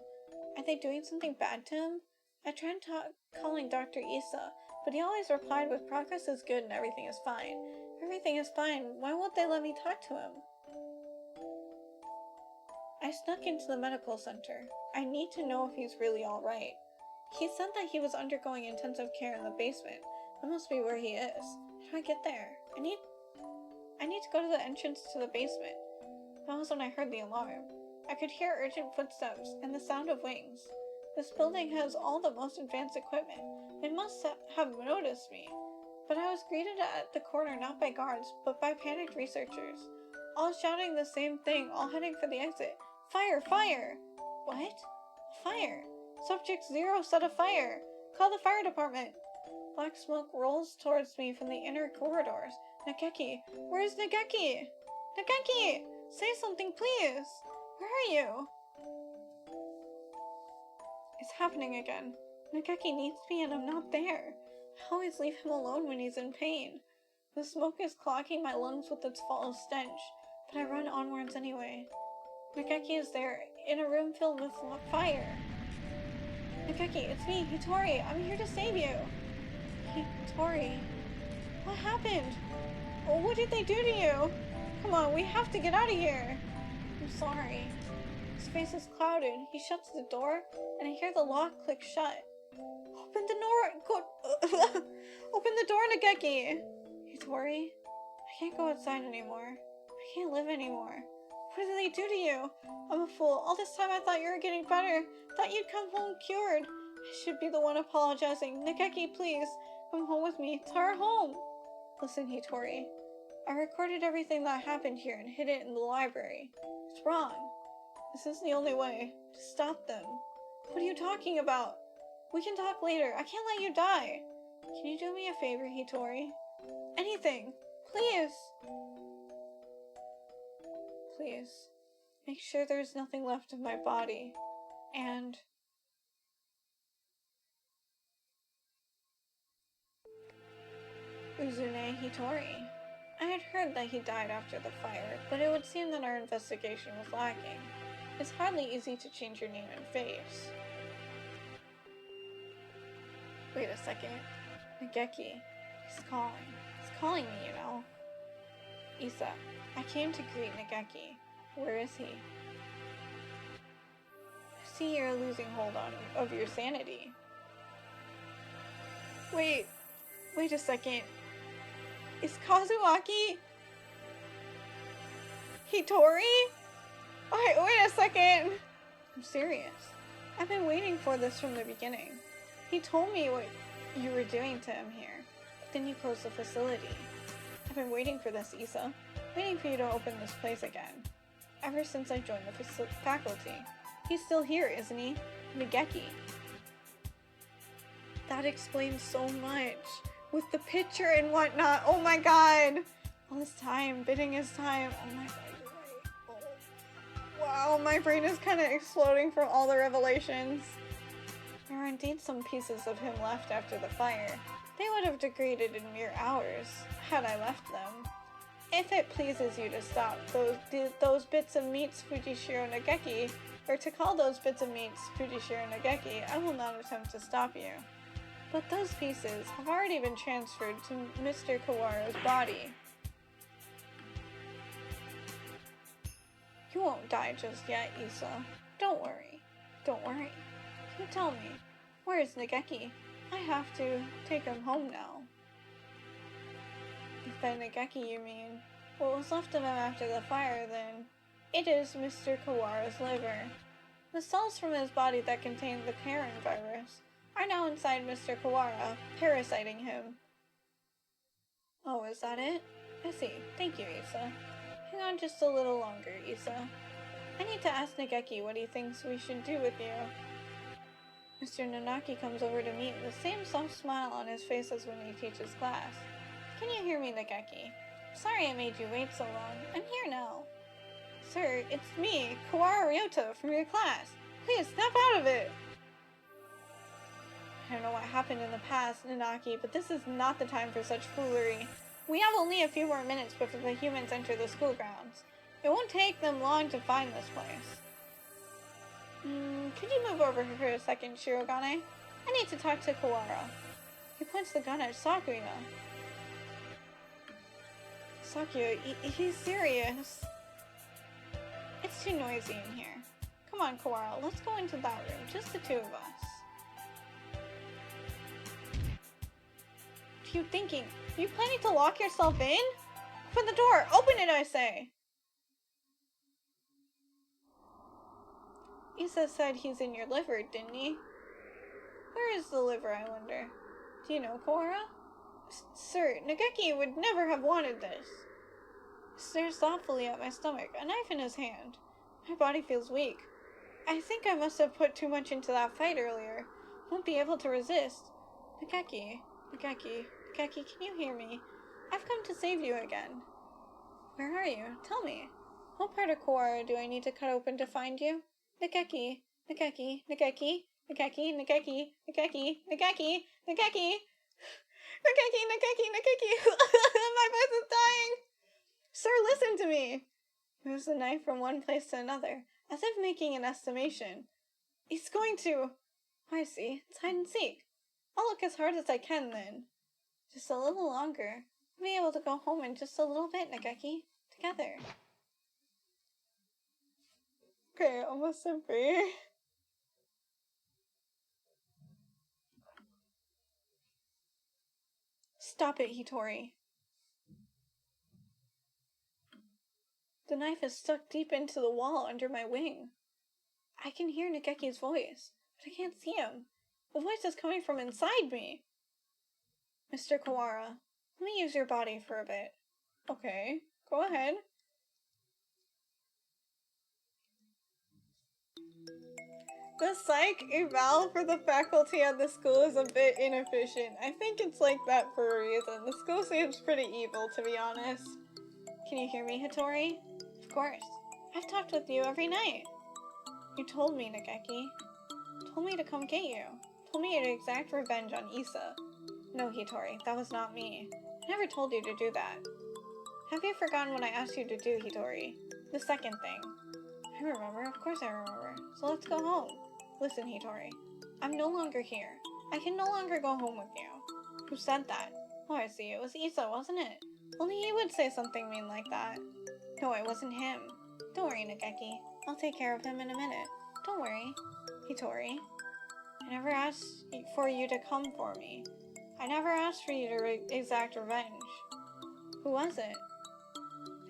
Are they doing something bad to him? I tried calling Dr. Issa, but he always replied with progress is good and everything is fine. Everything is fine. Why won't they let me talk to him? I snuck into the medical center. I need to know if he's really alright. He said that he was undergoing intensive care in the basement. That must be where he is. How do I get there? I need to go to the entrance to the basement. That was when I heard the alarm. I could hear urgent footsteps and the sound of wings. This building has all the most advanced equipment. They must have noticed me. But I was greeted at the corner not by guards, but by panicked researchers. All shouting the same thing, all heading for the exit. Fire! Fire! What? Fire! Subject 0 set a fire! Call the fire department! Black smoke rolls towards me from the inner corridors. Nageki! Where's Nageki? Nageki! Say something, please! Where are you? It's happening again. Nageki needs me and I'm not there. I always leave him alone when he's in pain. The smoke is clogging my lungs with its foul stench, but I run onwards anyway. Nageki is there, in a room filled with fire. Nageki, it's me, Hitori. I'm here to save you. Hitori. What happened? Oh, what did they do to you? Come on, we have to get out of here. I'm sorry. His face is clouded. He shuts the door, and I hear the lock click shut. Open the door! Open the door, Nageki! Hitori? I can't go outside anymore. I can't live anymore. What did they do to you? I'm a fool. All this time I thought you were getting better. Thought you'd come home cured. I should be the one apologizing. Nageki, please. Come home with me. To our home. Listen, Hitori. I recorded everything that happened here and hid it in the library. It's wrong. This is the only way to stop them. What are you talking about? We can talk later. I can't let you die. Can you do me a favor, Hitori? Anything. Please. Please. Make sure there's nothing left of my body. And... Uzune Hitori. I had heard that he died after the fire, but it would seem that our investigation was lacking. It's hardly easy to change your name and face. Wait a second. Nageki. He's calling. He's calling me, you know. Issa. I came to greet Nageki. Where is he? I see you're losing hold of your sanity. Wait a second. Is Kazuaki Hitori? Wait a second. I'm serious. I've been waiting for this from the beginning. He told me what you were doing to him here, but then you closed the facility. I've been waiting for this, Issa. Waiting for you to open this place again. Ever since I joined the faculty. He's still here, isn't he? Nageki. That explains so much. With the picture and whatnot. Oh my god. All this time. Bidding his time. Oh my god, you're right. Oh. Wow, my brain is kind of exploding from all the revelations. There are indeed some pieces of him left after the fire. They would have degraded in mere hours, had I left them. If it pleases you to stop those bits of meats Fujishiro Nageki, or to call those bits of meats Fujishiro Nageki, I will not attempt to stop you. But those pieces have already been transferred to Mr. Kawara's body. You won't die just yet, Issa. Don't worry. Don't worry. You tell me, where is Nageki? I have to take him home now. If by Nageki you mean what was left of him after the fire, then it is Mr. Kawara's liver. The cells from his body that contained the Karen virus are now inside Mr. Kawara, parasiting him. Oh, is that it? I see. Thank you, Issa. Hang on just a little longer, Issa. I need to ask Nageki what he thinks we should do with you. Mr. Nanaki comes over to meet the same soft smile on his face as when he teaches class. Can you hear me, Nageki? Sorry I made you wait so long. I'm here now. Sir, it's me, Kawara Ryota, from your class. Please, snap out of it! I don't know what happened in the past, Nanaki, but this is not the time for such foolery. We have only a few more minutes before the humans enter the school grounds. It won't take them long to find this place. Could you move over here for a second, Shirogane? I need to talk to Kawara. He points the gun at Sakuya. Sakuya, he's serious. It's too noisy in here. Come on, Kawara, let's go into that room, just the two of us. What are you thinking? Are you planning to lock yourself in? Open the door! Open it, I say! Issa said he's in your liver, didn't he? Where is the liver, I wonder? Do you know, Kawara? Sir, Nageki would never have wanted this. He stares thoughtfully at my stomach, a knife in his hand. My body feels weak. I think I must have put too much into that fight earlier. Won't be able to resist. Nageki, can you hear me? I've come to save you again. Where are you? Tell me. What part of Kawara do I need to cut open to find you? Nageki. My voice is dying! Sir, listen to me! Moves the knife from one place to another, as if making an estimation. He's going to... I see. It's hide and seek. I'll look as hard as I can, then. Just a little longer. We'll be able to go home in just a little bit, Nageki. Together. Okay, almost so free. Stop it, Hitori. The knife is stuck deep into the wall under my wing. I can hear Nageki's voice, but I can't see him. The voice is coming from inside me. Mr. Kawara, let me use your body for a bit. Okay, go ahead. The psych eval for the faculty at the school is a bit inefficient. I think it's like that for a reason. The school seems pretty evil, to be honest. Can you hear me, Hitori? Of course. I've talked with you every night. You told me, Nageki. Told me to come get you. Told me to exact revenge on Issa. No, Hitori, that was not me. I never told you to do that. Have you forgotten what I asked you to do, Hitori? The second thing. I remember, of course I remember. So let's go home. Listen, Hitori. I'm no longer here. I can no longer go home with you. Who said that? Oh, I see. It was Issa, wasn't it? Only he would say something mean like that. No, it wasn't him. Don't worry, Nageki. I'll take care of him in a minute. Don't worry. Hitori. I never asked for you to come for me. I never asked for you to exact revenge. Who was it?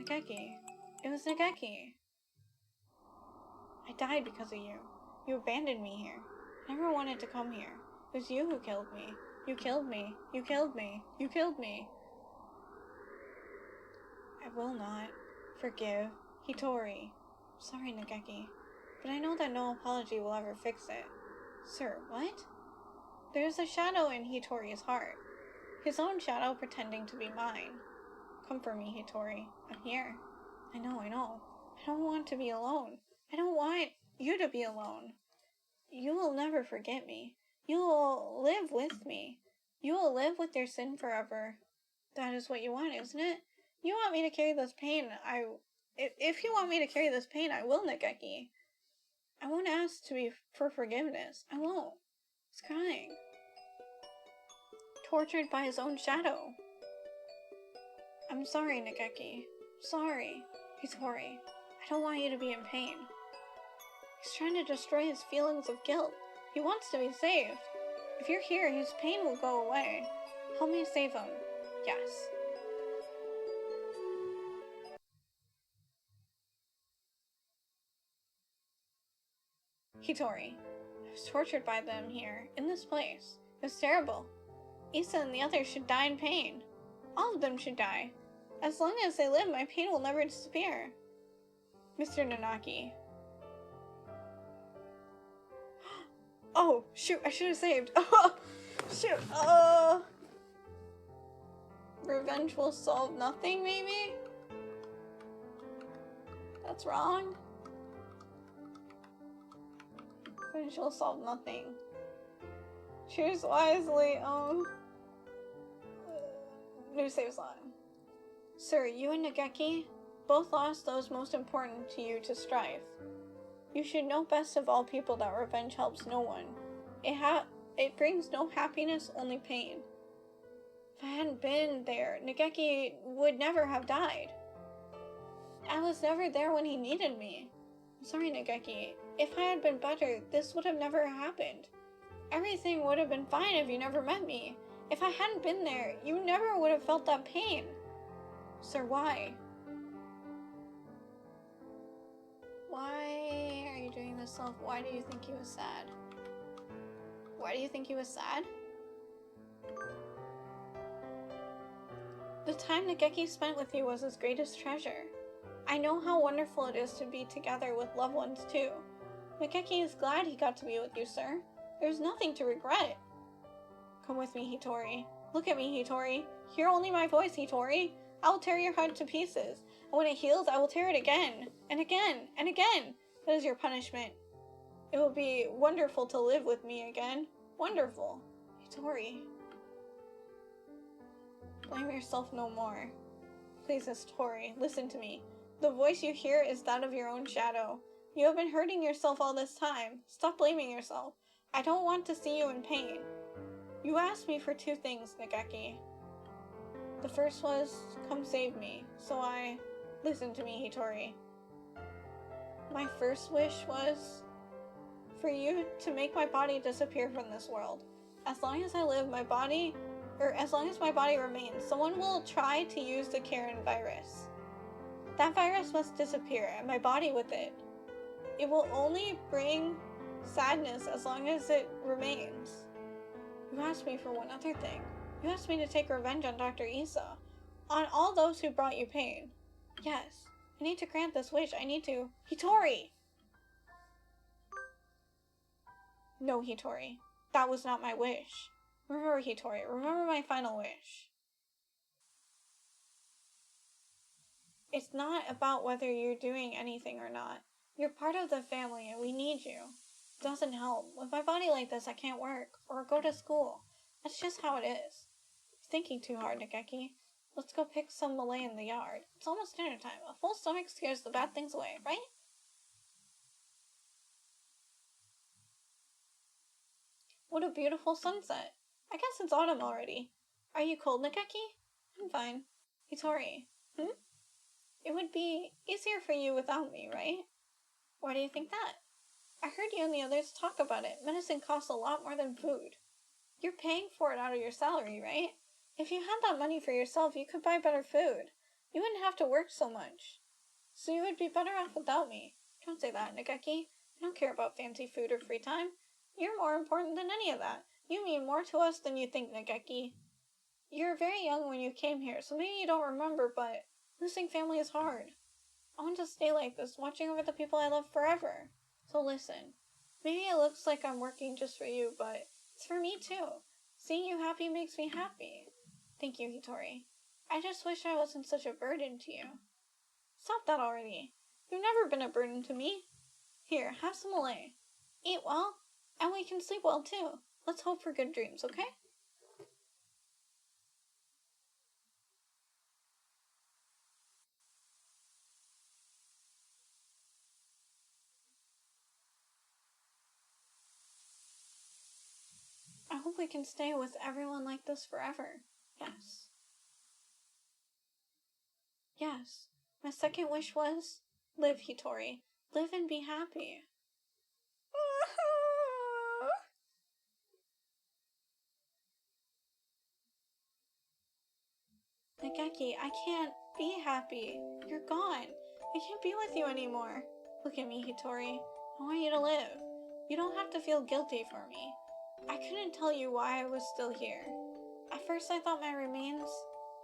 Nageki. It was Nageki. I died because of you. You abandoned me here. I never wanted to come here. It was you who killed me. You killed me. You killed me. You killed me. I will not forgive Hitori. Sorry, Nageki, but I know that no apology will ever fix it. Sir, what? There's a shadow in Hitori's heart. His own shadow pretending to be mine. Come for me, Hitori. I'm here. I know. I don't want to be alone. I don't want you to be alone. You will never forget me. You will live with me. You will live with your sin forever. That is what you want, isn't it? You want me to carry this pain, if you want me to carry this pain, I will, Nageki. I won't ask for forgiveness. I won't. He's crying. Tortured by his own shadow. I'm sorry, Nageki. Sorry. Hitori. I don't want you to be in pain. He's trying to destroy his feelings of guilt. He wants to be saved. If you're here, his pain will go away. Help me save him. Yes. Hitori. I was tortured by them here, in this place. It was terrible. Issa and the others should die in pain. All of them should die. As long as they live, my pain will never disappear. Mr. Nanaki. Oh, shoot, I should have saved. Oh, shoot. Revenge will solve nothing, maybe? That's wrong. Revenge will solve nothing. Choose wisely, new save slot. Sir, you and Nageki both lost those most important to you to strife. You should know best of all people that revenge helps no one. It brings no happiness, only pain. If I hadn't been there, Nageki would never have died. I was never there when he needed me. I'm sorry, Nageki. If I had been better, this would have never happened. Everything would have been fine if you never met me. If I hadn't been there, you never would have felt that pain. Sir, why? Why are you doing this, love? Why do you think he was sad? Why do you think he was sad? The time Nageki spent with you was his greatest treasure. I know how wonderful it is to be together with loved ones too. Nageki is glad he got to be with you, sir. There's nothing to regret. Come with me, Hitori. Look at me, Hitori. Hear only my voice, Hitori. I will tear your heart to pieces. And when it heals, I will tear it again. And again. And again. That is your punishment. It will be wonderful to live with me again. Wonderful. Hitori. Blame yourself no more. Please, Hitori, listen to me. The voice you hear is that of your own shadow. You have been hurting yourself all this time. Stop blaming yourself. I don't want to see you in pain. You asked me for two things, Nageki. The first was, come save me. So listen to me, Hitori. My first wish was for you to make my body disappear from this world. As long as I live, as long as my body remains, someone will try to use the Karen virus. That virus must disappear, and my body with it. It will only bring sadness as long as it remains. You asked me for one other thing. You asked me to take revenge on Dr. Issa, on all those who brought you pain. Yes, I need to grant this wish. I need to... Hitori! No, Hitori. That was not my wish. Remember, Hitori. Remember my final wish. It's not about whether you're doing anything or not. You're part of the family and we need you. It doesn't help. With my body like this, I can't work or go to school. That's just how it is. You're thinking too hard, Nageki. Let's go pick some Malay in the yard. It's almost dinner time. A full stomach scares the bad things away, right? What a beautiful sunset. I guess it's autumn already. Are you cold, Nageki? I'm fine. Hitori. It would be easier for you without me, right? Why do you think that? I heard you and the others talk about it. Medicine costs a lot more than food. You're paying for it out of your salary, right? If you had that money for yourself, you could buy better food. You wouldn't have to work so much. So you would be better off without me. Don't say that, Nageki. I don't care about fancy food or free time. You're more important than any of that. You mean more to us than you think, Nageki. You were very young when you came here, so maybe you don't remember, but losing family is hard. I want to stay like this, watching over the people I love forever. So listen, maybe it looks like I'm working just for you, but it's for me too. Seeing you happy makes me happy. Thank you, Hitori. I just wish I wasn't such a burden to you. Stop that already. You've never been a burden to me. Here, have some Malay. Eat well, and we can sleep well too. Let's hope for good dreams, okay? I hope we can stay with everyone like this forever. Yes. Yes. My second wish was, live, Hitori. Live and be happy. Nageki, I can't be happy. You're gone. I can't be with you anymore. Look at me, Hitori. I want you to live. You don't have to feel guilty for me. I couldn't tell you why I was still here. At first I thought my remains,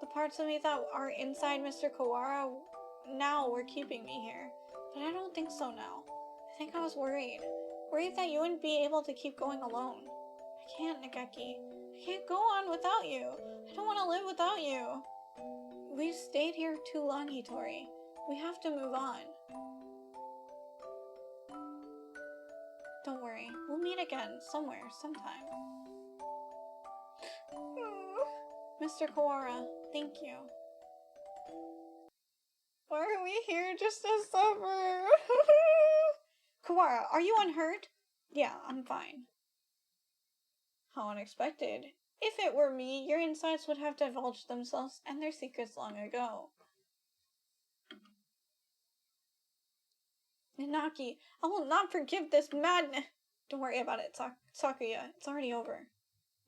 the parts of me that are inside Mr. Kawara, now were keeping me here. But I don't think so now. I think I was worried. Worried that you wouldn't be able to keep going alone. I can't, Nageki. I can't go on without you. I don't want to live without you. We've stayed here too long, Hitori. We have to move on. Don't worry. We'll meet again, somewhere, sometime. Mr. Kawara, thank you. Why are we here just to suffer? Kawara, are you unhurt? Yeah, I'm fine. How unexpected. If it were me, your insides would have divulged themselves and their secrets long ago. Nanaki, I will not forgive this madness. Don't worry about it, Sakuya. It's already over.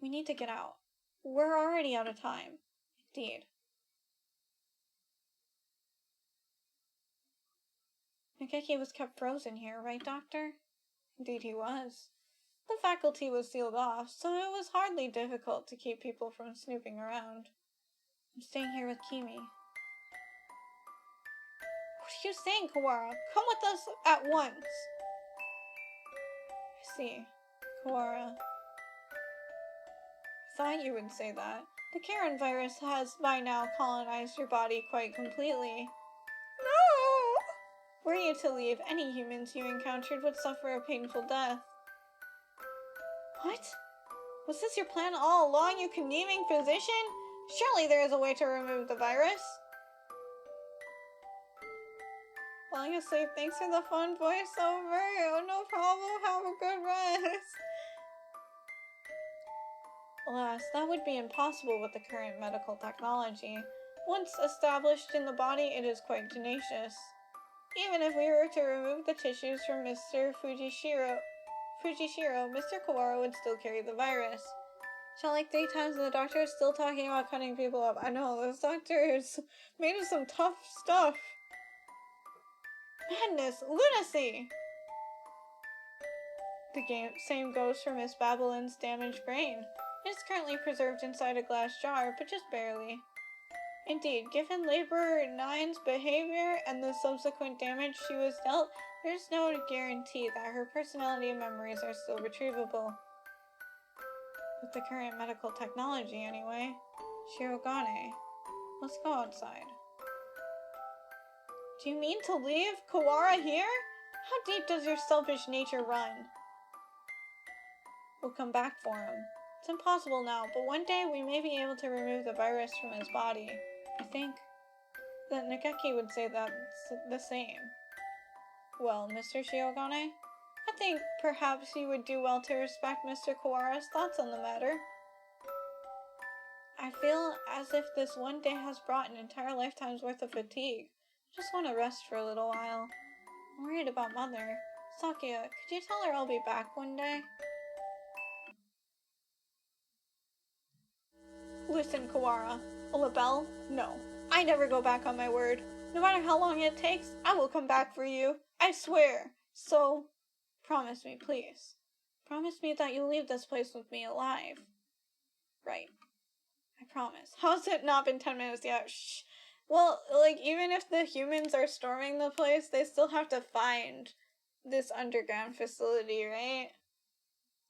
We need to get out. We're already out of time. Indeed. Nageki was kept frozen here, right, Doctor? Indeed he was. The faculty was sealed off, so it was hardly difficult to keep people from snooping around. I'm staying here with Kimi. What are you saying, Kawara? Come with us at once. I see. Kawara. I thought you would say that. The Karen virus has by now colonized your body quite completely. No! Were you to leave, any humans you encountered would suffer a painful death. What? Was this your plan all along, you conniving physician? Surely there is a way to remove the virus. Falling asleep, thanks for the fun voiceover. Oh, no problem, have a good rest. Alas, that would be impossible with the current medical technology. Once established in the body, it is quite tenacious. Even if we were to remove the tissues from Mr. Fujishiro, Mr. Kawara would still carry the virus. Shot like 3 times and the doctor is still talking about cutting people up. I know, this doctor is made of some tough stuff. Madness! Lunacy! The same goes for Miss Babylon's damaged brain. It is currently preserved inside a glass jar, but just barely. Indeed, given Laborer 9's behavior and the subsequent damage she was dealt, there is no guarantee that her personality and memories are still retrievable. With the current medical technology, anyway. Shirogane. Let's go outside. Do you mean to leave Kawara here? How deep does your selfish nature run? We'll come back for him. It's impossible now, but one day we may be able to remove the virus from his body. I think that Nageki would say that's the same. Well, Mr. Shiogane, I think perhaps you would do well to respect Mr. Kawara's thoughts on the matter. I feel as if this one day has brought an entire lifetime's worth of fatigue. I just want to rest for a little while. I'm worried about Mother. Sakuya, could you tell her I'll be back one day? Listen, Kawara. A label? No. I never go back on my word. No matter how long it takes, I will come back for you. I swear. So, promise me, please. Promise me that you'll leave this place with me alive. Right. I promise. How's it not been 10 minutes yet? Shh. Well, like, even if the humans are storming the place, they still have to find this underground facility, right?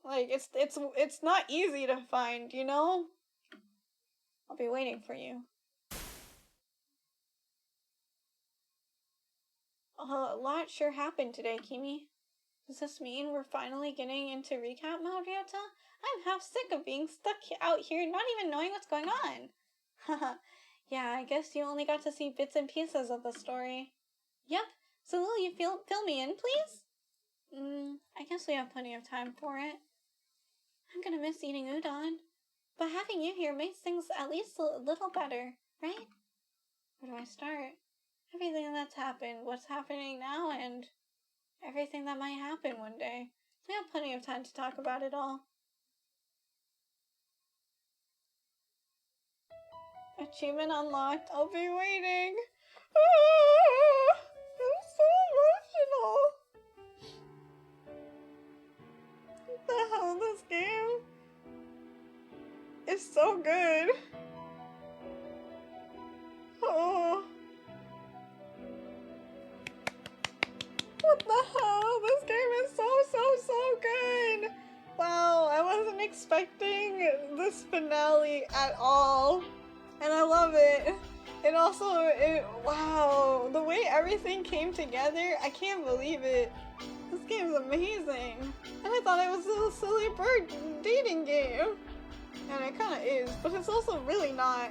Like, it's not easy to find, you know? I'll be waiting for you. A lot sure happened today, Kimi. Does this mean we're finally getting into recap mode, Ryota? I'm half sick of being stuck out here not even knowing what's going on. Haha, yeah, I guess you only got to see bits and pieces of the story. Yep, so will you fill me in, please? I guess we have plenty of time for it. I'm gonna miss eating udon, but having you here makes things at least a little better, right? Where do I start? Everything that's happened, what's happening now, and everything that might happen one day. We have plenty of time to talk about it all. Achievement unlocked. I'll be waiting. Ah, I'm so emotional. What the hell? This game is so good. Oh. What the hell? This game is so good. Wow, I wasn't expecting this finale at all. And I love it. And also, wow, the way everything came together, I can't believe it. This game is amazing. And I thought it was a little silly bird dating game. And it kind of is, but it's also really not.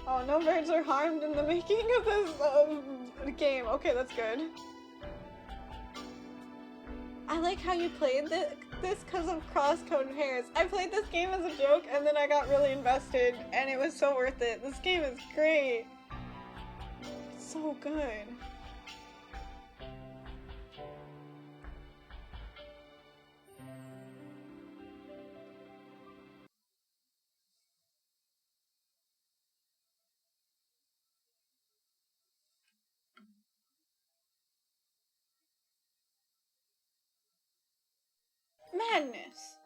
Oh, no birds are harmed in the making of this game. Okay, that's good. I like how you played this because of cross-code pairs. I played this game as a joke and then I got really invested and it was so worth it. This game is great. It's so good. Madness.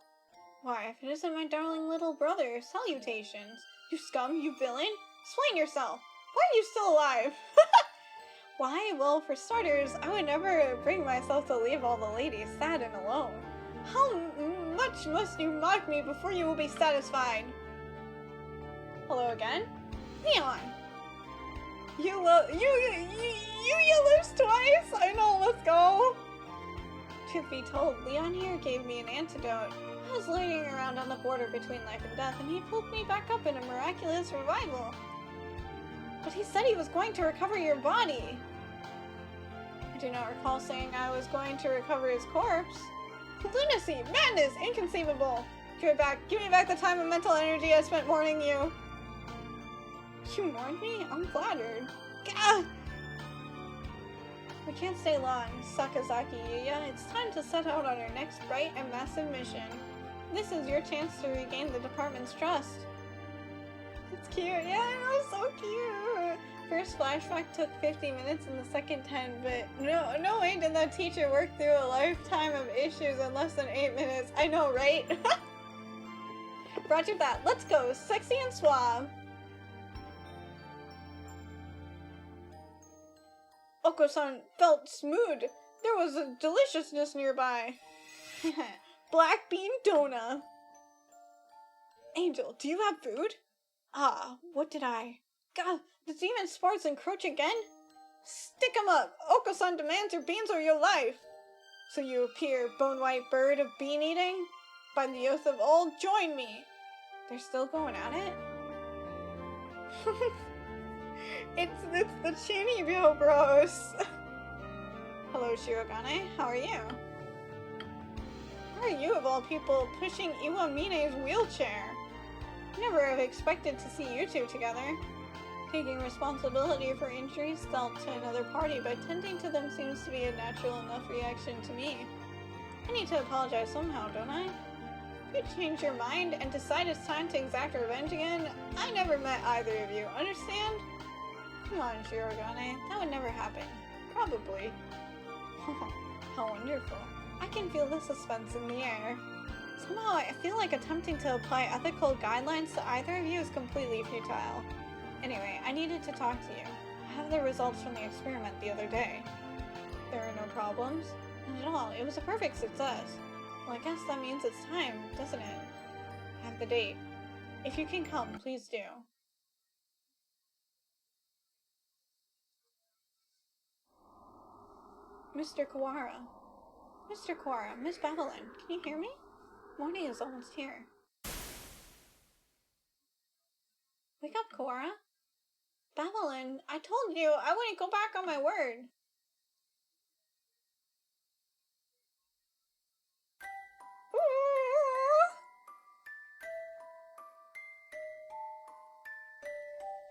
Why, if it isn't my darling little brother, salutations. You scum, you villain. Explain yourself. Why are you still alive? Why? Well, for starters, I would never bring myself to leave all the ladies sad and alone. How much must you mock me before you will be satisfied? Hello again? Leon! You lives twice? I know, let's go! Truth be told, Leon here gave me an antidote. I was laying around on the border between life and death, and he pulled me back up in a miraculous revival. But he said he was going to recover your body. I do not recall saying I was going to recover his corpse. Lunacy! Madness! Inconceivable! Give it back! Give me back the time and mental energy I spent mourning you! You mourned me? I'm flattered. Gah! We can't stay long, Sakazaki Yuya. It's time to set out on our next bright and massive mission. This is your chance to regain the department's trust. It's cute. Yeah, I know, so cute. First flashback took 50 minutes and the second 10, but no way did that teacher work through a lifetime of issues in less than 8 minutes. I know, right? Roger that. Let's go. Sexy and suave. Oko-san felt smooth. There was a deliciousness nearby. Black bean donut. Angel, do you have food? Ah, what did I? God, did Demon Sports encroach again? Stick 'em up! Oko-san demands your beans or your life! So you appear, bone-white bird of bean eating? By the oath of old, join me! They're still going at it? It's the Chunibyo bros! Hello, Shirogane. How are you? How are you, of all people, pushing Iwamine's wheelchair? Never have expected to see you two together. Taking responsibility for injuries dealt to another party by tending to them seems to be a natural enough reaction to me. I need to apologize somehow, don't I? If you change your mind and decide it's time to exact revenge again, I never met either of you, understand? Come on, Shirogane, that would never happen. Probably. How wonderful. I can feel the suspense in the air. Somehow I feel like attempting to apply ethical guidelines to either of you is completely futile. Anyway, I needed to talk to you. I have the results from the experiment the other day. There are no problems? Not at all. It was a perfect success. Well, I guess that means it's time, doesn't it? I have the date. If you can come, please do. Mr. Kawara. Mr. Cora, Miss Babylon, can you hear me? Morning is almost here. Wake up, Cora. Babylon, I told you I wouldn't go back on my word.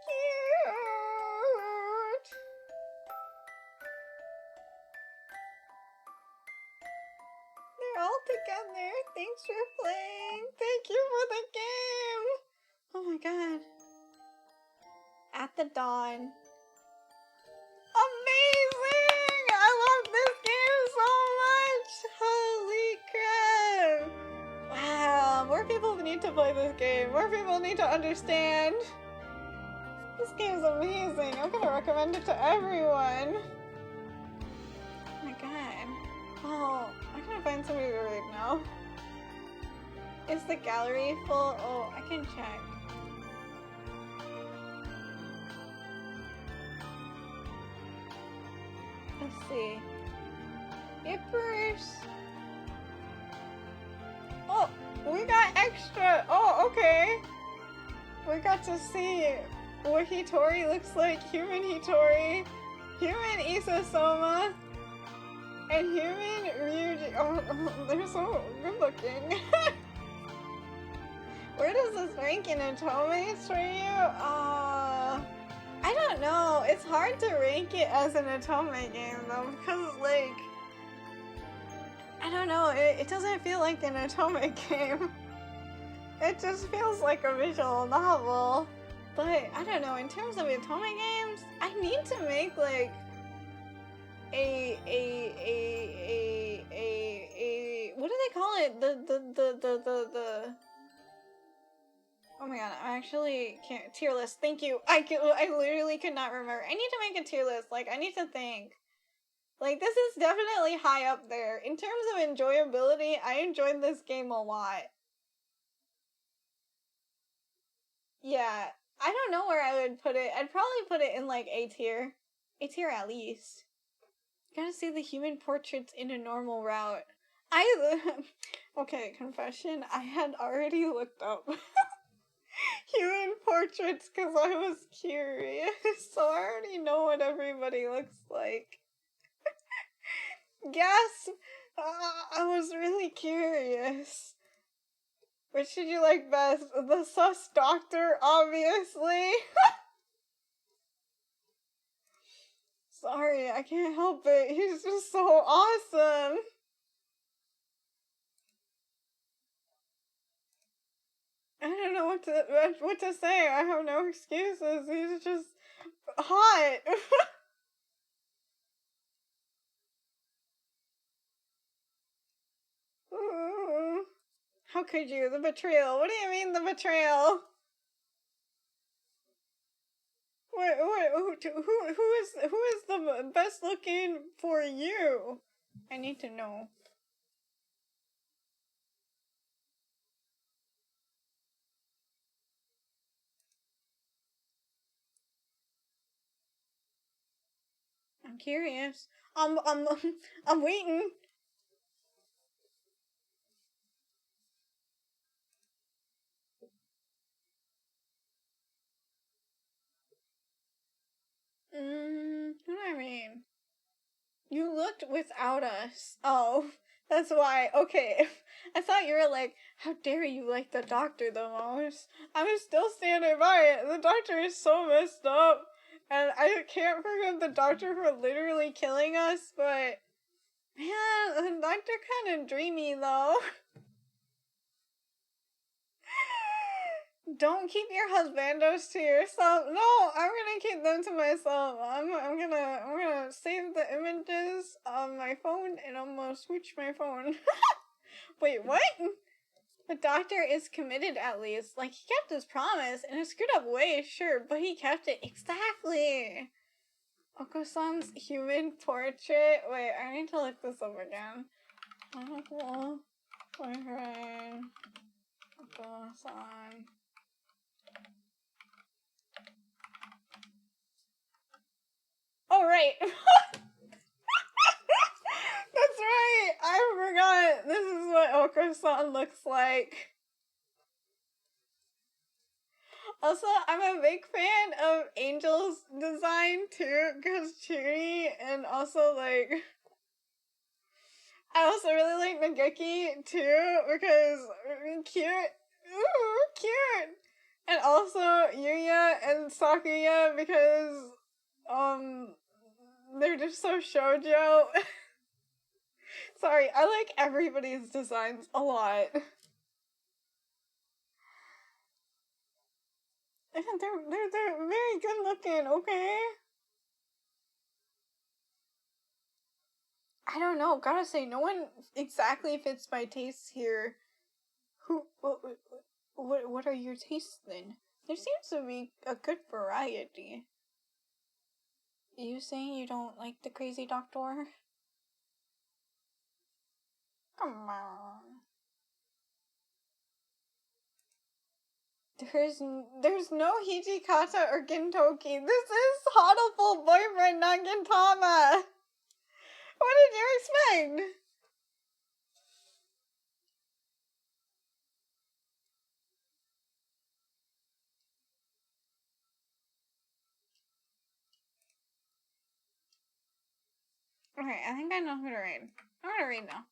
Cute. They're all together. Thanks for playing. Thank you for the game. Oh my god. At the dawn. Amazing! I love this game so much! Holy crap! Wow, more people need to play this game. More people need to understand. This game is amazing. I'm gonna recommend it to everyone. Oh my god. Oh, I gotta find somebody to read now. Is the gallery full? Oh, I can check. Let's see. Yippers. Oh, we got extra. Oh, okay. We got to see what Hitori looks like. Human Hitori, human Isasoma, and human Ryuji. Oh, they're so good looking. Where does this rank in Atomes for you? I don't know. It's hard to rank it as an Atome game though, because like, I don't know, it doesn't feel like an Atome game. It just feels like a visual novel. But I don't know, in terms of Atome games, I need to make like a what do they call it? The oh my god, I actually can't. Tier list. Thank you. I literally could not remember. I need to make a tier list. Like, I need to think. Like, this is definitely high up there. In terms of enjoyability, I enjoyed this game a lot. Yeah. I don't know where I would put it. I'd probably put it in, like, A tier. A tier at least. Gotta see the human portraits in a normal route. Okay, confession. I had already looked up human portraits because I was curious, so I already know what everybody looks like. Gasp! I was really curious. Which did you like best? The sus doctor, obviously. Sorry, I can't help it. He's just so awesome. I don't know what to say. I have no excuses. He's just hot. Ooh. How could you? The betrayal. What do you mean the betrayal? Who is the best looking for you? I need to know. I'm curious. I'm waiting. What do I mean? You looked without us. Oh, that's why. Okay. I thought you were like, how dare you like the doctor the most? I'm still standing by it. The doctor is so messed up. And I can't forgive the doctor for literally killing us, but man, the doctor kind of dreamy though. Don't keep your husbandos to yourself. No, I'm gonna keep them to myself. I'm gonna save the images on my phone and I'm gonna switch my phone. Wait, what? The doctor is committed at least. Like, he kept his promise in a screwed up way, sure, but he kept it. Exactly! Oko-san's human portrait. Wait, I need to look this up again. Boyfriend. Oko-san. Oh, right! That's right! I our son looks like. Also, I'm a big fan of Angel's design too, because Cheery, and also like I also really like Nageki too, because cute. Ooh, cute. And also Yuya and Sakuya because they're just so shoujo. Sorry, I like everybody's designs a lot. They're very good looking, okay? I don't know, gotta say, no one exactly fits my tastes here. Who, what are your tastes then? There seems to be a good variety. You saying you don't like the crazy doctor? Come on. There's no Hijikata or Gintoki. This is Hatoful boyfriend, not Gintama. What did you expect? Okay, I think I know who to read. I'm gonna read now.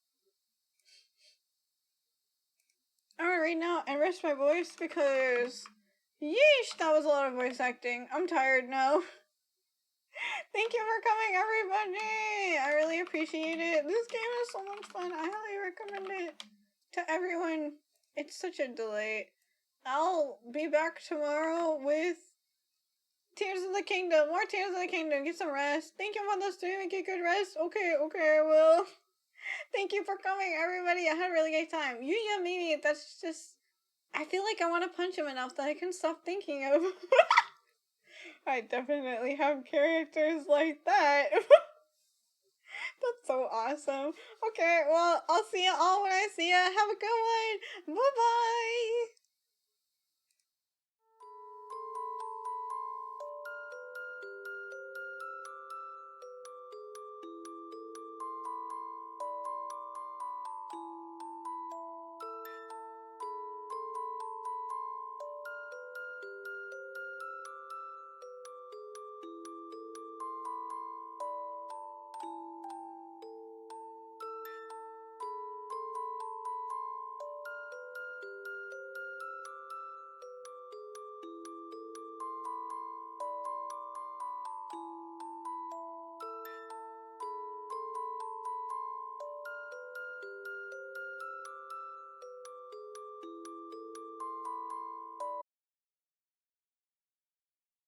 I'm gonna read now and rest my voice because yeesh, that was a lot of voice acting. I'm tired now. Thank you for coming, everybody! I really appreciate it. This game is so much fun. I highly recommend it to everyone. It's such a delight. I'll be back tomorrow with Tears of the Kingdom. More Tears of the Kingdom. Get some rest. Thank you for the stream. Get good rest. Okay, I will. Thank you for coming, everybody. I had a really great time. Yuya Mimi, that's just... I feel like I want to punch him enough that I can stop thinking of. I definitely have characters like that. That's so awesome. Okay, well, I'll see you all when I see you. Have a good one. Bye-bye.